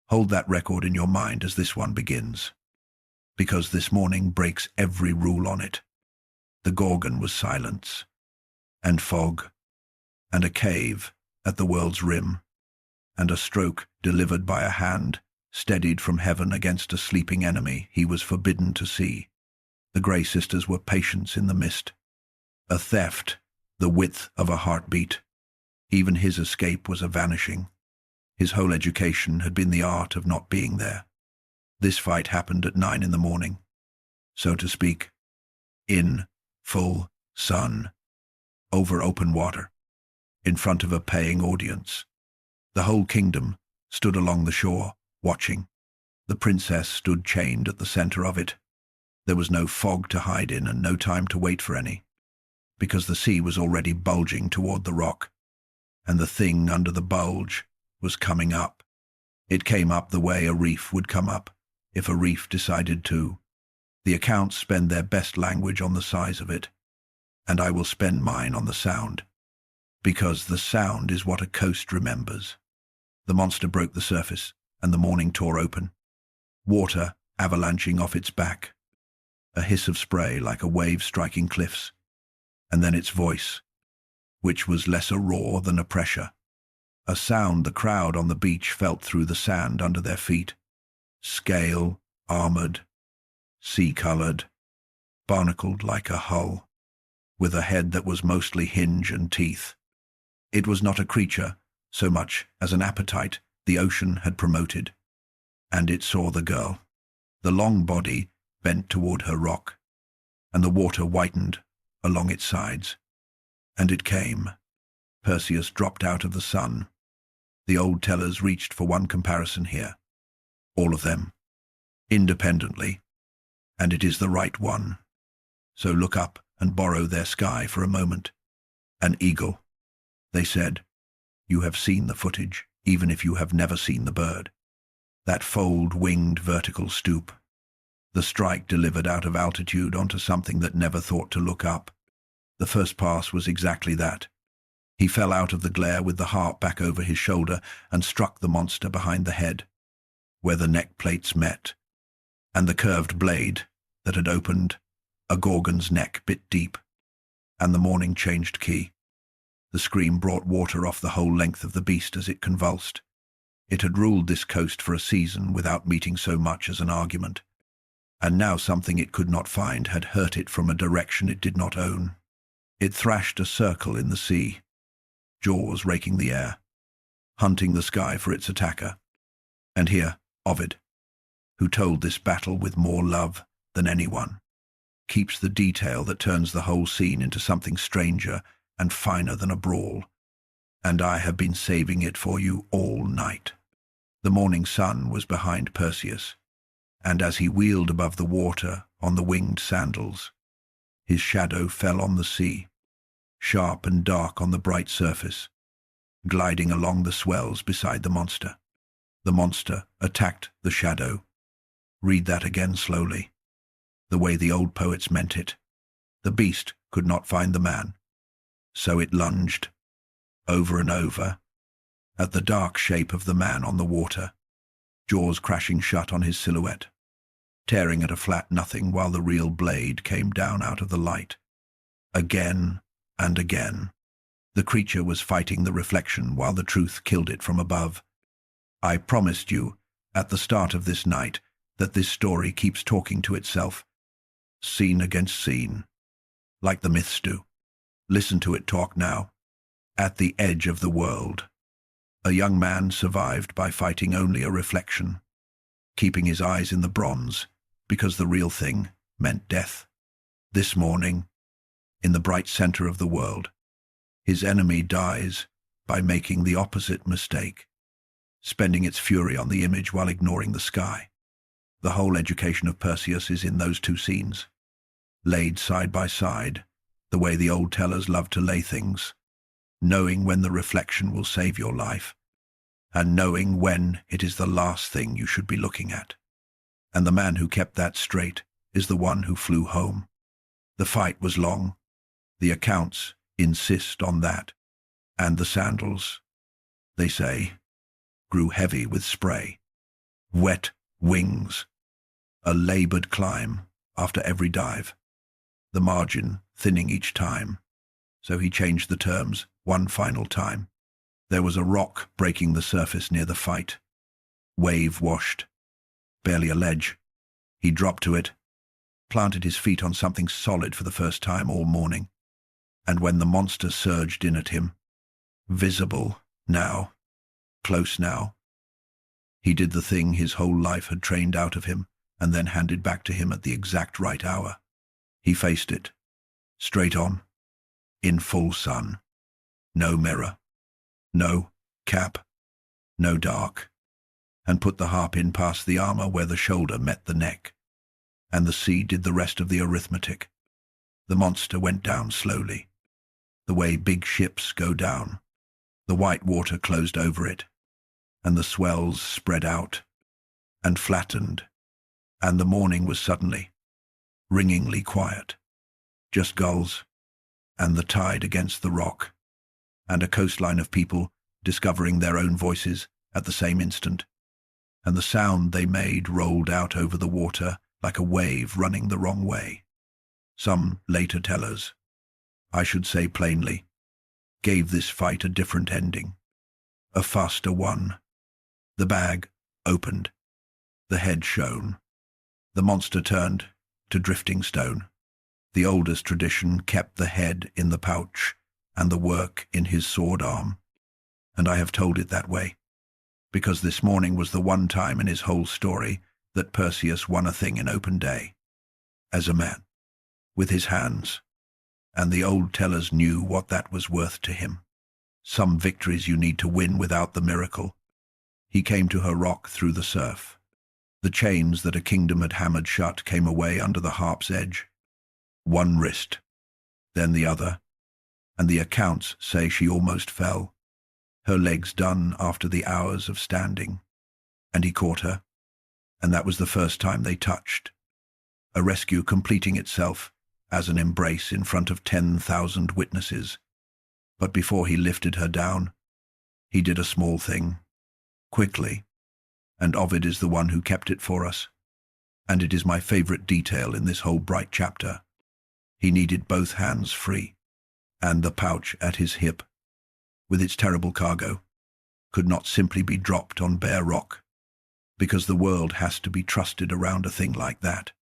Hold that record in your mind as this one begins, because this morning breaks every rule on it. The Gorgon was silence, and fog, and a cave at the world's rim, and a stroke delivered by a hand, steadied from heaven against a sleeping enemy he was forbidden to see. The Grey Sisters were patience in the mist. A theft, the width of a heartbeat. Even his escape was a vanishing. His whole education had been the art of not being there. This fight happened at 9 in the morning, so to speak, in full sun, over open water, in front of a paying audience. The whole kingdom stood along the shore, watching. The princess stood chained at the center of it. There was no fog to hide in and no time to wait for any, because the sea was already bulging toward the rock, and the thing under the bulge was coming up. It came up the way a reef would come up, if a reef decided to. The accounts spend their best language on the size of it, and I will spend mine on the sound, because the sound is what a coast remembers. The monster broke the surface, and the morning tore open. Water avalanching off its back. A hiss of spray like a wave striking cliffs, and then its voice, which was less a roar than a pressure. A sound the crowd on the beach felt through the sand under their feet. Scale, armored, sea-colored, barnacled like a hull, with a head that was mostly hinge and teeth. It was not a creature, so much as an appetite the ocean had promoted. And it saw the girl. The long body bent toward her rock, and the water whitened along its sides. And it came. Perseus dropped out of the sun. The old tellers reached for one comparison here. All of them, independently, and it is the right one. So look up and borrow their sky for a moment. An eagle, they said. You have seen the footage, even if you have never seen the bird. That fold-winged vertical stoop. The strike delivered out of altitude onto something that never thought to look up. The first pass was exactly that. He fell out of the glare with the harp back over his shoulder and struck the monster behind the head, where the neck plates met, and the curved blade that had opened a Gorgon's neck bit deep, and the morning changed key. The scream brought water off the whole length of the beast as it convulsed. It had ruled this coast for a season without meeting so much as an argument, and now something it could not find had hurt it from a direction it did not own. It thrashed a circle in the sea, jaws raking the air, hunting the sky for its attacker. And here, Ovid, who told this battle with more love than anyone, keeps the detail that turns the whole scene into something stranger and finer than a brawl. And I have been saving it for you all night. The morning sun was behind Perseus, and as he wheeled above the water on the winged sandals, his shadow fell on the sea, sharp and dark on the bright surface. gliding along the swells beside the monster. The monster attacked the shadow. Read that again slowly, the way the old poets meant it. The beast could not find the man, so it lunged, over and over, at the dark shape of the man on the water, jaws crashing shut on his silhouette, tearing at a flat nothing while the real blade came down out of the light. Again and again, the creature was fighting the reflection while the truth killed it from above. I promised you, at the start of this night, that this story keeps talking to itself, scene against scene, like the myths do. Listen to it talk now. At the edge of the world, a young man survived by fighting only a reflection, keeping his eyes in the bronze, because the real thing meant death. This morning, in the bright center of the world, his enemy dies by making the opposite mistake, spending its fury on the image while ignoring the sky. The whole education of Perseus is in those two scenes, laid side by side, the way the old tellers love to lay things, knowing when the reflection will save your life, and knowing when it is the last thing you should be looking at. And the man who kept that straight is the one who flew home. The fight was long. The accounts insist on that. And the sandals, they say, grew heavy with spray. Wet wings. A labored climb after every dive. The margin thinning each time. So he changed the terms one final time. There was a rock breaking the surface near the fight. Wave washed. Barely a ledge. He dropped to it, planted his feet on something solid for the first time all morning. And when the monster surged in at him, visible now, close now, he did the thing his whole life had trained out of him and then handed back to him at the exact right hour. He faced it, straight on, in full sun. No mirror, no cap, no dark, and put the harp in past the armor where the shoulder met the neck. And the sea did the rest of the arithmetic. The monster went down slowly, the way big ships go down. The white water closed over it, and the swells spread out and flattened, and the morning was suddenly, ringingly quiet. Just gulls, and the tide against the rock, and a coastline of people discovering their own voices at the same instant, and the sound they made rolled out over the water like a wave running the wrong way. Some later tellers, I should say plainly, gave this fight a different ending, a faster one. The bag opened, the head shone, the monster turned to drifting stone. The oldest tradition kept the head in the pouch and the work in his sword arm, and I have told it that way, because this morning was the one time in his whole story that Perseus won a thing in open day, as a man, with his hands, and the old tellers knew what that was worth to him. Some victories you need to win without the miracle. He came to her rock through the surf. The chains that a kingdom had hammered shut came away under the harp's edge. One wrist, then the other, and the accounts say she almost fell, her legs done after the hours of standing. And he caught her, and that was the first time they touched, a rescue completing itself as an embrace in front of 10,000 witnesses. But before he lifted her down, he did a small thing, quickly, and Ovid is the one who kept it for us, and it is my favorite detail in this whole bright chapter. He needed both hands free, and the pouch at his hip, with its terrible cargo, could not simply be dropped on bare rock, because the world has to be trusted around a thing like that,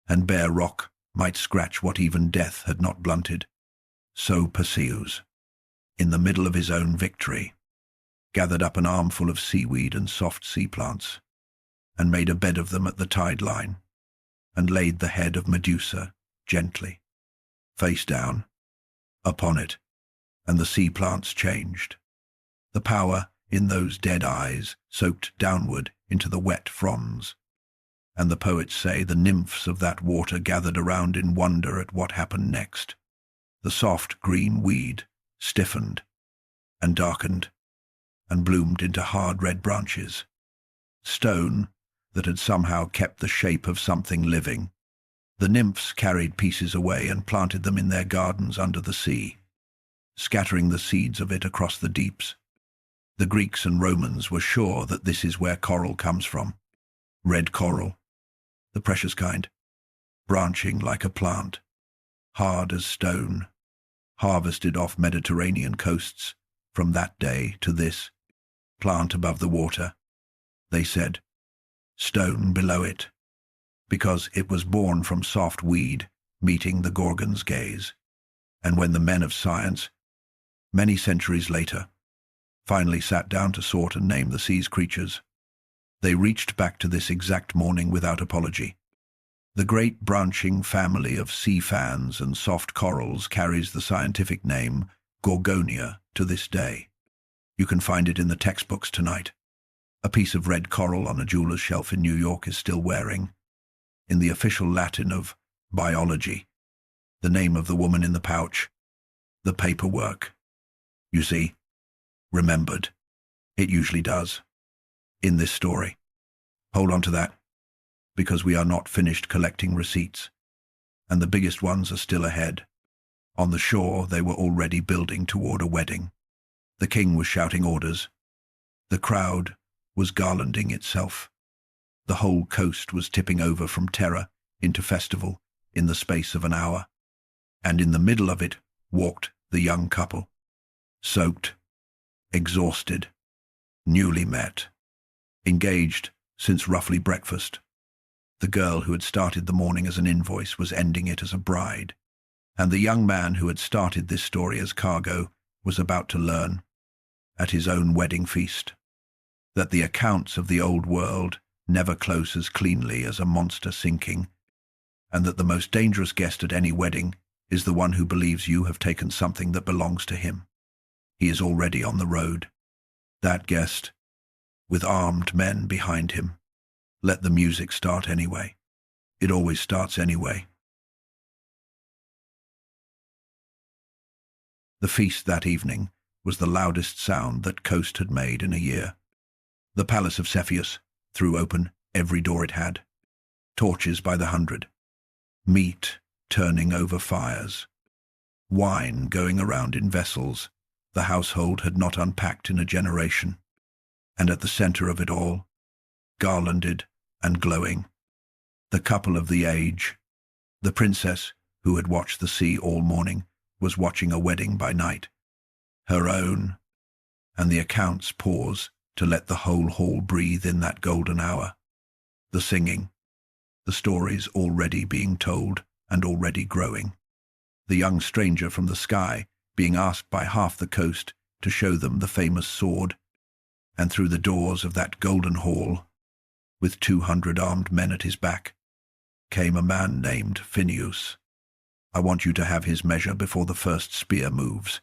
and bare rock might scratch what even death had not blunted. So Perseus, in the middle of his own victory, gathered up an armful of seaweed and soft sea plants, and made a bed of them at the tide line, and laid the head of Medusa gently, face down, upon it, and the sea plants changed. The power in those dead eyes soaked downward into the wet fronds, and the poets say the nymphs of that water gathered around in wonder at what happened next. The soft green weed stiffened, and darkened, and bloomed into hard red branches. Stone that had somehow kept the shape of something living. The nymphs carried pieces away and planted them in their gardens under the sea, scattering the seeds of it across the deeps. The Greeks and Romans were sure that this is where coral comes from. Red coral, the precious kind, branching like a plant, hard as stone, harvested off Mediterranean coasts. From that day to this, plant above the water, they said, stone below it, because it was born from soft weed meeting the Gorgon's gaze. And when the men of science, many centuries later, finally sat down to sort and name the sea's creatures, they reached back to this exact morning without apology. The great branching family of sea fans and soft corals carries the scientific name Gorgonia to this day. You can find it in the textbooks tonight. A piece of red coral on a jeweler's shelf in New York is still wearing, in the official Latin of biology, the name of the woman in the pouch, the paperwork. You see, remembered. It usually does. In this story. Hold on to that, because we are not finished collecting receipts, and the biggest ones are still ahead. On the shore, they were already building toward a wedding. The king was shouting orders. The crowd was garlanding itself. The whole coast was tipping over from terror into festival in the space of an hour. And in the middle of it walked the young couple, soaked, exhausted, newly met, engaged since roughly breakfast. The girl who had started the morning as an invoice was ending it as a bride, and the young man who had started this story as cargo was about to learn, at his own wedding feast, that the accounts of the old world never close as cleanly as a monster sinking, and that the most dangerous guest at any wedding is the one who believes you have taken something that belongs to him. He is already on the road. That guest, with armed men behind him. Let the music start anyway. It always starts anyway. The feast that evening was the loudest sound that coast had made in a year. The palace of Cepheus threw open every door it had. Torches by the hundred. Meat turning over fires. Wine going around in vessels the household had not unpacked in a generation. And at the center of it all, garlanded and glowing, the couple of the age. The princess, who had watched the sea all morning, was watching a wedding by night. Her own, and the accounts pause to let the whole hall breathe in that golden hour. The singing, the stories already being told and already growing. The young stranger from the sky being asked by half the coast to show them the famous sword, and through the doors of that golden hall, with 200 armed men at his back, came a man named Phineus. I want you to have his measure before the first spear moves,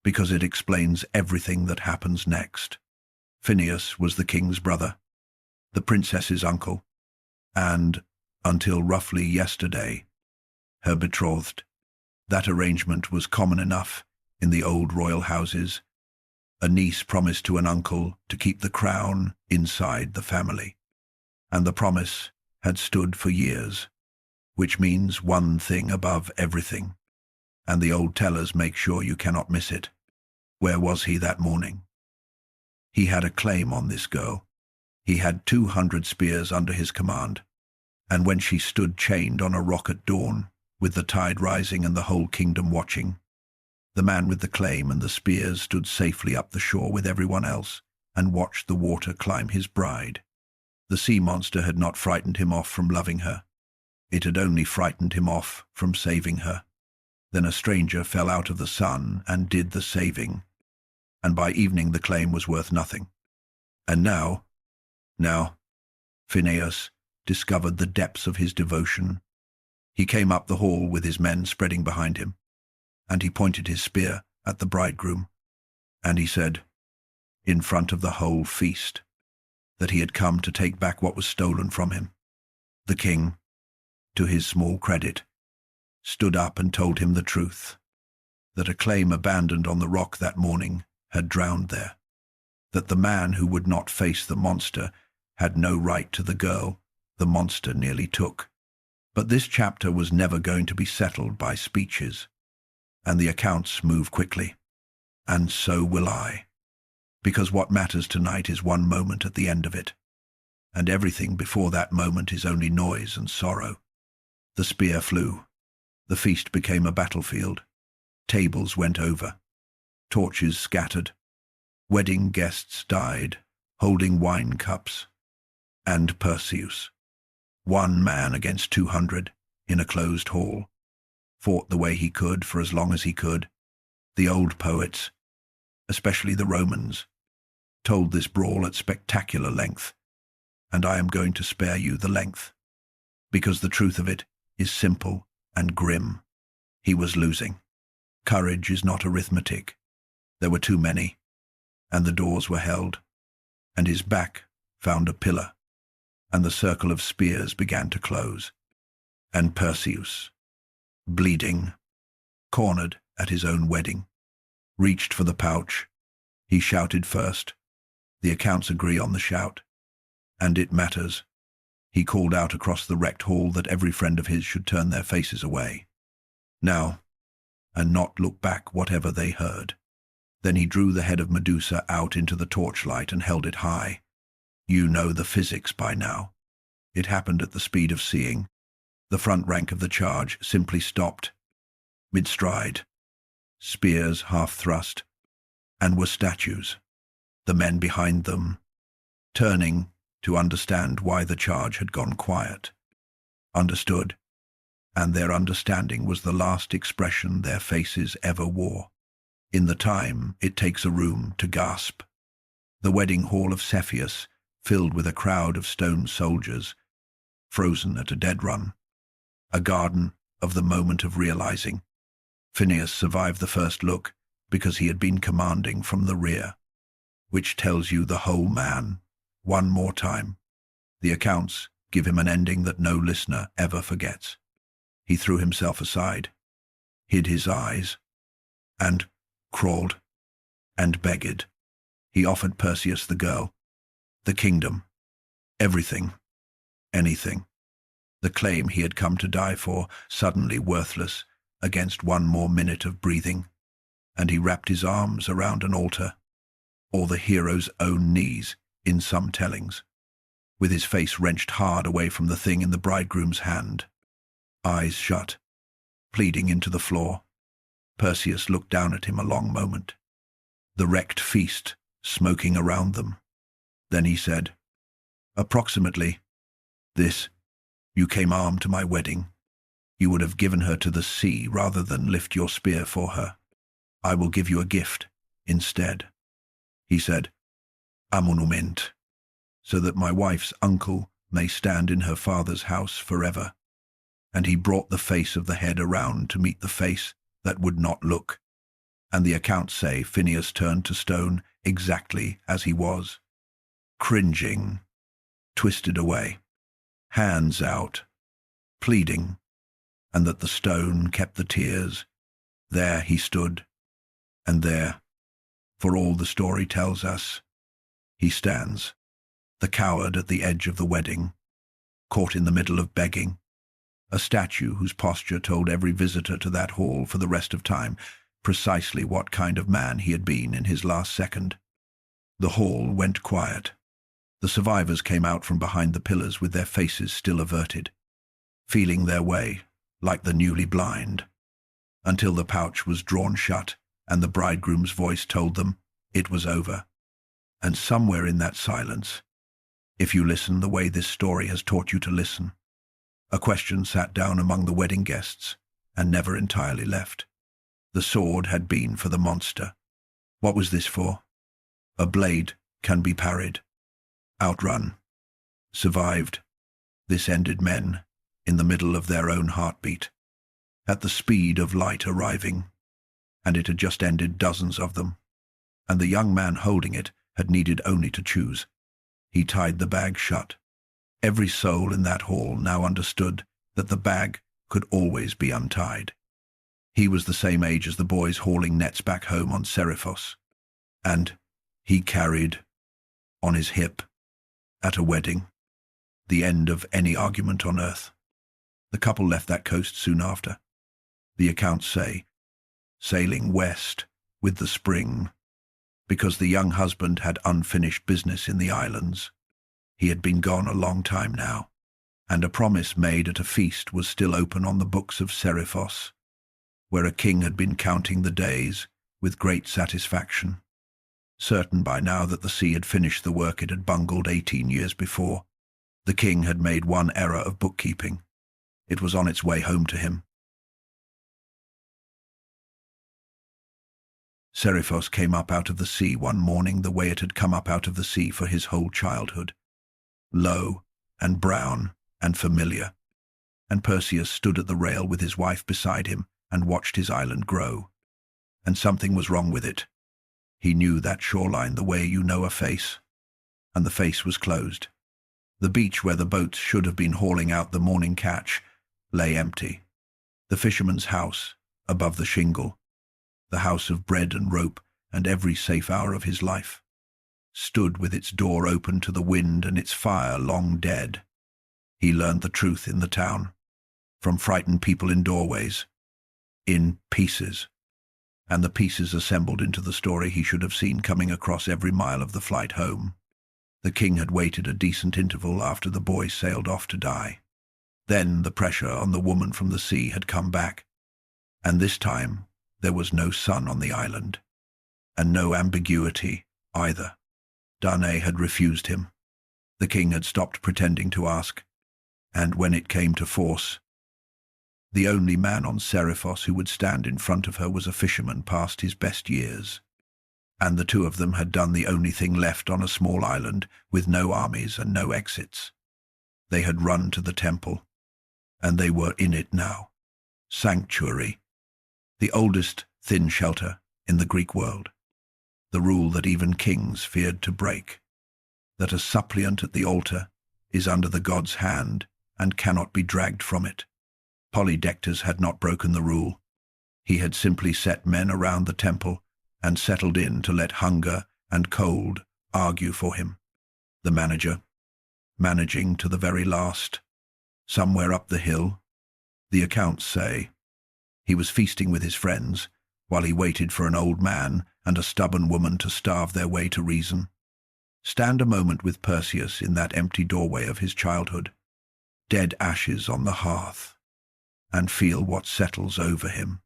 because it explains everything that happens next. Phineus was the king's brother, the princess's uncle, and, until roughly yesterday, her betrothed. That arrangement was common enough in the old royal houses. A niece promised to an uncle to keep the crown inside the family, and the promise had stood for years, which means one thing above everything, and the old tellers make sure you cannot miss it. Where was he that morning? He had a claim on this girl. He had 200 spears under his command, and when she stood chained on a rock at dawn, with the tide rising and the whole kingdom watching, the man with the claim and the spears stood safely up the shore with everyone else and watched the water climb his bride. The sea monster had not frightened him off from loving her. It had only frightened him off from saving her. Then a stranger fell out of the sun and did the saving, and by evening the claim was worth nothing. And now, Phineus discovered the depths of his devotion. He came up the hall with his men spreading behind him, and he pointed his spear at the bridegroom, and he said, in front of the whole feast, that he had come to take back what was stolen from him. The king, to his small credit, stood up and told him the truth, that a claim abandoned on the rock that morning had drowned there, that the man who would not face the monster had no right to the girl the monster nearly took. But this chapter was never going to be settled by speeches, and the accounts move quickly. And so will I, because what matters tonight is one moment at the end of it, and everything before that moment is only noise and sorrow. The spear flew. The feast became a battlefield. Tables went over. Torches scattered. Wedding guests died, holding wine cups. And Perseus, one man against 200, in a closed hall, fought the way he could for as long as he could. The old poets, especially the Romans, told this brawl at spectacular length, and I am going to spare you the length, because the truth of it is simple and grim. He was losing. Courage is not arithmetic. There were too many, and the doors were held, and his back found a pillar, and the circle of spears began to close. And Perseus, bleeding, cornered at his own wedding, reached for the pouch. He shouted first. The accounts agree on the shout, and it matters. He called out across the wrecked hall that every friend of his should turn their faces away, now, and not look back whatever they heard. Then he drew the head of Medusa out into the torchlight and held it high. You know the physics by now. It happened at the speed of seeing. The front rank of the charge simply stopped, mid-stride, spears half thrust, and were statues, the men behind them, turning to understand why the charge had gone quiet. Understood, and their understanding was the last expression their faces ever wore. In the time it takes a room to gasp. The wedding hall of Cepheus, filled with a crowd of stone soldiers, frozen at a dead run. A garden of the moment of realizing. Phineas survived the first look because he had been commanding from the rear, which tells you the whole man. One more time. The accounts give him an ending that no listener ever forgets. He threw himself aside, hid his eyes, and crawled, and begged. He offered Perseus the girl, the kingdom, everything, anything. The claim he had come to die for, suddenly worthless, against one more minute of breathing, and he wrapped his arms around an altar, or the hero's own knees, in some tellings, with his face wrenched hard away from the thing in the bridegroom's hand. Eyes shut, pleading into the floor. Perseus looked down at him a long moment, the wrecked feast smoking around them. Then he said, approximately, this, you came armed to my wedding. You would have given her to the sea rather than lift your spear for her. I will give you a gift instead. He said, a monument, so that my wife's uncle may stand in her father's house forever. And he brought the face of the head around to meet the face that would not look. And the accounts say Phineas turned to stone exactly as he was, cringing, twisted away, hands out, pleading, and that the stone kept the tears. There he stood, and there, for all the story tells us, he stands, the coward at the edge of the wedding, caught in the middle of begging, a statue whose posture told every visitor to that hall for the rest of time precisely what kind of man he had been in his last second. The hall went quiet. The survivors came out from behind the pillars with their faces still averted, feeling their way, like the newly blind, until the pouch was drawn shut and the bridegroom's voice told them it was over. And somewhere in that silence, if you listen the way this story has taught you to listen, a question sat down among the wedding guests and never entirely left. The sword had been for the monster. What was this for? A blade can be parried. Outrun. Survived. This ended men in the middle of their own heartbeat, at the speed of light arriving, and it had just ended dozens of them, and the young man holding it had needed only to choose. He tied the bag shut. Every soul in that hall now understood that the bag could always be untied. He was the same age as the boys hauling nets back home on Seriphos. and he carried on his hip, at a wedding, the end of any argument on earth. The couple left that coast soon after. The accounts say, sailing west with the spring, because the young husband had unfinished business in the islands. He had been gone a long time now, and a promise made at a feast was still open on the books of Seriphos, where a king had been counting the days with great satisfaction, certain by now that the sea had finished the work it had bungled 18 years before. The king had made one error of bookkeeping. It was on its way home to him. Seriphos came up out of the sea one morning the way it had come up out of the sea for his whole childhood, low and brown and familiar, and Perseus stood at the rail with his wife beside him and watched his island grow. And something was wrong with it. He knew that shoreline the way you know a face, and the face was closed. The beach where the boats should have been hauling out the morning catch lay empty. The fisherman's house, above the shingle, the house of bread and rope and every safe hour of his life, stood with its door open to the wind and its fire long dead. He learned the truth in the town, from frightened people in doorways, in pieces, and the pieces assembled into the story he should have seen coming across every mile of the flight home. The king had waited a decent interval after the boy sailed off to die. Then the pressure on the woman from the sea had come back, and this time there was no sun on the island, and no ambiguity either. Danae had refused him. The king had stopped pretending to ask, and when it came to force, the only man on Seriphos who would stand in front of her was a fisherman past his best years, and the two of them had done the only thing left on a small island with no armies and no exits. They had run to the temple, and they were in it now. Sanctuary, the oldest thin shelter in the Greek world, the rule that even kings feared to break, that a suppliant at the altar is under the god's hand and cannot be dragged from it. Polydectes had not broken the rule. He had simply set men around the temple and settled in to let hunger and cold argue for him. The manager, managing to the very last, somewhere up the hill, the accounts say, he was feasting with his friends while he waited for an old man and a stubborn woman to starve their way to reason. Stand a moment with Perseus in that empty doorway of his childhood, dead ashes on the hearth, and feel what settles over him.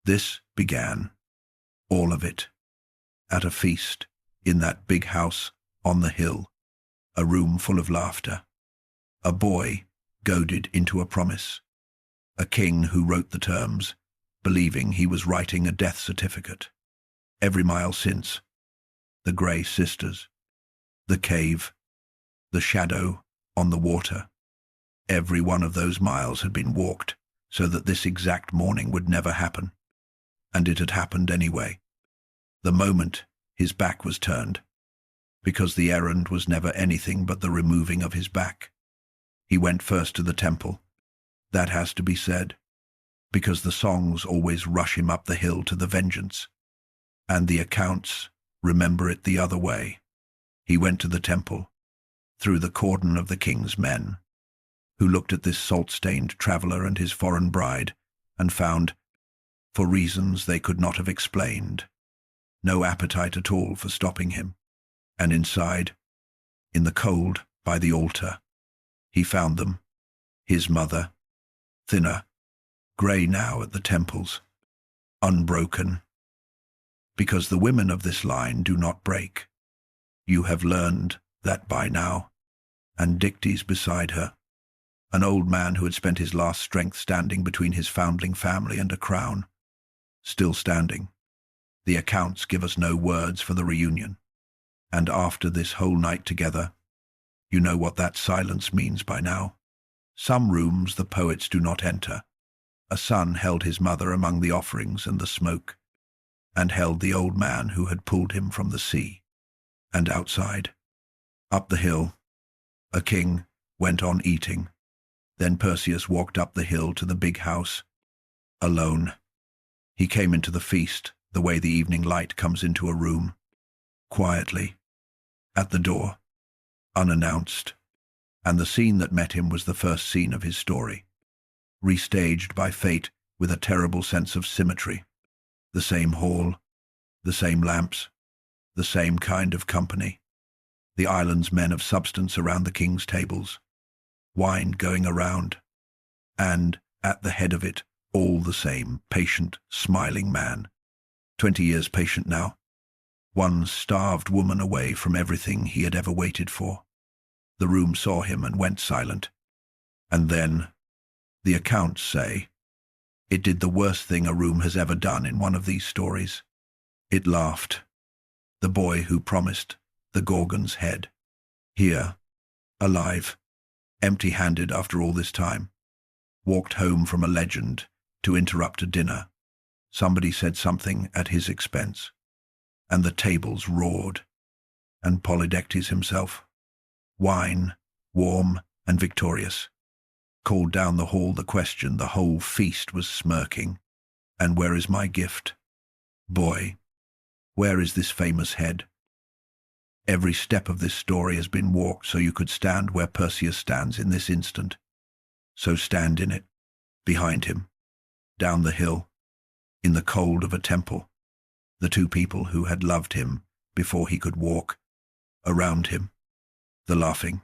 This began, all of it, at a feast in that big house on the hill, a room full of laughter, a boy goaded into a promise, a king who wrote the terms, believing he was writing a death certificate. Every mile since, the Grey Sisters, the cave, the shadow on the water, every one of those miles had been walked so that this exact morning would never happen. And it had happened anyway. The moment his back was turned, because the errand was never anything but the removing of his back. He went first to the temple. That has to be said, because the songs always rush him up the hill to the vengeance, and the accounts remember it the other way. He went to the temple, through the cordon of the king's men, who looked at this salt-stained traveller and his foreign bride, and found, for reasons they could not have explained, no appetite at all for stopping him. And inside, in the cold by the altar, he found them, his mother, thinner, grey now at the temples, unbroken. Because the women of this line do not break. You have learned that by now. And Dictys beside her, an old man who had spent his last strength standing between his foundling family and a crown, still standing. The accounts give us no words for the reunion. And after this whole night together, you know what that silence means by now. Some rooms the poets do not enter. A son held his mother among the offerings and the smoke, and held the old man who had pulled him from the sea. And outside, up the hill, a king went on eating. Then Perseus walked up the hill to the big house, alone. He came into the feast the way the evening light comes into a room, quietly, at the door, unannounced, and the scene that met him was the first scene of his story, restaged by fate with a terrible sense of symmetry. The same hall, the same lamps, the same kind of company. The island's men of substance around the king's tables, wine going around, and, at the head of it, all the same patient, smiling man. 20 years patient now. One starved woman away from everything he had ever waited for. The room saw him and went silent. And then, the accounts say, it did the worst thing a room has ever done in one of these stories. It laughed. The boy who promised the Gorgon's head. Here, alive, empty-handed after all this time, walked home from a legend to interrupt a dinner. Somebody said something at his expense, and the tables roared, and Polydectes himself, wine, warm and victorious, called down the hall the question the whole feast was smirking, and where is my gift? Boy, where is this famous head? Every step of this story has been walked so you could stand where Perseus stands in this instant. So stand in it, behind him, down the hill, in the cold of a temple, the two people who had loved him before he could walk, around him, the laughing,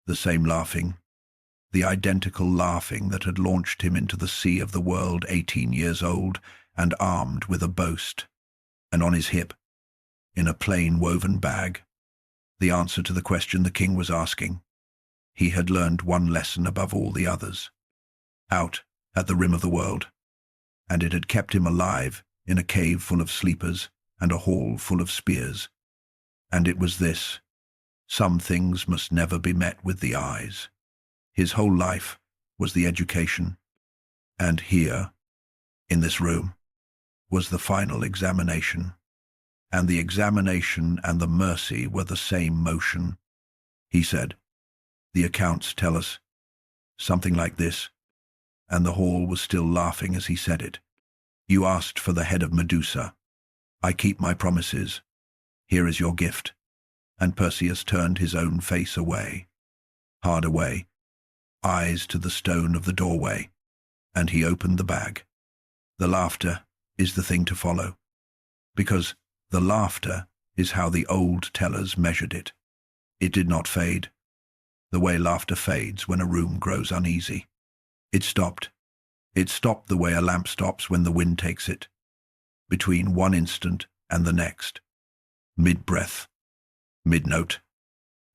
the same laughing, the identical laughing that had launched him into the sea of the world 18 years old and armed with a boast, and on his hip, in a plain woven bag, the answer to the question the king was asking. He had learned one lesson above all the others, out at the rim of the world, and it had kept him alive in a cave full of sleepers and a hall full of spears. And it was this: some things must never be met with the eyes. His whole life was the education, and here, in this room, was the final examination. And the examination and the mercy were the same motion. He said, the accounts tell us, something like this, and the hall was still laughing as he said it. You asked for the head of Medusa. I keep my promises. Here is your gift. And Perseus turned his own face away, hard away, eyes to the stone of the doorway, and he opened the bag. The laughter is the thing to follow, because the laughter is how the old tellers measured it. It did not fade, the way laughter fades when a room grows uneasy. It stopped. It stopped the way a lamp stops when the wind takes it, between one instant and the next, mid-breath, mid-note,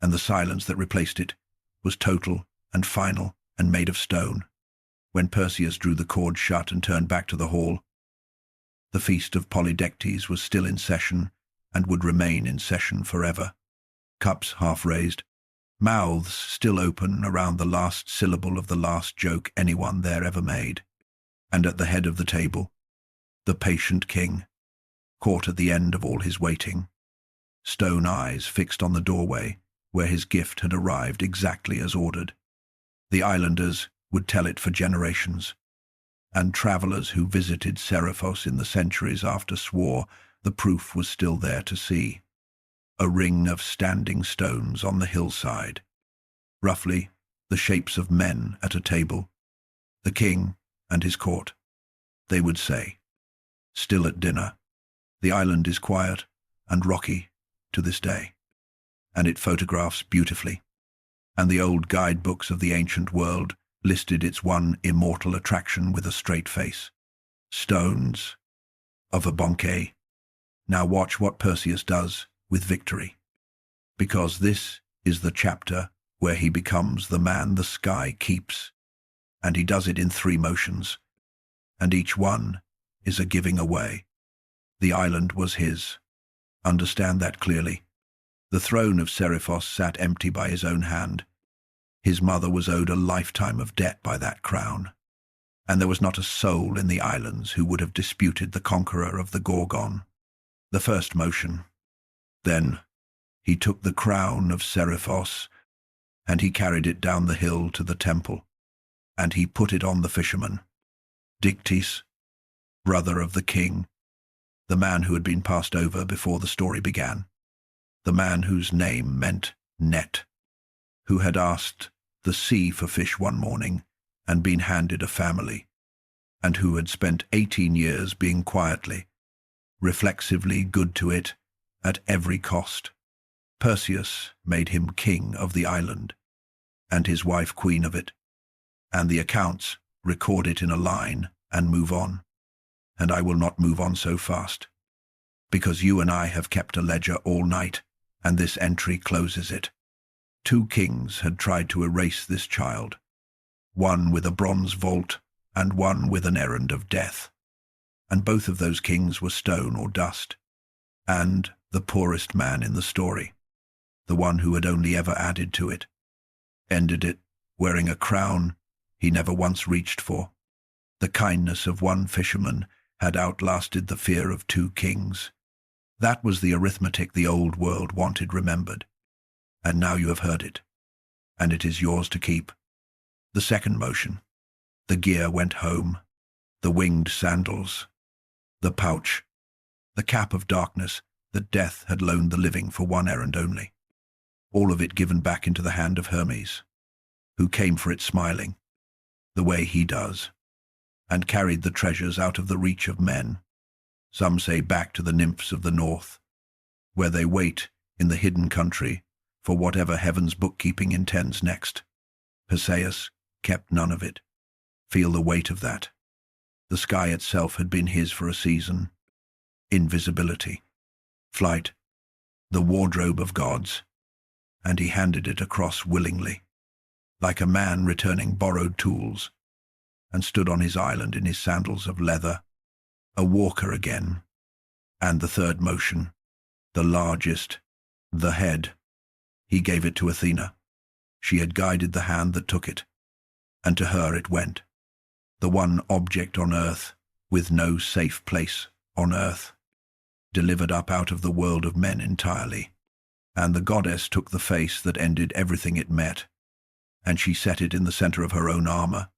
and the silence that replaced it was total and final and made of stone. When Perseus drew the cord shut and turned back to the hall, the feast of Polydectes was still in session and would remain in session forever. Cups half raised, mouths still open around the last syllable of the last joke anyone there ever made. And at the head of the table, the patient king, caught at the end of all his waiting, stone eyes fixed on the doorway where his gift had arrived exactly as ordered. The islanders would tell it for generations, and travelers who visited Seriphos in the centuries after swore the proof was still there to see. A ring of standing stones on the hillside, roughly the shapes of men at a table, the king and his court. They would say, still at dinner, the island is quiet and rocky to this day, and it photographs beautifully, and the old guidebooks of the ancient world listed its one immortal attraction with a straight face. Stones of a banquet. Now watch what Perseus does with victory, because this is the chapter where he becomes the man the sky keeps, and he does it in 3 motions, and each one is a giving away. The island was his. Understand that clearly. The throne of Seriphos sat empty by his own hand. His mother was owed a lifetime of debt by that crown, and there was not a soul in the islands who would have disputed the conqueror of the Gorgon. The first motion. Then he took the crown of Seriphos, and he carried it down the hill to the temple, and he put it on the fisherman, Dictys, brother of the king, the man who had been passed over before the story began. the man whose name meant net, who had asked the sea for fish one morning and been handed a family, and who had spent 18 years being quietly, reflexively good to it at every cost. Perseus made him king of the island, and his wife queen of it, and the accounts record it in a line and move on. And I will not move on so fast, because you and I have kept a ledger all night, and this entry closes it. 2 kings had tried to erase this child, one with a bronze vault and one with an errand of death. And both of those kings were stone or dust, and the poorest man in the story, the one who had only ever added to it, ended it wearing a crown he never once reached for. The kindness of one fisherman had outlasted the fear of 2 kings. That was the arithmetic the old world wanted remembered. And now you have heard it, and it is yours to keep. The second motion. The gear went home, the winged sandals, the pouch, the cap of darkness that death had loaned the living for one errand only. All of it given back into the hand of Hermes, who came for it smiling, the way he does, and carried the treasures out of the reach of men. Some say back to the nymphs of the north, where they wait in the hidden country for whatever heaven's bookkeeping intends next. Perseus kept none of it. Feel the weight of that. The sky itself had been his for a season. Invisibility, flight, the wardrobe of gods, and he handed it across willingly, like a man returning borrowed tools, and stood on his island in his sandals of leather, a walker again. And the third motion, the largest, the head, he gave it to Athena. She had guided the hand that took it, and to her it went, the one object on earth, with no safe place on earth, delivered up out of the world of men entirely. And the goddess took the face that ended everything it met, and she set it in the center of her own armor,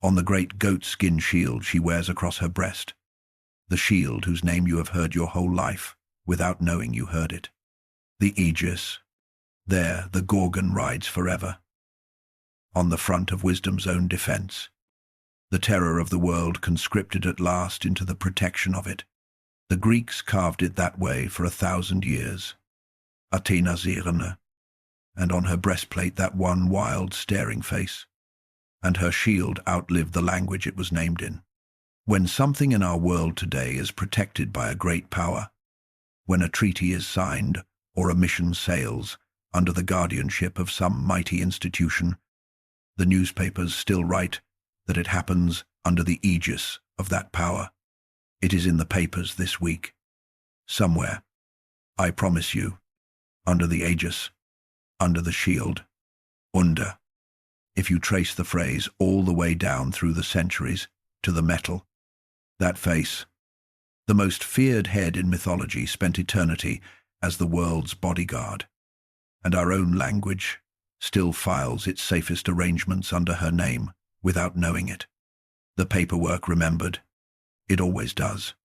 on the great goat-skin shield she wears across her breast, the shield whose name you have heard your whole life, without knowing you heard it. The Aegis. There the Gorgon rides forever, on the front of wisdom's own defense. The terror of the world conscripted at last into the protection of it. The Greeks carved it that way for 1,000 years. Athena's Irene, and on her breastplate that one wild, staring face, and her shield outlived the language it was named in. When something in our world today is protected by a great power, when a treaty is signed or a mission sails under the guardianship of some mighty institution, the newspapers still write that it happens under the aegis of that power. It is in the papers this week. Somewhere, I promise you, under the aegis, under the shield, under. If you trace the phrase all the way down through the centuries to the metal, that face, the most feared head in mythology, spent eternity as the world's bodyguard, and our own language still files its safest arrangements under her name without knowing it. The paperwork remembered. It always does.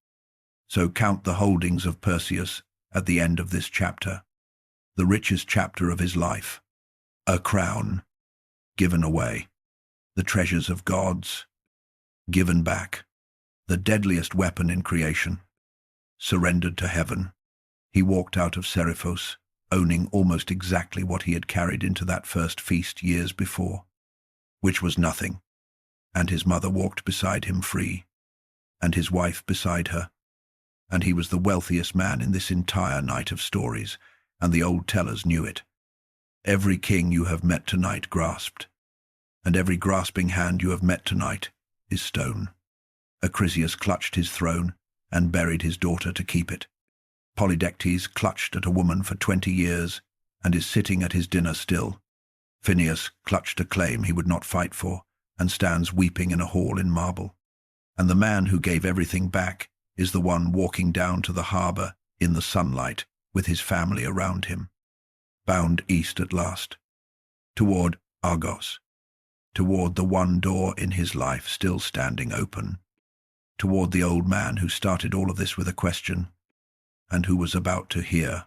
So count the holdings of Perseus at the end of this chapter, the richest chapter of his life. A crown, given away. The treasures of gods, given back. The deadliest weapon in creation, surrendered to heaven. He walked out of Seriphos, owning almost exactly what he had carried into that first feast years before, which was nothing. And his mother walked beside him free, and his wife beside her, and he was the wealthiest man in this entire night of stories, and the old tellers knew it. Every king you have met tonight grasped, and every grasping hand you have met tonight is stone. Acrisius clutched his throne and buried his daughter to keep it. Polydectes clutched at a woman for 20 years and is sitting at his dinner still. Phineas clutched a claim he would not fight for and stands weeping in a hall in marble. And the man who gave everything back is the one walking down to the harbor in the sunlight with his family around him, bound east at last, toward Argos, toward the one door in his life still standing open, toward the old man who started all of this with a question, and who was about to hear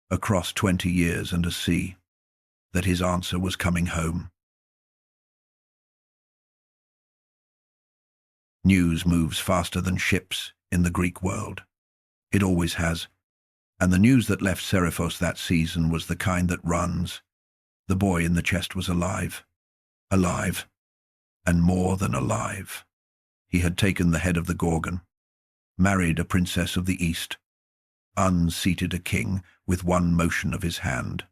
across 20 years and a sea, that his answer was coming home. News moves faster than ships in the Greek world. It always has. And the news that left Seriphos that season was the kind that runs. The boy in the chest was alive. Alive. And more than alive. He had taken the head of the Gorgon, married a princess of the East, unseated a king with one motion of his hand.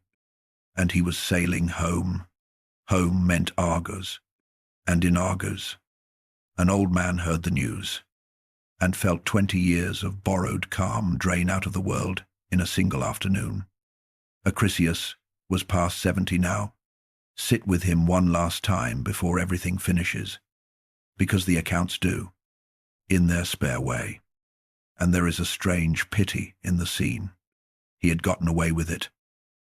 And he was sailing home. Home meant Argos. And in Argos, an old man heard the news and felt 20 years of borrowed calm drain out of the world in a single afternoon. Acrisius was past 70 now. Sit with him one last time before everything finishes, because the accounts do, in their spare way. And there is a strange pity in the scene. He had gotten away with it.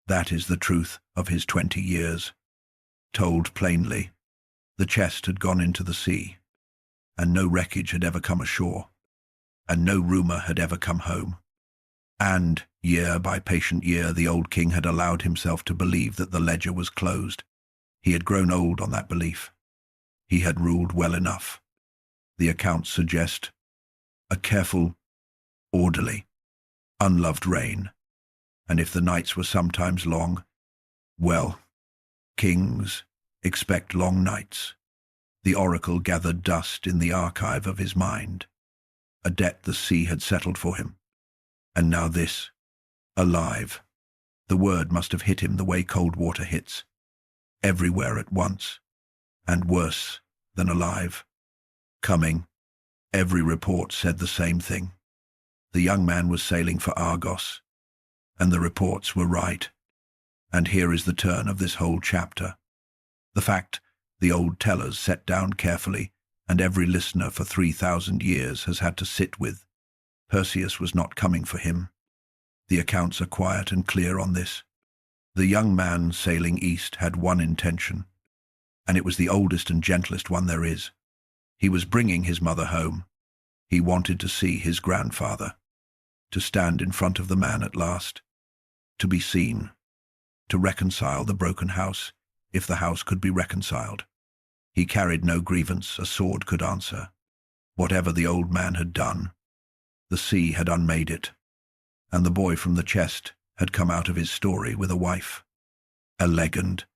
That is the truth of his 20 years. Told plainly, the chest had gone into the sea, and no wreckage had ever come ashore, and no rumor had ever come home. And, year by patient year, the old king had allowed himself to believe that the ledger was closed. He had grown old on that belief. He had ruled well enough. The accounts suggest a careful, orderly, unloved reign. And if the nights were sometimes long, well, kings expect long nights. The oracle gathered dust in the archive of his mind. A debt the sea had settled for him. And now this, alive. The word must have hit him the way cold water hits, everywhere at once, and worse than alive. Coming, every report said the same thing. The young man was sailing for Argos, and the reports were right. And here is the turn of this whole chapter. The fact the old tellers set down carefully, and every listener for 3,000 years has had to sit with. Perseus was not coming for him. The accounts are quiet and clear on this. The young man sailing east had one intention, and it was the oldest and gentlest one there is. He was bringing his mother home. He wanted to see his grandfather, to stand in front of the man at last, to be seen, to reconcile the broken house, if the house could be reconciled. He carried no grievance a sword could answer. Whatever the old man had done, the sea had unmade it, and the boy from the chest had come out of his story with a wife, a legend,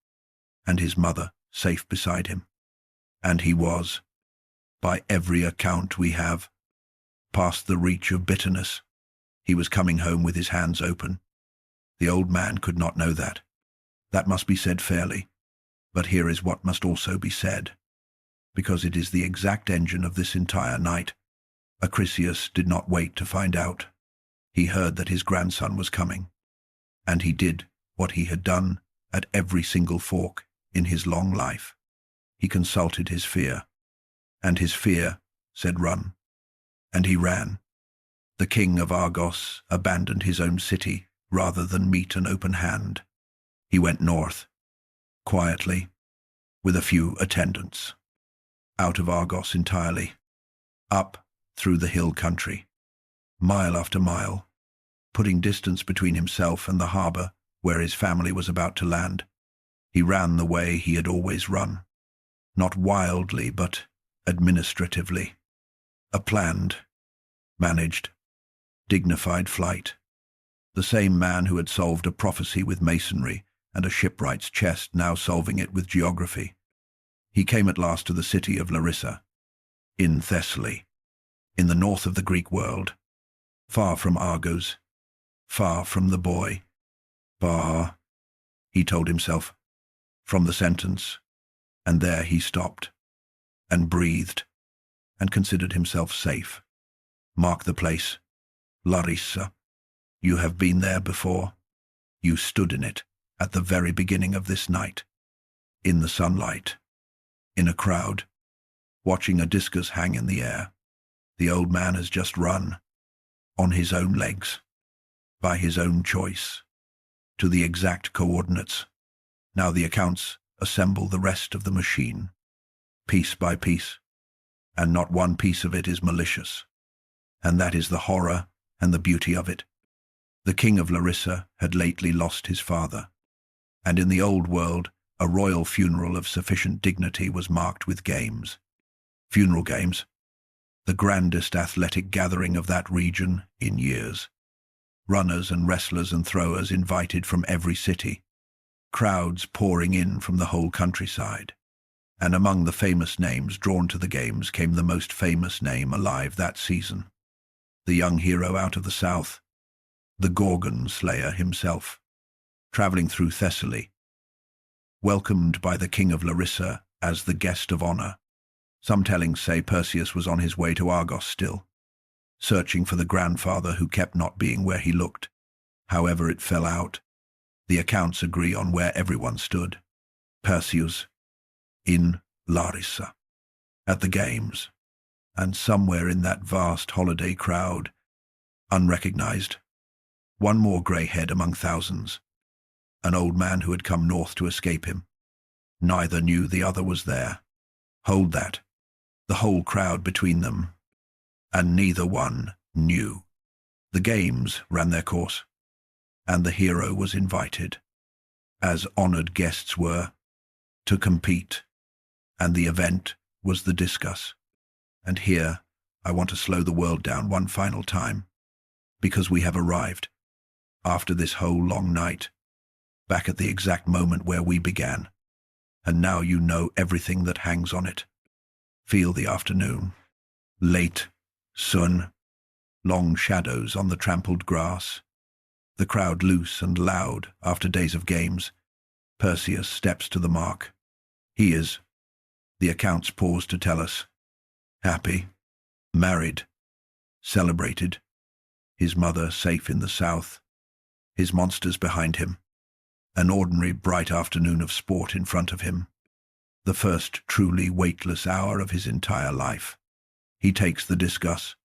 and his mother safe beside him. And he was, by every account we have, past the reach of bitterness. He was coming home with his hands open. The old man could not know that. That must be said fairly. But here is what must also be said, because it is the exact engine of this entire night. Acrisius did not wait to find out. He heard that his grandson was coming, and he did what he had done at every single fork in his long life. He consulted his fear, and his fear said run, and he ran. The king of Argos abandoned his own city rather than meet an open hand. He went north, quietly, with a few attendants, out of Argos entirely, up through the hill country, mile after mile, putting distance between himself and the harbour where his family was about to land. He ran the way he had always run, not wildly but administratively, a planned, managed, dignified flight. The same man who had solved a prophecy with masonry and a shipwright's chest, now solving it with geography. He came at last to the city of Larissa, in Thessaly, in the north of the Greek world, far from Argos, far from the boy, far, he told himself, from the sentence, and there he stopped, and breathed, and considered himself safe. Mark the place, Larissa. You have been there before. You stood in it at the very beginning of this night, in the sunlight, in a crowd, watching a discus hang in the air. The old man has just run, on his own legs, by his own choice, to the exact coordinates. Now the accounts assemble the rest of the machine, piece by piece, and not one piece of it is malicious. And that is the horror and the beauty of it. The king of Larissa had lately lost his father, and in the old world a royal funeral of sufficient dignity was marked with games. Funeral games, the grandest athletic gathering of that region in years. Runners and wrestlers and throwers invited from every city, crowds pouring in from the whole countryside. And among the famous names drawn to the games came the most famous name alive that season. The young hero out of the south, the Gorgon slayer himself, traveling through Thessaly, welcomed by the king of Larissa as the guest of honor. Some tellings say Perseus was on his way to Argos still, searching for the grandfather who kept not being where he looked. However it fell out, the accounts agree on where everyone stood. Perseus in Larissa, at the games, and somewhere in that vast holiday crowd, unrecognized, one more grey head among thousands, an old man who had come north to escape him. Neither knew the other was there. Hold that, the whole crowd between them, and neither one knew. The games ran their course, and the hero was invited, as honored guests were, to compete, and the event was the Discus. And here I want to slow the world down one final time, because we have arrived, after this whole long night, back at the exact moment where we began, and now you know everything that hangs on it. Feel the afternoon, late sun, long shadows on the trampled grass, the crowd loose and loud after days of games. Perseus steps to the mark. He is, the accounts pause to tell us, happy, married, celebrated, his mother safe in the south, his monsters behind him, an ordinary bright afternoon of sport in front of him, the first truly weightless hour of his entire life. He takes the Discus,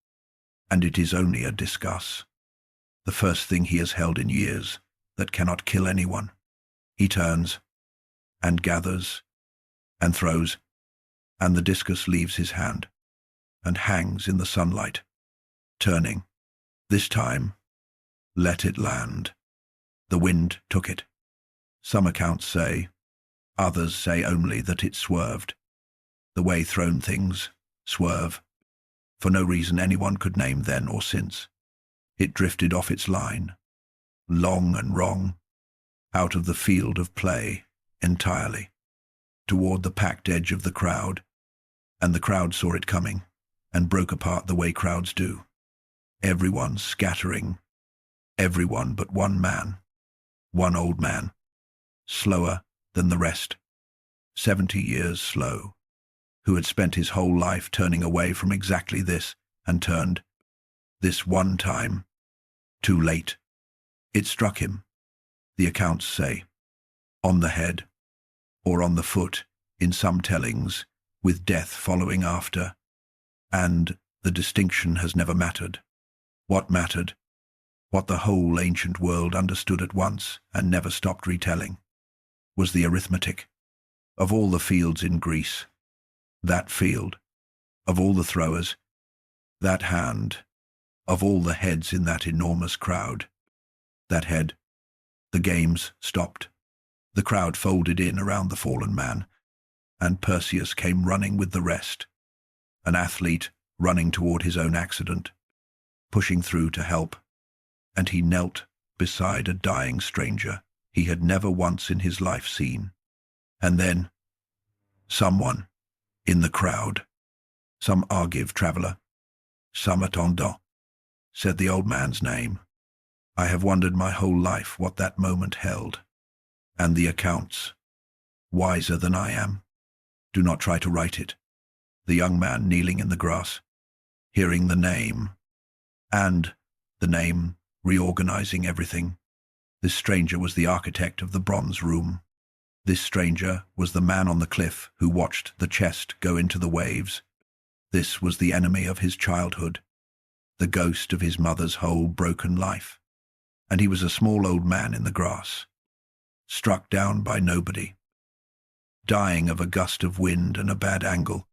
and it is only a Discus, the first thing he has held in years that cannot kill anyone. He turns, and gathers, and throws, and the Discus leaves his hand, and hangs in the sunlight, turning. This time, let it land. The wind took it. Some accounts say, others say only that it swerved. The way thrown things swerve, for no reason anyone could name then or since. It drifted off its line, long and wrong, out of the field of play entirely, toward the packed edge of the crowd, and the crowd saw it coming, and broke apart the way crowds do. Everyone scattering, everyone but one man, one old man, slower than the rest, 70 years slow, who had spent his whole life turning away from exactly this, and turned, this one time, too late. It struck him, the accounts say, on the head, or on the foot, in some tellings, with death following after, and the distinction has never mattered. What mattered, what the whole ancient world understood at once and never stopped retelling, was the arithmetic. Of all the fields in Greece, that field, of all the throwers, that hand, of all the heads in that enormous crowd, that head. The games stopped. The crowd folded in around the fallen man, and Perseus came running with the rest, an athlete running toward his own accident, pushing through to help, and he knelt beside a dying stranger he had never once in his life seen. And then, someone in the crowd, some Argive traveler, some attendant, said the old man's name. I have wondered my whole life what that moment held, and the accounts, wiser than I am, do not try to write it. The young man kneeling in the grass, hearing the name, and the name reorganizing everything. This stranger was the architect of the bronze room. This stranger was the man on the cliff who watched the chest go into the waves. This was the enemy of his childhood, the ghost of his mother's whole broken life. And he was a small old man in the grass, struck down by nobody, dying of a gust of wind and a bad angle.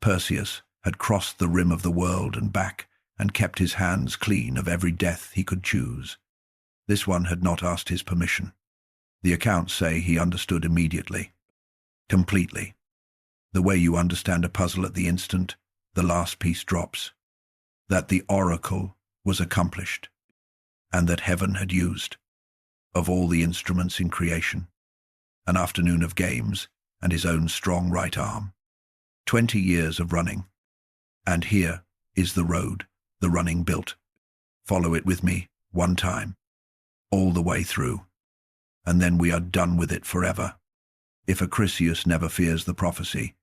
Perseus had crossed the rim of the world and back, and kept his hands clean of every death he could choose. This one had not asked his permission. The accounts say he understood immediately. Completely. The way you understand a puzzle at the instant the last piece drops. That the oracle was accomplished, and that heaven had used, of all the instruments in creation, an afternoon of games and his own strong right arm. 20 years of running. And here is the road the running built. Follow it with me, one time, all the way through, and then we are done with it forever. If Perseus never fears the prophecy,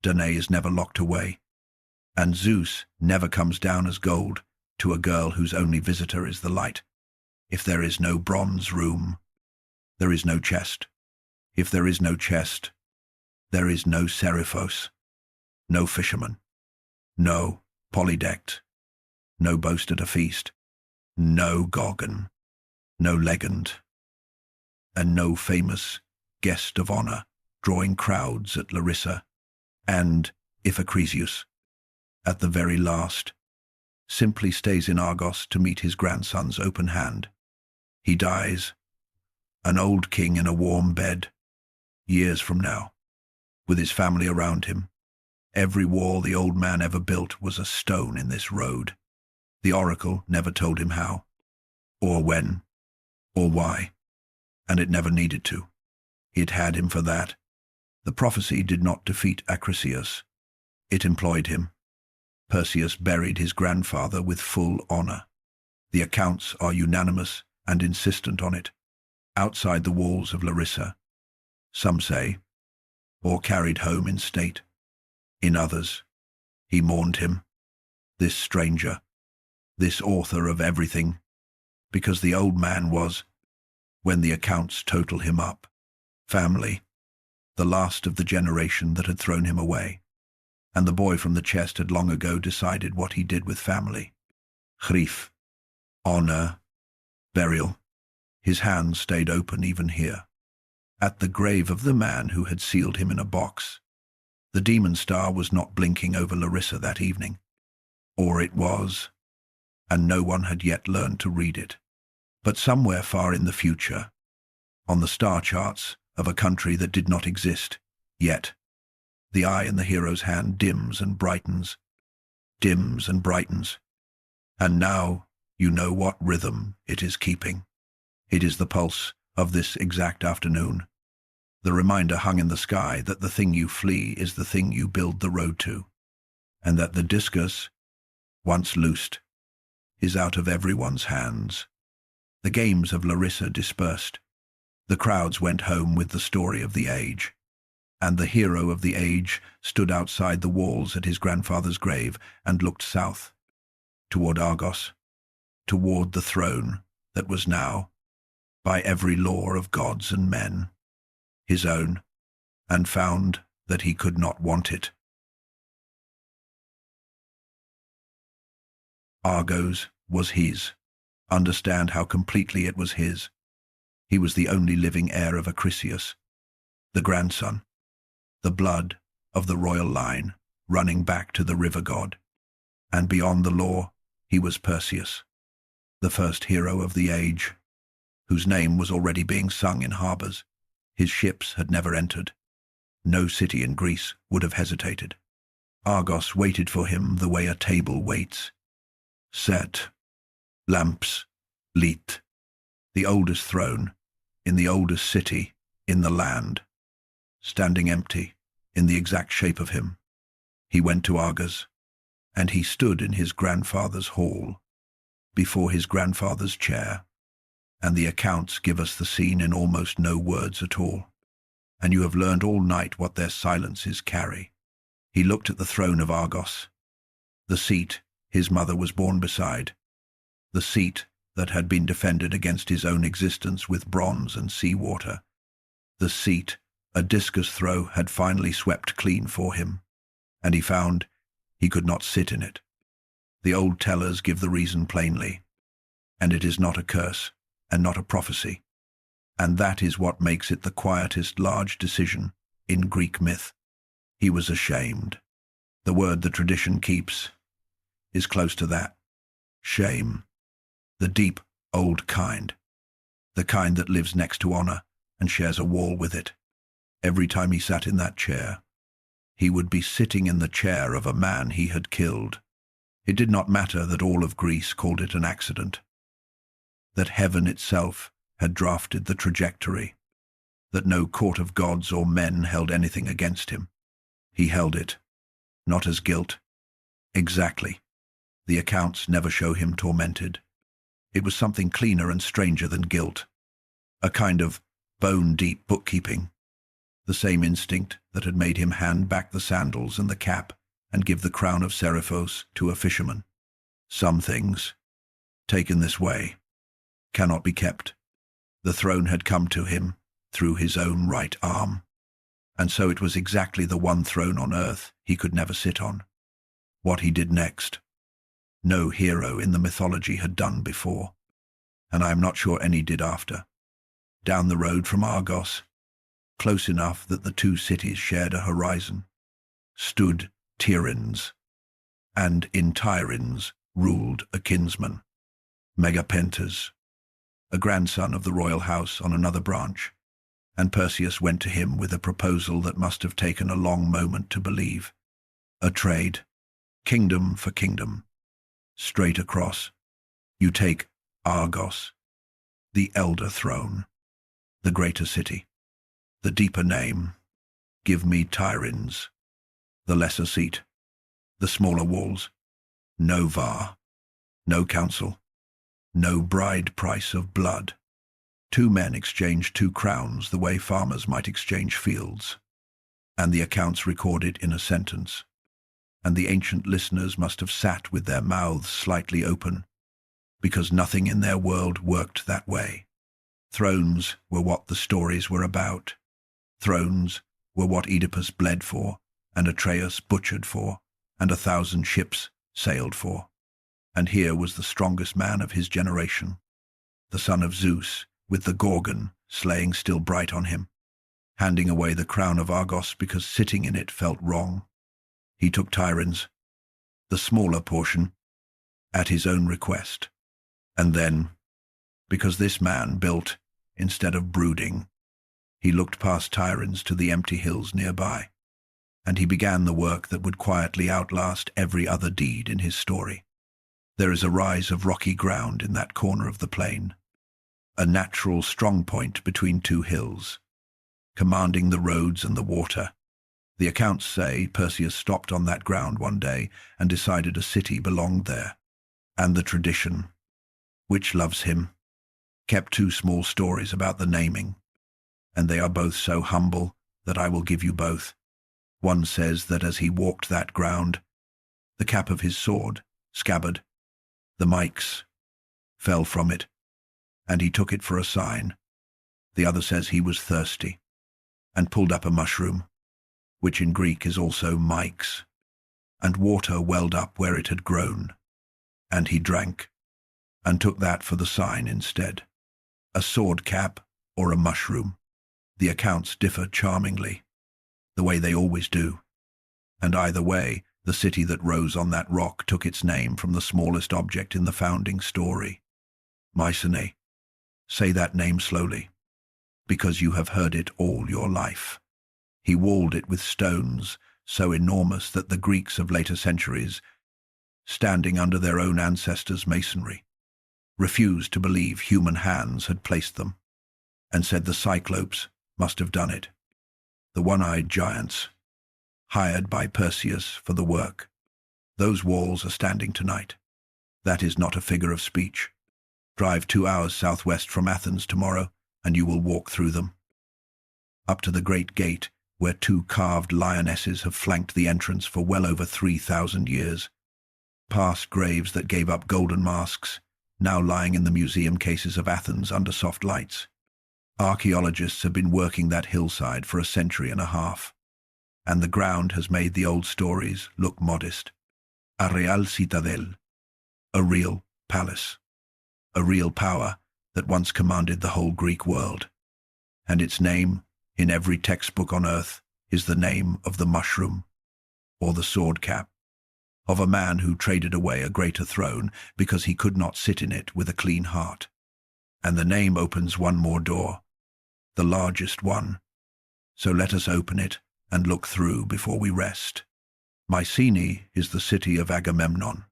Danae is never locked away, and Zeus never comes down as gold to a girl whose only visitor is the light. If there is no bronze room, there is no chest. If there is no chest, there is no Seriphos, no fisherman, no polydecked, no boast at a feast, no Gorgon, no legend, and no famous guest of honor drawing crowds at Larissa, and if Perseus, at the very last, simply stays in Argos to meet his grandson's open hand. He dies, an old king in a warm bed, years from now, with his family around him. Every wall the old man ever built was a stone in this road. The oracle never told him how, or when, or why, and it never needed to. It had him for that. The prophecy did not defeat Perseus. It employed him. Perseus buried his grandfather with full honor. The accounts are unanimous and insistent on it. Outside the walls of Larissa, some say, or carried home in state. In others, he mourned him, this stranger, this author of everything, because the old man was, when the accounts total him up, family, the last of the generation that had thrown him away, and the boy from the chest had long ago decided what he did with family. Grief, honor, burial. His hands stayed open even here, at the grave of the man who had sealed him in a box. The demon star was not blinking over Larissa that evening, or it was, and no one had yet learned to read it. But somewhere far in the future, on the star charts of a country that did not exist yet, the eye in the hero's hand dims and brightens, and now you know what rhythm it is keeping. It is the pulse of this exact afternoon, the reminder hung in the sky that the thing you flee is the thing you build the road to, and that the Discus, once loosed, is out of everyone's hands. The games of Larissa dispersed. The crowds went home with the story of the age, and the hero of the age stood outside the walls at his grandfather's grave and looked south, toward Argos, toward the throne that was now, by every law of gods and men, his own, and found that he could not want it. Argos was his. Understand how completely it was his. He was the only living heir of Perseus, the grandson, the blood of the royal line running back to the river god. And beyond the law, he was Perseus, the first hero of the age, whose name was already being sung in harbors. His ships had never entered. No city in Greece would have hesitated. Argos waited for him the way a table waits. Set, lamps, lit, the oldest throne, in the oldest city, in the land, standing empty, in the exact shape of him. He went to Argos, and he stood in his grandfather's hall, before his grandfather's chair, and the accounts give us the scene in almost no words at all, and you have learned all night what their silences carry. He looked at the throne of Argos, the seat his mother was born beside, the seat that had been defended against his own existence with bronze and seawater, the seat a discus throw had finally swept clean for him, and he found he could not sit in it. The old tellers give the reason plainly, and it is not a curse and not a prophecy, and that is what makes it the quietest large decision in Greek myth. He was ashamed. The word the tradition keeps is close to that. Shame. The deep, old kind. the kind that lives next to honor and shares a wall with it. Every time he sat in that chair, he would be sitting in the chair of a man he had killed. It did not matter that all of Greece called it an accident, that heaven itself had drafted the trajectory, that no court of gods or men held anything against him. He held it, not as guilt. Exactly. The accounts never show him tormented. It was something cleaner and stranger than guilt, a kind of bone-deep bookkeeping, the same instinct that had made him hand back the sandals and the cap and give the crown of Seriphos to a fisherman. Some things, taken this way, cannot be kept. The throne had come to him through his own right arm, and so it was exactly the one throne on earth he could never sit on. What he did next, no hero in the mythology had done before, and I am not sure any did after. Down the road from Argos, close enough that the two cities shared a horizon, stood Tyrins, and in Tyrins ruled a kinsman, Megapentes, a grandson of the royal house on another branch, and Perseus went to him with a proposal that must have taken a long moment to believe. A trade, kingdom for kingdom, straight across. You take Argos, the elder throne, the greater city, the deeper name. Give me Tyrins, the lesser seat, the smaller walls, no var, no council, no bride price of blood. Two men exchanged 2 crowns the way farmers might exchange fields, and the accounts recorded in a sentence, and the ancient listeners must have sat with their mouths slightly open, because nothing in their world worked that way. Thrones were what the stories were about. Thrones were what Oedipus bled for, and Atreus butchered for, and 1,000 ships sailed for. And here was the strongest man of his generation, the son of Zeus, with the Gorgon slaying still bright on him, handing away the crown of Argos because sitting in it felt wrong. He took Tyrins, the smaller portion, at his own request. And then, because this man built instead of brooding, he looked past Tyrins to the empty hills nearby, and he began the work that would quietly outlast every other deed in his story. There is a rise of rocky ground in that corner of the plain, a natural strong point between 2 hills, commanding the roads and the water. The accounts say Perseus stopped on that ground one day and decided a city belonged there, and the tradition, which loves him, kept 2 small stories about the naming, and they are both so humble that I will give you both. One says that as he walked that ground, the cap of his sword, scabbard, the mikes, fell from it, and he took it for a sign. The other says he was thirsty, and pulled up a mushroom, which in Greek is also mikes, and water welled up where it had grown, and he drank, and took that for the sign instead. A sword cap or a mushroom. The accounts differ charmingly, the way they always do, and either way, the city that rose on that rock took its name from the smallest object in the founding story. Mycenae. Say that name slowly, because you have heard it all your life. He walled it with stones so enormous that the Greeks of later centuries, standing under their own ancestors' masonry, refused to believe human hands had placed them, and said the Cyclopes must have done it. The one-eyed giants, hired by Perseus for the work. Those walls are standing tonight. That is not a figure of speech. Drive 2 hours southwest from Athens tomorrow, and you will walk through them, up to the great gate where 2 carved lionesses have flanked the entrance for well over 3,000 years, past graves that gave up golden masks, now lying in the museum cases of Athens under soft lights. Archaeologists have been working that hillside for a century and a half, and the ground has made the old stories look modest. A real citadel, a real palace, a real power that once commanded the whole Greek world, and its name, in every textbook on earth, is the name of the mushroom, or the sword cap, of a man who traded away a greater throne because he could not sit in it with a clean heart. And the name opens one more door, the largest one. So let us open it and look through before we rest. Mycenae is the city of Agamemnon.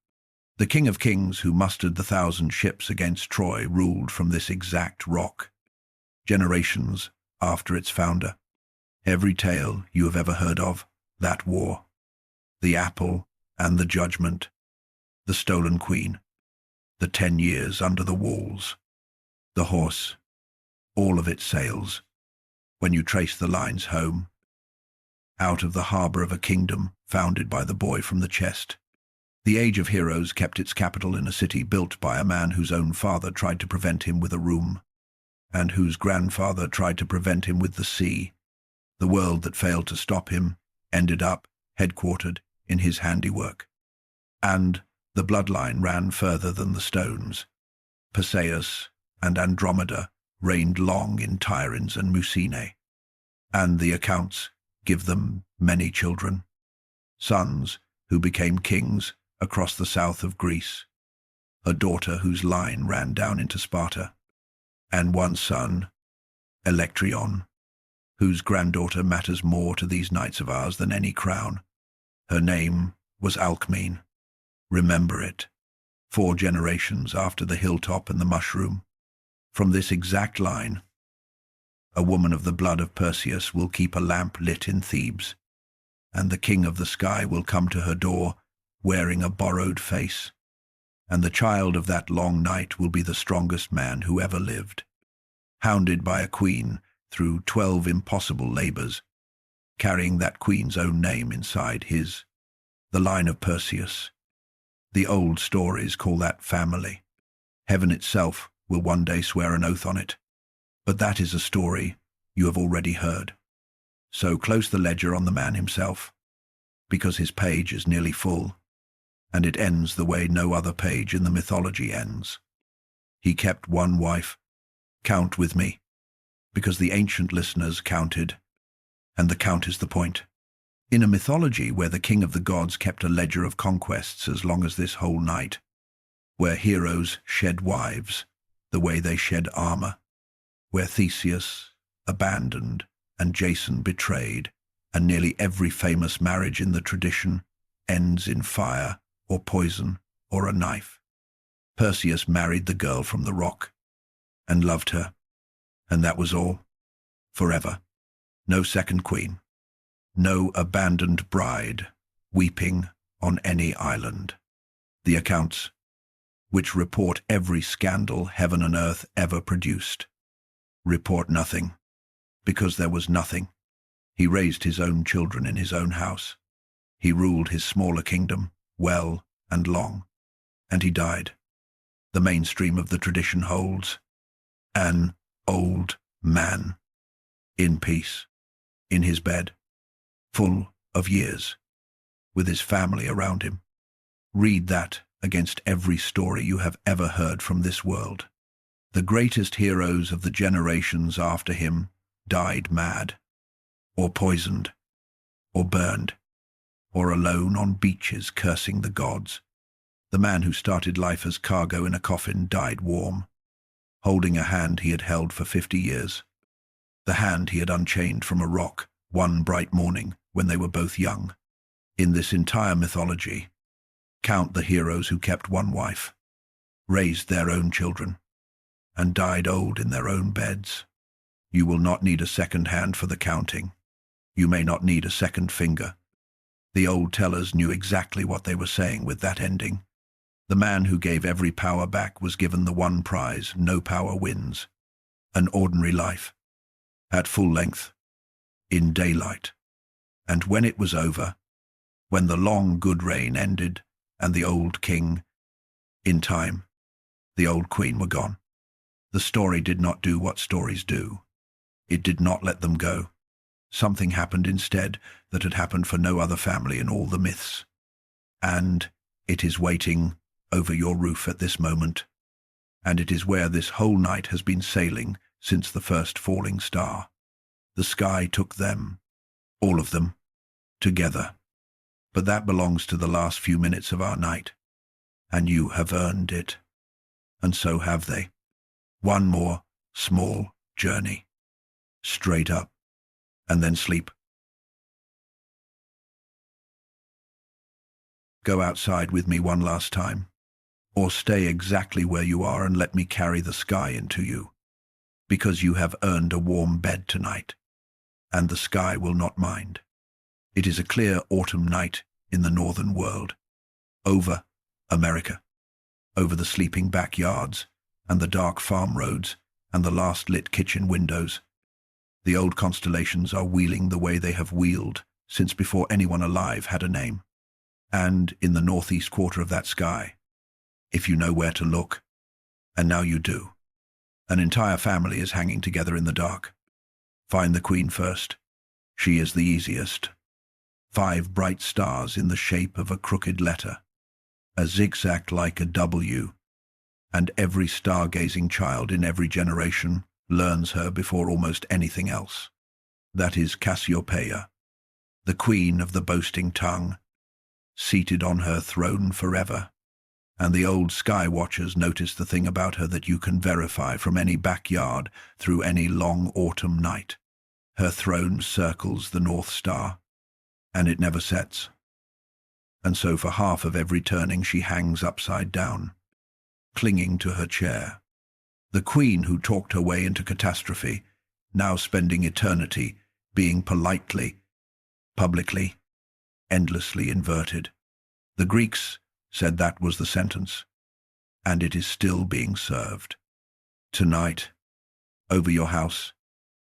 The king of kings who mustered the 1,000 ships against Troy ruled from this exact rock, generations after its founder. Every tale you have ever heard of, that war, the apple and the judgment, the stolen queen, the 10 years under the walls, the horse, all of its sails, when you trace the lines home, out of the harbor of a kingdom founded by the boy from the chest. The Age of Heroes kept its capital in a city built by a man whose own father tried to prevent him with a room, and whose grandfather tried to prevent him with the sea. The world that failed to stop him ended up headquartered in his handiwork. And the bloodline ran further than the stones. Perseus and Andromeda reigned long in Tiryns and Mycenae, and the accounts give them many children, sons who became kings across the south of Greece, a daughter whose line ran down into Sparta, and one son, Electryon, whose granddaughter matters more to these knights of ours than any crown. Her name was Alcmene. Remember it. 4 generations after the hilltop and the mushroom. From this exact line, a woman of the blood of Perseus will keep a lamp lit in Thebes, and the king of the sky will come to her door wearing a borrowed face, and the child of that long night will be the strongest man who ever lived, hounded by a queen through 12 impossible labors, carrying that queen's own name inside his, the line of Perseus. The old stories call that family. Heaven itself will one day swear an oath on it. But that is a story you have already heard. So close the ledger on the man himself, because his page is nearly full, and it ends the way no other page in the mythology ends. He kept one wife. Count with me, because the ancient listeners counted, and the count is the point. In a mythology where the king of the gods kept a ledger of conquests as long as this whole night, where heroes shed wives the way they shed armor, where Theseus abandoned and Jason betrayed, and nearly every famous marriage in the tradition ends in fire or poison or a knife. Perseus married the girl from the rock and loved her, and that was all, forever. No second queen, no abandoned bride weeping on any island. The accounts, which report every scandal heaven and earth ever produced, report nothing, because there was nothing. He raised his own children in his own house. He ruled his smaller kingdom well and long, and he died. The mainstream of the tradition holds an old man, in peace, in his bed, full of years, with his family around him. Read that against every story you have ever heard from this world. The greatest heroes of the generations after him died mad, or poisoned, or burned, or alone on beaches cursing the gods. The man who started life as cargo in a coffin died warm, holding a hand he had held for 50 years. The hand he had unchained from a rock one bright morning when they were both young. In this entire mythology, count the heroes who kept one wife, raised their own children, and died old in their own beds. You will not need a second hand for the counting. You may not need a second finger. The old tellers knew exactly what they were saying with that ending. The man who gave every power back was given the one prize no power wins, an ordinary life, at full length, in daylight. And when it was over, when the long good reign ended, and the old king, in time, the old queen were gone, the story did not do what stories do. It did not let them go. Something happened instead that had happened for no other family in all the myths. And it is waiting over your roof at this moment. And it is where this whole night has been sailing since the first falling star. The sky took them, all of them, together. But that belongs to the last few minutes of our night. And you have earned it. And so have they. One more small journey. Straight up, and then sleep. Go outside with me one last time, or stay exactly where you are and let me carry the sky into you, because you have earned a warm bed tonight, and the sky will not mind. It is a clear autumn night in the northern world, over America, over the sleeping backyards and the dark farm roads and the last lit kitchen windows. The old constellations are wheeling the way they have wheeled since before anyone alive had a name. And in the northeast quarter of that sky, if you know where to look, and now you do, an entire family is hanging together in the dark. Find the queen first. She is the easiest. 5 bright stars in the shape of a crooked letter, a zigzag like a W, and every stargazing child in every generation learns her before almost anything else. That is Cassiopeia, the queen of the boasting tongue, seated on her throne forever. And the old sky watchers notice the thing about her that you can verify from any backyard through any long autumn night. Her throne circles the North Star, and it never sets. And so for half of every turning she hangs upside down, clinging to her chair. The queen who talked her way into catastrophe, now spending eternity being politely, publicly, endlessly inverted. The Greeks said that was the sentence, and it is still being served. Tonight, over your house,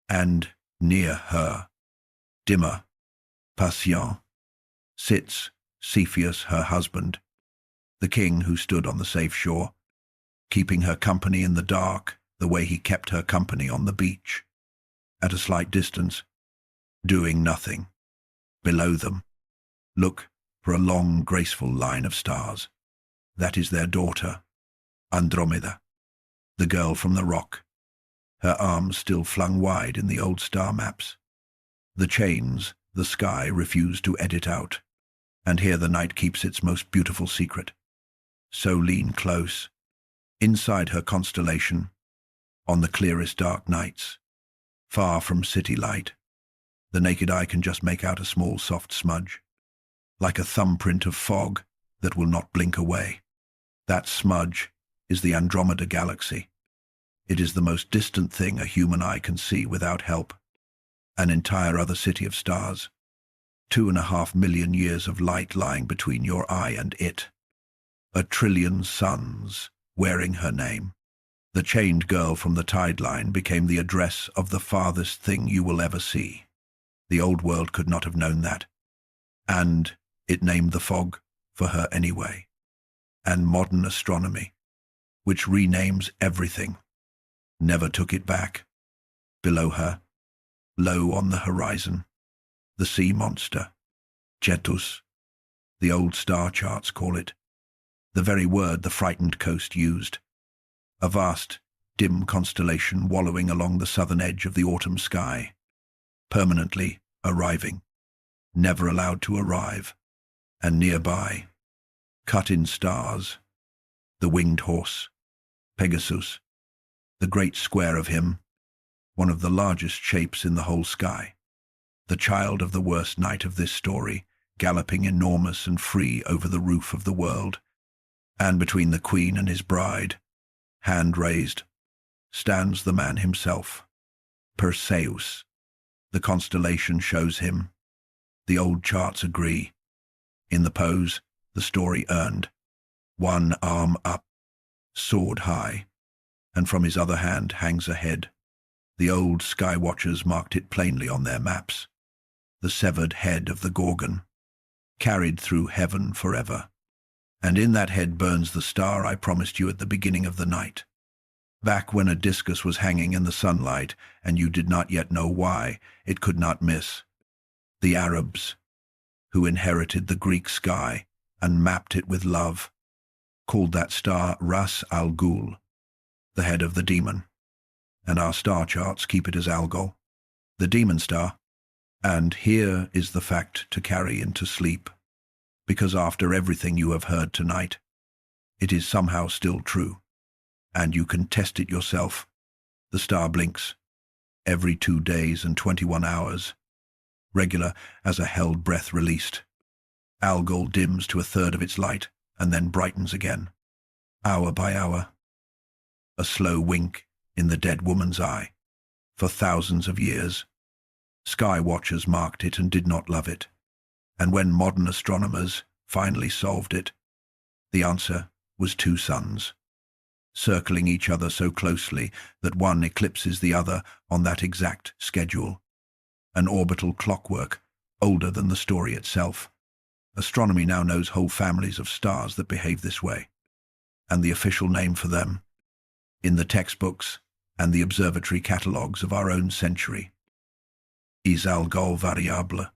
and near her, dimmer, patient, sits Cepheus, her husband, the king who stood on the safe shore, keeping her company in the dark the way he kept her company on the beach, at a slight distance, doing nothing. Below them, look for a long, graceful line of stars. That is their daughter, Andromeda, the girl from the rock, her arms still flung wide in the old star maps. The chains the sky refused to edit out, and here the night keeps its most beautiful secret. So lean close, inside her constellation, on the clearest dark nights, far from city light, the naked eye can just make out a small soft smudge, like a thumbprint of fog that will not blink away. That smudge is the Andromeda Galaxy. It is the most distant thing a human eye can see without help. An entire other city of stars. 2.5 million years of light lying between your eye and it. 1 trillion suns wearing her name. The chained girl from the tide line became the address of the farthest thing you will ever see. The old world could not have known that. And it named the fog for her anyway. And modern astronomy, which renames everything, never took it back. Below her, low on the horizon, the sea monster, Cetus, the old star charts call it, the very word the frightened coast used. A vast, dim constellation wallowing along the southern edge of the autumn sky, permanently arriving, never allowed to arrive, and nearby, cut in stars, the winged horse, Pegasus, the great square of him, one of the largest shapes in the whole sky, the child of the worst night of this story, galloping enormous and free over the roof of the world, and between the queen and his bride, hand raised, stands the man himself, Perseus. The constellation shows him. The old charts agree. In the pose, the story earned. One arm up, sword high, and from his other hand hangs a head. The old sky watchers marked it plainly on their maps. The severed head of the Gorgon, carried through heaven forever. And in that head burns the star I promised you at the beginning of the night. Back when a discus was hanging in the sunlight, and you did not yet know why, it could not miss. The Arabs, who inherited the Greek sky and mapped it with love, called that star Ras Al Ghul, the head of the demon. And our star charts keep it as Algol, the demon star. And here is the fact to carry into sleep, because after everything you have heard tonight, it is somehow still true. And you can test it yourself. The star blinks every 2 days and 21 hours, regular as a held breath released. Algol dims to a third of its light and then brightens again, hour by hour. A slow wink in the dead woman's eye. For thousands of years, sky watchers marked it and did not love it. And when modern astronomers finally solved it, the answer was 2 suns, circling each other so closely that one eclipses the other on that exact schedule. An orbital clockwork, older than the story itself. Astronomy now knows whole families of stars that behave this way, and the official name for them, in the textbooks and the observatory catalogues of our own century, is Algol variable.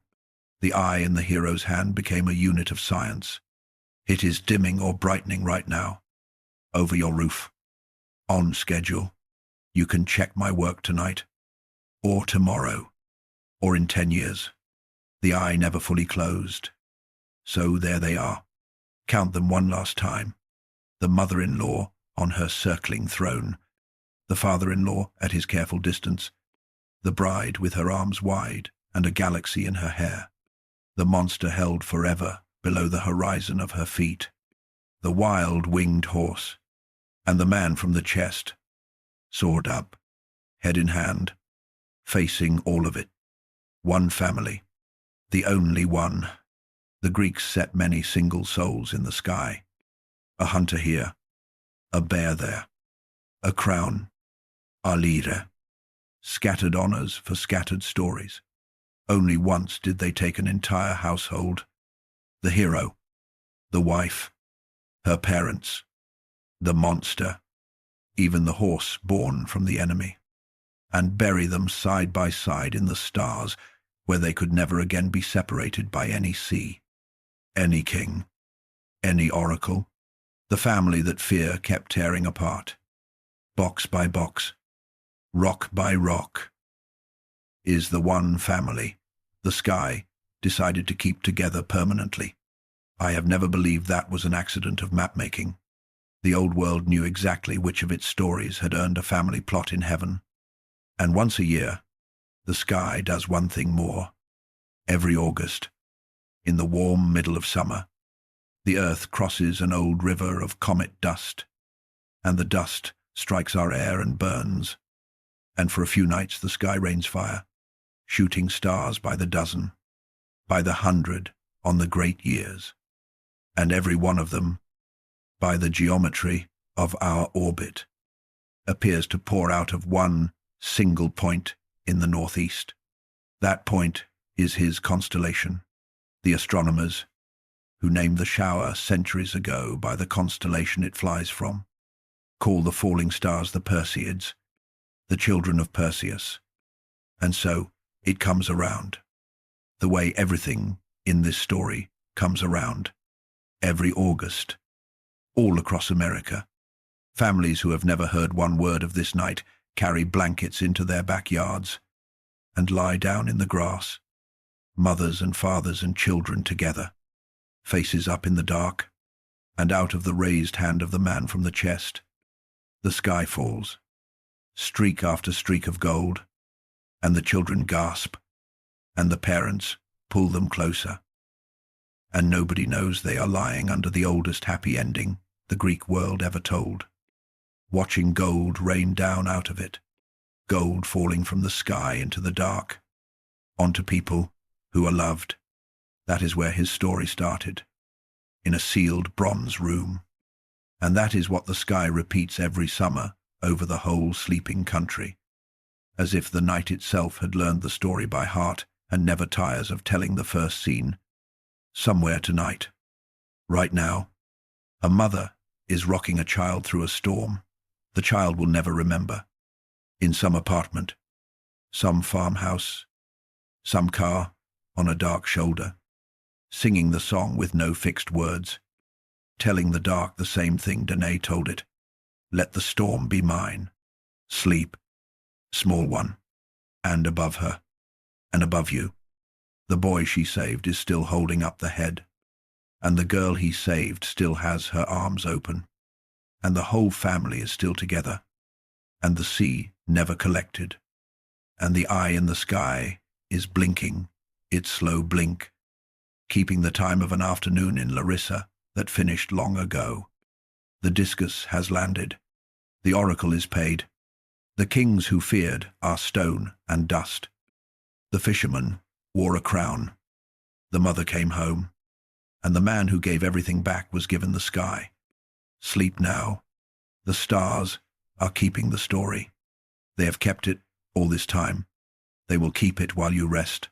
The eye in the hero's hand became a unit of science. It is dimming or brightening right now, over your roof, on schedule. You can check my work tonight, or tomorrow, or in 10 years. The eye never fully closed. So there they are. Count them one last time. The mother-in-law on her circling throne, the father-in-law at his careful distance, the bride with her arms wide and a galaxy in her hair, the monster held forever below the horizon of her feet, the wild winged horse, and the man from the chest, sword up, head in hand, facing all of it. One family, the only one. The Greeks set many single souls in the sky. A hunter here, a bear there, a crown, a leader. Scattered honors for scattered stories. Only once did they take an entire household. The hero, the wife, her parents, the monster, even the horse born from the enemy, and bury them side by side in the stars, where they could never again be separated by any sea, any king, any oracle. The family that fear kept tearing apart, box by box, rock by rock, is the one family the sky decided to keep together permanently. I have never believed that was an accident of map-making. The old world knew exactly which of its stories had earned a family plot in heaven. And once a year, the sky does one thing more. Every August, in the warm middle of summer, the earth crosses an old river of comet dust, and the dust strikes our air and burns, and for a few nights the sky rains fire, shooting stars by the dozen, by the 100 on the great years, and every one of them, by the geometry of our orbit, appears to pour out of one single point in the northeast. That point is his constellation. The astronomers, who named the shower centuries ago by the constellation it flies from, call the falling stars the Perseids, the children of Perseus. And so it comes around, the way everything in this story comes around, every August, all across America. Families who have never heard one word of this night carry blankets into their backyards and lie down in the grass, mothers and fathers and children together, faces up in the dark, and out of the raised hand of the man from the chest, the sky falls, streak after streak of gold, and the children gasp, and the parents pull them closer. And nobody knows they are lying under the oldest happy ending the Greek world ever told, watching gold rain down out of it, gold falling from the sky into the dark, onto people who are loved. That is where his story started, in a sealed bronze room. And that is what the sky repeats every summer over the whole sleeping country, as if the night itself had learned the story by heart and never tires of telling the first scene. Somewhere tonight, right now, a mother is rocking a child through a storm the child will never remember, in some apartment, some farmhouse, some car on a dark shoulder, singing the song with no fixed words, telling the dark the same thing Danae told it. Let the storm be mine. Sleep, small one, and above her, and above you. The boy she saved is still holding up the head, and the girl he saved still has her arms open. and the whole family is still together, and the sea never collected, and the eye in the sky is blinking its slow blink, keeping the time of an afternoon in Larissa that finished long ago. The Discus has landed. The oracle is paid. The kings who feared are stone and dust. The fisherman wore a crown. The mother came home, and the man who gave everything back was given the sky. Sleep now. The stars are keeping the story. They have kept it all this time. They will keep it while you rest.